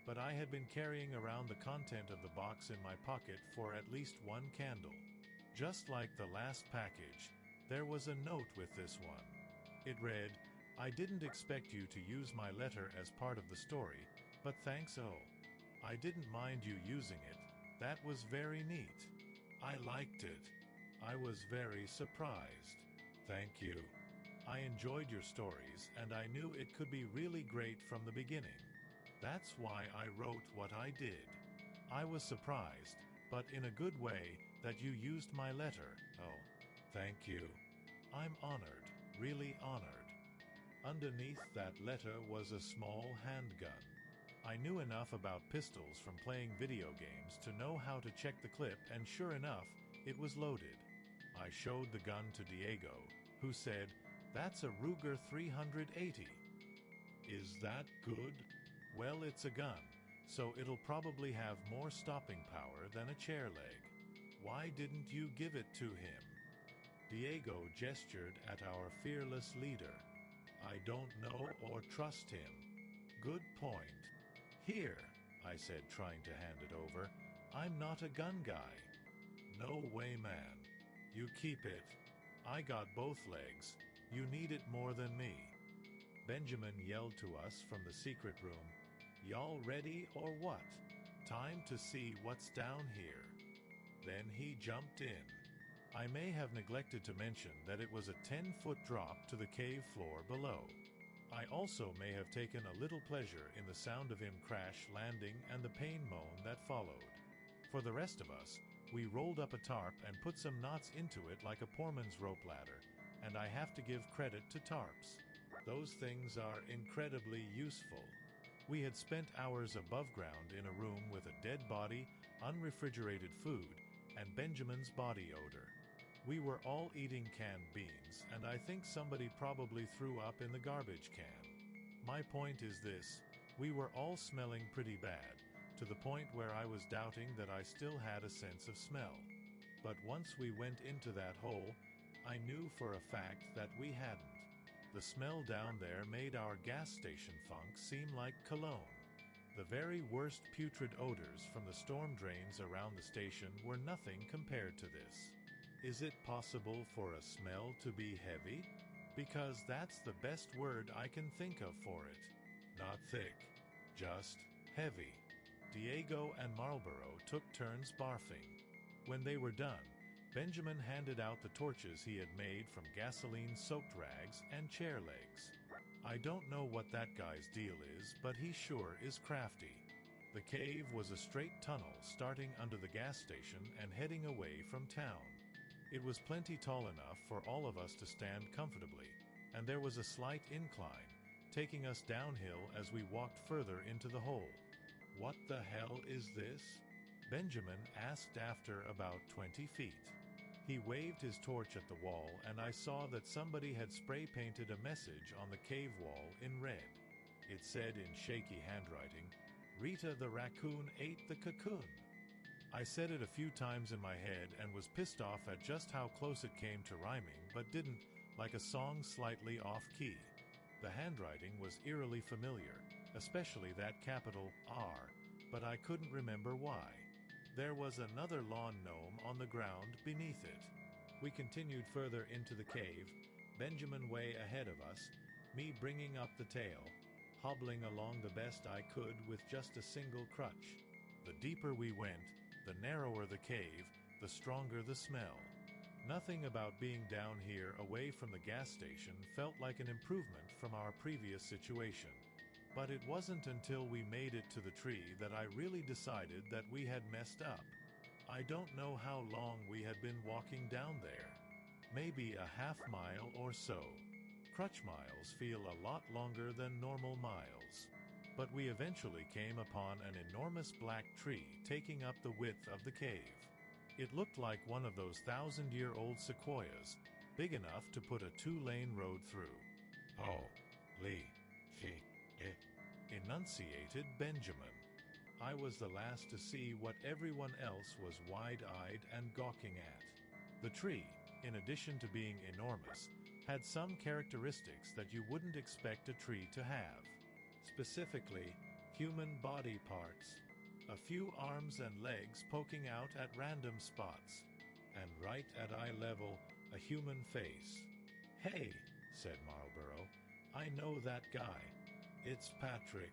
but I had been carrying around the content of the box in my pocket for at least one candle. Just like the last package, there was a note with this one. It read, "I didn't expect you to use my letter as part of the story, but thanks. I didn't mind you using it. That was very neat. I liked it. I was very surprised. Thank you. I enjoyed your stories and I knew it could be really great from the beginning. That's why I wrote what I did. I was surprised, but in a good way, that you used my letter. Oh, thank you. I'm honored, really honored." Underneath that letter was a small handgun. I knew enough about pistols from playing video games to know how to check the clip, and sure enough, it was loaded. I showed the gun to Diego, who said, "That's a Ruger 380. "Is that good?" "Well, it's a gun, so it'll probably have more stopping power than a chair leg." "Why didn't you give it to him?" Diego gestured at our fearless leader. "I don't know or trust him." "Good point." "Here," I said, trying to hand it over. "I'm not a gun guy." "No way, man. You keep it. I got both legs. You need it more than me. Benjamin yelled to us from the secret room. Y'all ready or what? Time to see what's down here. Then he jumped in. I may have neglected to mention that it was a 10-foot drop to the cave floor below. I also may have taken a little pleasure in the sound of him crash landing and the pain moan that followed. For the rest of us, we rolled up a tarp and put some knots into it like a poorman's rope ladder, and I have to give credit to tarps. Those things are incredibly useful. We had spent hours above ground in a room with a dead body, unrefrigerated food, and Benjamin's body odor. We were all eating canned beans, and I think somebody probably threw up in the garbage can. My point is this: we were all smelling pretty bad, to the point where I was doubting that I still had a sense of smell. But once we went into that hole, I knew for a fact that we hadn't. The smell down there made our gas station funk seem like cologne. The very worst putrid odors from the storm drains around the station were nothing compared to this. Is it possible for a smell to be heavy? Because that's the best word I can think of for it. Not thick, just heavy. Diego and Marlborough took turns barfing. When they were done, Benjamin handed out the torches he had made from gasoline-soaked rags and chair legs. I don't know what that guy's deal is, but he sure is crafty. The cave was a straight tunnel starting under the gas station and heading away from town. It was plenty tall enough for all of us to stand comfortably, and there was a slight incline, taking us downhill as we walked further into the hole. What the hell is this? Benjamin asked after about 20 feet. He waved his torch at the wall, and I saw that somebody had spray-painted a message on the cave wall in red. It said in shaky handwriting, "Rita the raccoon ate the cocoon." I said it a few times in my head and was pissed off at just how close it came to rhyming, but didn't, like a song slightly off-key. The handwriting was eerily familiar, especially that capital R, but I couldn't remember why. There was another lawn gnome on the ground beneath it. We continued further into the cave, Benjamin way ahead of us, me bringing up the tail, hobbling along the best I could with just a single crutch. The deeper we went, the narrower the cave, the stronger the smell. Nothing about being down here away from the gas station felt like an improvement from our previous situation. But it wasn't until we made it to the tree that I really decided that we had messed up. I don't know how long we had been walking down there. Maybe a half mile or so. Crutch miles feel a lot longer than normal miles. But we eventually came upon an enormous black tree taking up the width of the cave. It looked like one of those 1,000-year-old sequoias, big enough to put a 2-lane road through. Oh, Lee, enunciated Benjamin. I was the last to see what everyone else was wide-eyed and gawking at. The tree, in addition to being enormous, had some characteristics that you wouldn't expect a tree to have. Specifically, human body parts. A few arms and legs poking out at random spots. And right at eye level, a human face. "Hey," said Marlborough, "I know that guy. It's Patrick."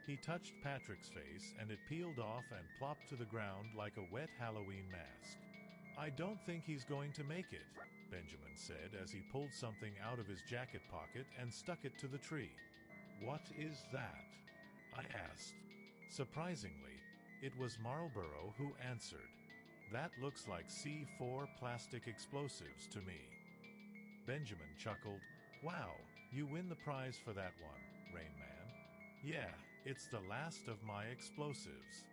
He touched Patrick's face, and it peeled off and plopped to the ground like a wet Halloween mask. "I don't think he's going to make it," Benjamin said as he pulled something out of his jacket pocket and stuck it to the tree. "What is that?" I asked. Surprisingly, it was Marlborough who answered. "That looks like C4 plastic explosives to me." Benjamin chuckled. "Wow, you win the prize for that one, Rain Man." "Yeah, it's the last of my explosives.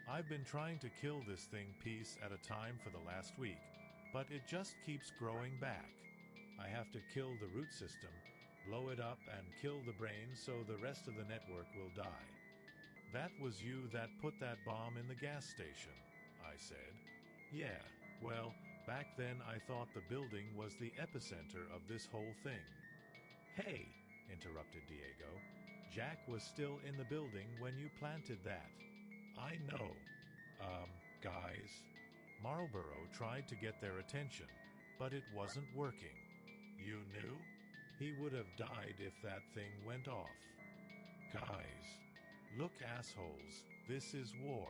I've been trying to kill this thing piece at a time for the last week, but it just keeps growing back. I have to kill the root system, blow it up, and kill the brain so the rest of the network will die." "That was you that put that bomb in the gas station," I said. "Yeah, well, back then I thought the building was the epicenter of this whole thing." "Hey," interrupted Diego, "Jack was still in the building when you planted that." "I know. Guys." Marlborough tried to get their attention, but it wasn't working. You knew? He would have died if that thing went off. Guys, look, assholes, this is war.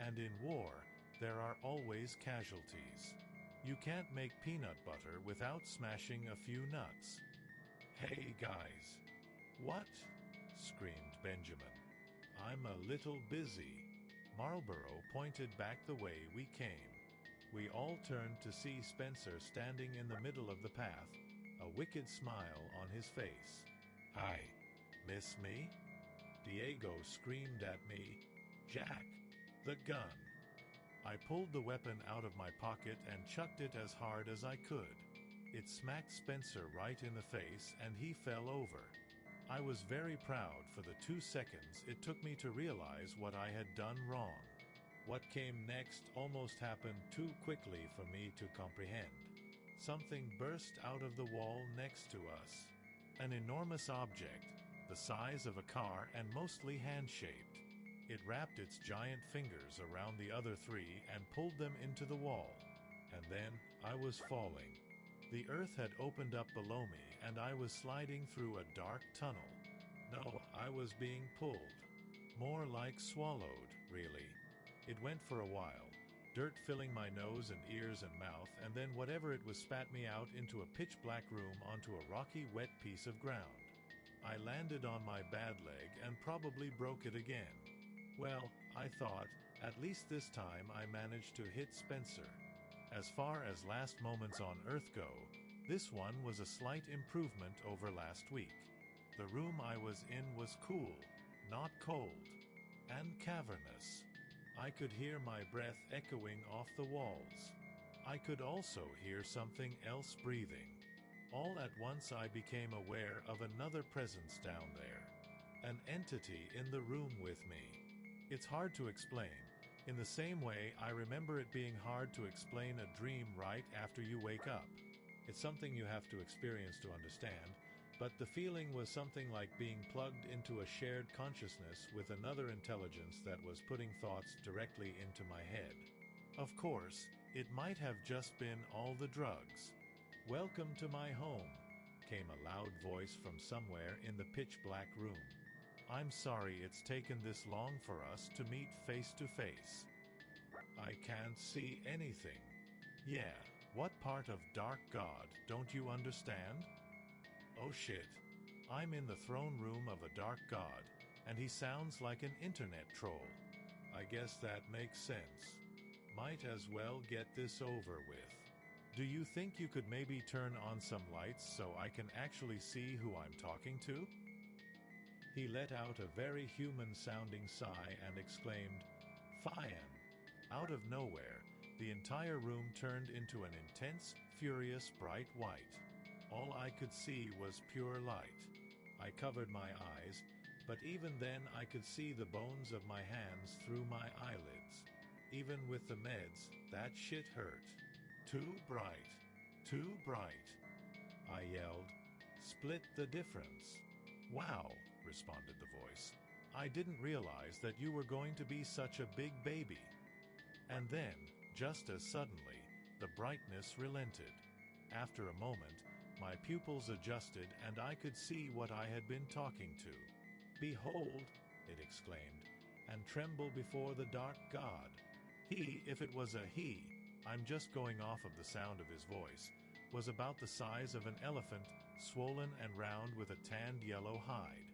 And in war, there are always casualties. You can't make peanut butter without smashing a few nuts. Hey, guys. What? Screamed Benjamin. I'm a little busy. Marlborough pointed back the way we came. We all turned to see Spencer standing in the middle of the path, a wicked smile on his face. Hi, miss me? Diego screamed at me. Jack, the gun. I pulled the weapon out of my pocket and chucked it as hard as I could. It smacked Spencer right in the face and he fell over. I was very proud for the 2 seconds it took me to realize what I had done wrong. What came next almost happened too quickly for me to comprehend. Something burst out of the wall next to us. An enormous object, the size of a car and mostly hand-shaped. It wrapped its giant fingers around the other 3 and pulled them into the wall. And then I was falling. The earth had opened up below me and I was sliding through a dark tunnel. No, I was being pulled. More like swallowed, really. It went for a while, dirt filling my nose and ears and mouth, and then whatever it was spat me out into a pitch-black room onto a rocky, wet piece of ground. I landed on my bad leg and probably broke it again. Well, I thought, at least this time I managed to hit Spencer. As far as last moments on Earth go, this one was a slight improvement over last week. The room I was in was cool, not cold, and cavernous. I could hear my breath echoing off the walls. I could also hear something else breathing. All at once I became aware of another presence down there, an entity in the room with me. It's hard to explain. In the same way, I remember it being hard to explain a dream right after you wake up. It's something you have to experience to understand, but the feeling was something like being plugged into a shared consciousness with another intelligence that was putting thoughts directly into my head. Of course, it might have just been all the drugs. "Welcome to my home," came a loud voice from somewhere in the pitch-black room. "I'm sorry it's taken this long for us to meet face to face. I can't see anything." Yeah, what part of Dark God don't you understand? Oh shit, I'm in the throne room of a dark god, and he sounds like an internet troll. I guess that makes sense. Might as well get this over with. Do you think you could maybe turn on some lights so I can actually see who I'm talking to? He let out a very human-sounding sigh and exclaimed, "Fine." Out of nowhere, the entire room turned into an intense, furious, bright white. All I could see was pure light. I covered my eyes, but even then I could see the bones of my hands through my eyelids. Even with the meds, that shit hurt. Too bright. Too bright. I yelled, "Split the difference." "Wow," responded the voice. "I didn't realize that you were going to be such a big baby." And then, just as suddenly, the brightness relented. After a moment, my pupils adjusted and I could see what I had been talking to. "Behold," it exclaimed, "and tremble before the dark god." He, if it was a he, I'm just going off of the sound of his voice, was about the size of an elephant, swollen and round with a tanned yellow hide.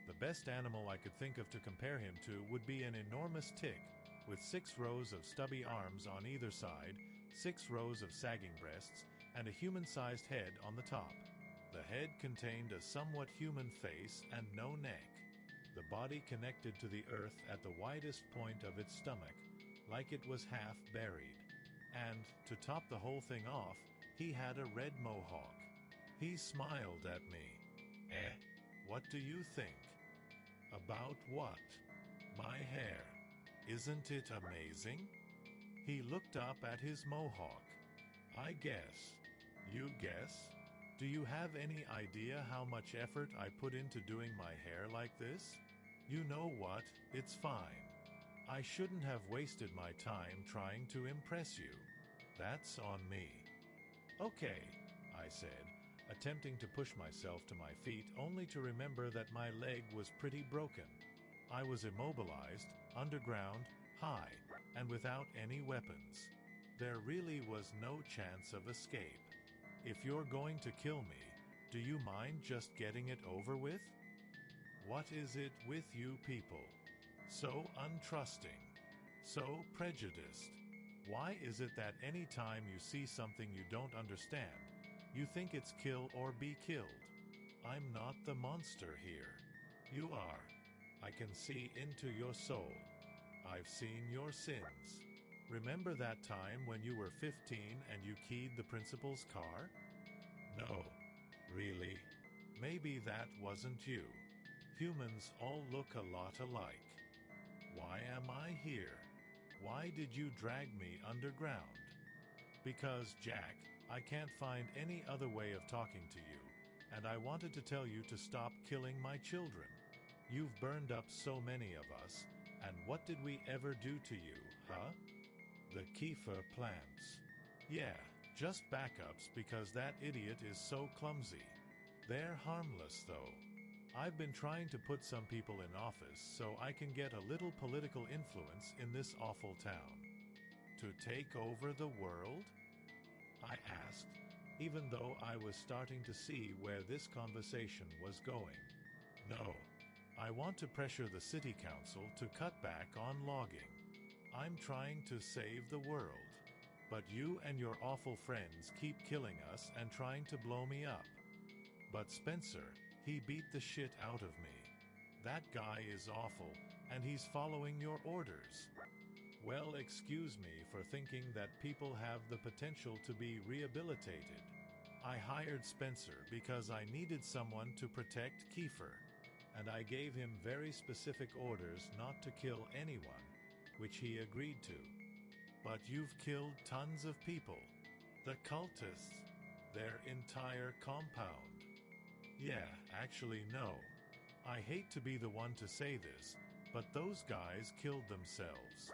The best animal I could think of to compare him to would be an enormous tick, with 6 rows of stubby arms on either side, 6 rows of sagging breasts, and a human-sized head on the top. The head contained a somewhat human face and no neck. The body connected to the earth at the widest point of its stomach, like it was half buried. And, to top the whole thing off, he had a red mohawk. He smiled at me. What do you think? About what? My hair. Isn't it amazing? He looked up at his mohawk. I guess. You guess? Do you have any idea how much effort I put into doing my hair like this? You know what? It's fine. I shouldn't have wasted my time trying to impress you. That's on me. Okay, I said, attempting to push myself to my feet only to remember that my leg was pretty broken. I was immobilized, underground, high, and without any weapons. There really was no chance of escape. If you're going to kill me, do you mind just getting it over with? What is it with you people? So untrusting, so prejudiced. Why is it that any time you see something you don't understand, you think it's kill or be killed? I'm not the monster here. You are. I can see into your soul. I've seen your sins. Remember that time when you were 15 and you keyed the principal's car? No, really. Maybe that wasn't you. Humans all look a lot alike. Why am I here? Why did you drag me underground? Because, Jack, I can't find any other way of talking to you, and I wanted to tell you to stop killing my children. You've burned up so many of us, and what did we ever do to you, huh? The kefir plants. Yeah, just backups because that idiot is so clumsy. They're harmless, though. I've been trying to put some people in office so I can get a little political influence in this awful town. To take over the world? I asked, even though I was starting to see where this conversation was going. No, I want to pressure the city council to cut back on logging. I'm trying to save the world. But you and your awful friends keep killing us and trying to blow me up. But Spencer, he beat the shit out of me. That guy is awful, and he's following your orders. Well, excuse me for thinking that people have the potential to be rehabilitated. I hired Spencer because I needed someone to protect Kiefer, and I gave him very specific orders not to kill anyone, which he agreed to. But you've killed tons of people. The cultists. Their entire compound. Yeah, actually no. I hate to be the one to say this, but those guys killed themselves.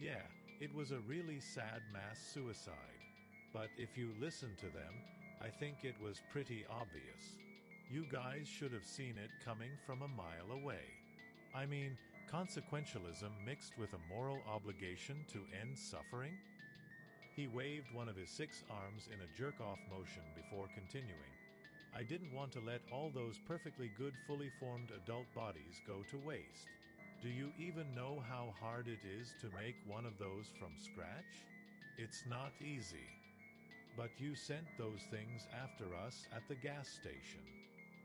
Yeah, it was a really sad mass suicide. But if you listen to them, I think it was pretty obvious. You guys should have seen it coming from a mile away. I mean, consequentialism mixed with a moral obligation to end suffering? He waved one of his 6 arms in a jerk-off motion before continuing. I didn't want to let all those perfectly good fully formed adult bodies go to waste. Do you even know how hard it is to make one of those from scratch? It's not easy. But you sent those things after us at the gas station.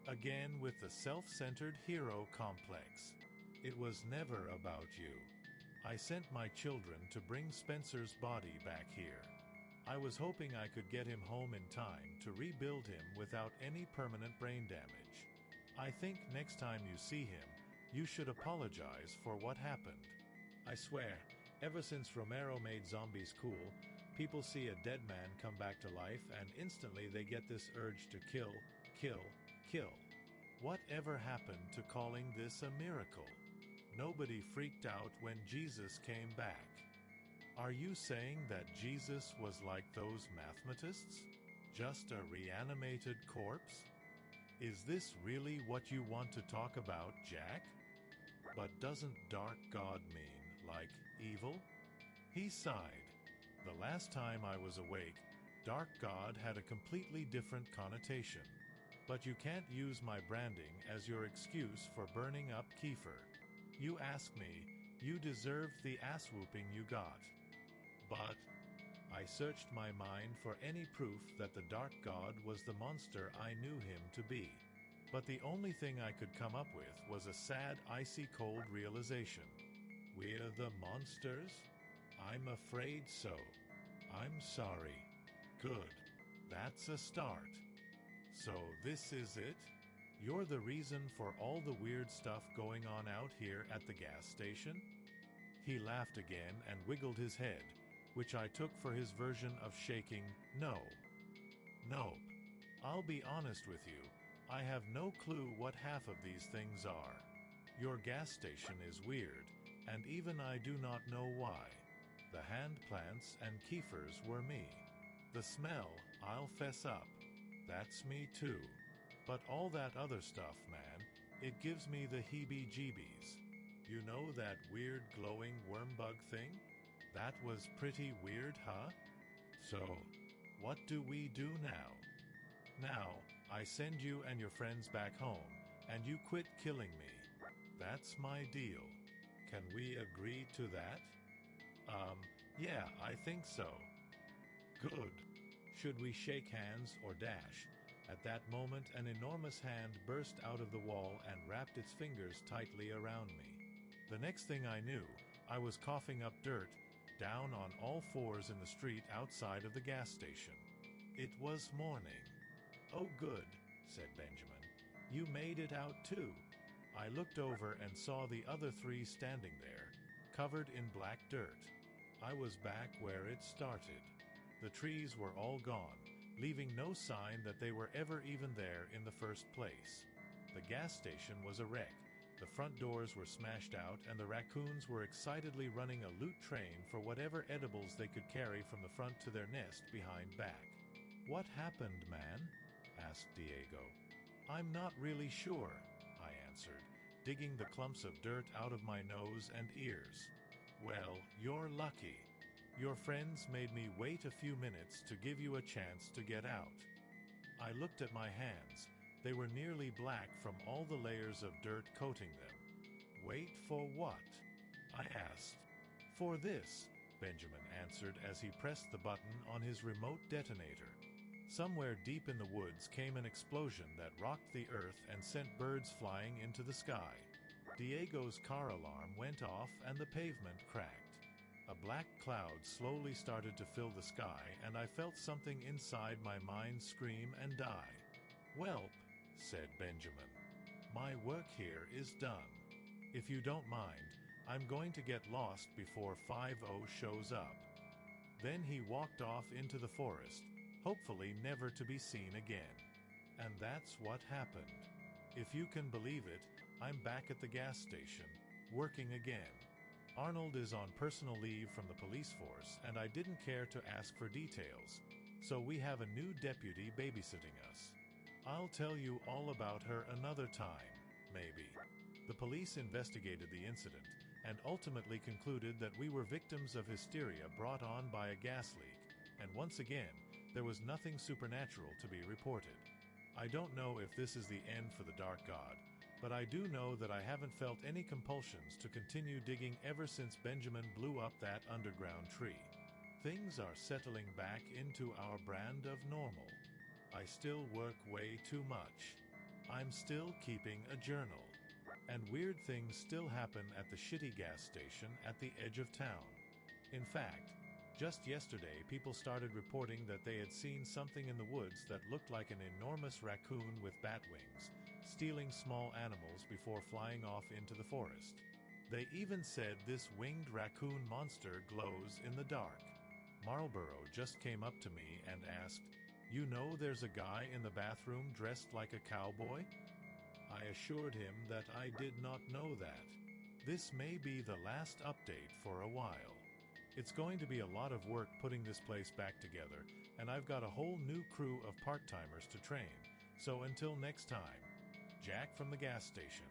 Again with the self-centered hero complex. It was never about you. I sent my children to bring Spencer's body back here. I was hoping I could get him home in time to rebuild him without any permanent brain damage. I think next time you see him, you should apologize for what happened. I swear, ever since Romero made zombies cool, people see a dead man come back to life and instantly they get this urge to kill, kill, kill. Whatever happened to calling this a miracle? Nobody freaked out when Jesus came back. Are you saying that Jesus was like those mathematists? Just a reanimated corpse? Is this really what you want to talk about, Jack? But doesn't dark God mean, like, evil? He sighed. The last time I was awake, dark God had a completely different connotation. But you can't use my branding as your excuse for burning up Kiefer. You ask me, you deserved the ass-whooping you got. But I searched my mind for any proof that the Dark God was the monster I knew him to be. But the only thing I could come up with was a sad, icy cold realization. We're the monsters? I'm afraid so. I'm sorry. Good. That's a start. So this is it? You're the reason for all the weird stuff going on out here at the gas station? He laughed again and wiggled his head, which I took for his version of shaking no. Nope. I'll be honest with you, I have no clue what half of these things are. Your gas station is weird, and even I do not know why. The hand plants and Kiefers were me. The smell, I'll fess up. That's me too. But all that other stuff, man, it gives me the heebie-jeebies. You know that weird glowing worm bug thing? That was pretty weird, huh? So, what do we do now? Now, I send you and your friends back home, and you quit killing me. That's my deal. Can we agree to that? Yeah, I think so. Good. Should we shake hands or dash? At that moment, an enormous hand burst out of the wall and wrapped its fingers tightly around me. The next thing I knew, I was coughing up dirt, down on all fours in the street outside of the gas station. It was morning. Oh, good, said Benjamin. You made it out too. I looked over and saw the other three standing there, covered in black dirt. I was back where it started. The trees were all gone, leaving no sign that they were ever even there in the first place. The gas station was a wreck. The front doors were smashed out, and the raccoons were excitedly running a loot train for whatever edibles they could carry from the front to their nest behind back. What happened, man? Asked Diego. I'm not really sure, I answered, digging the clumps of dirt out of my nose and ears. Well, you're lucky. Your friends made me wait a few minutes to give you a chance to get out. I looked at my hands. They were nearly black from all the layers of dirt coating them. Wait for what? I asked. For this, Benjamin answered as he pressed the button on his remote detonator. Somewhere deep in the woods came an explosion that rocked the earth and sent birds flying into the sky. Diego's car alarm went off and the pavement cracked. A black cloud slowly started to fill the sky, and I felt something inside my mind scream and die. Welp, said Benjamin, my work here is done. If you don't mind, I'm going to get lost before 5-0 shows up. Then he walked off into the forest, hopefully never to be seen again. And that's what happened. If you can believe it, I'm back at the gas station, working again. Arnold is on personal leave from the police force, and I didn't care to ask for details, so we have a new deputy babysitting us. I'll tell you all about her another time, maybe. The police investigated the incident and ultimately concluded that we were victims of hysteria brought on by a gas leak, and once again, there was nothing supernatural to be reported. I don't know if this is the end for the Dark God, but I do know that I haven't felt any compulsions to continue digging ever since Benjamin blew up that underground tree. Things are settling back into our brand of normal. I still work way too much. I'm still keeping a journal. And weird things still happen at the shitty gas station at the edge of town. In fact, just yesterday people started reporting that they had seen something in the woods that looked like an enormous raccoon with bat wings, stealing small animals before flying off into the forest. They even said this winged raccoon monster glows in the dark. Marlborough just came up to me and asked, "You know there's a guy in the bathroom dressed like a cowboy?" I assured him that I did not know that. This may be the last update for a while. It's going to be a lot of work putting this place back together, and I've got a whole new crew of part-timers to train. So until next time, Jack from the gas station.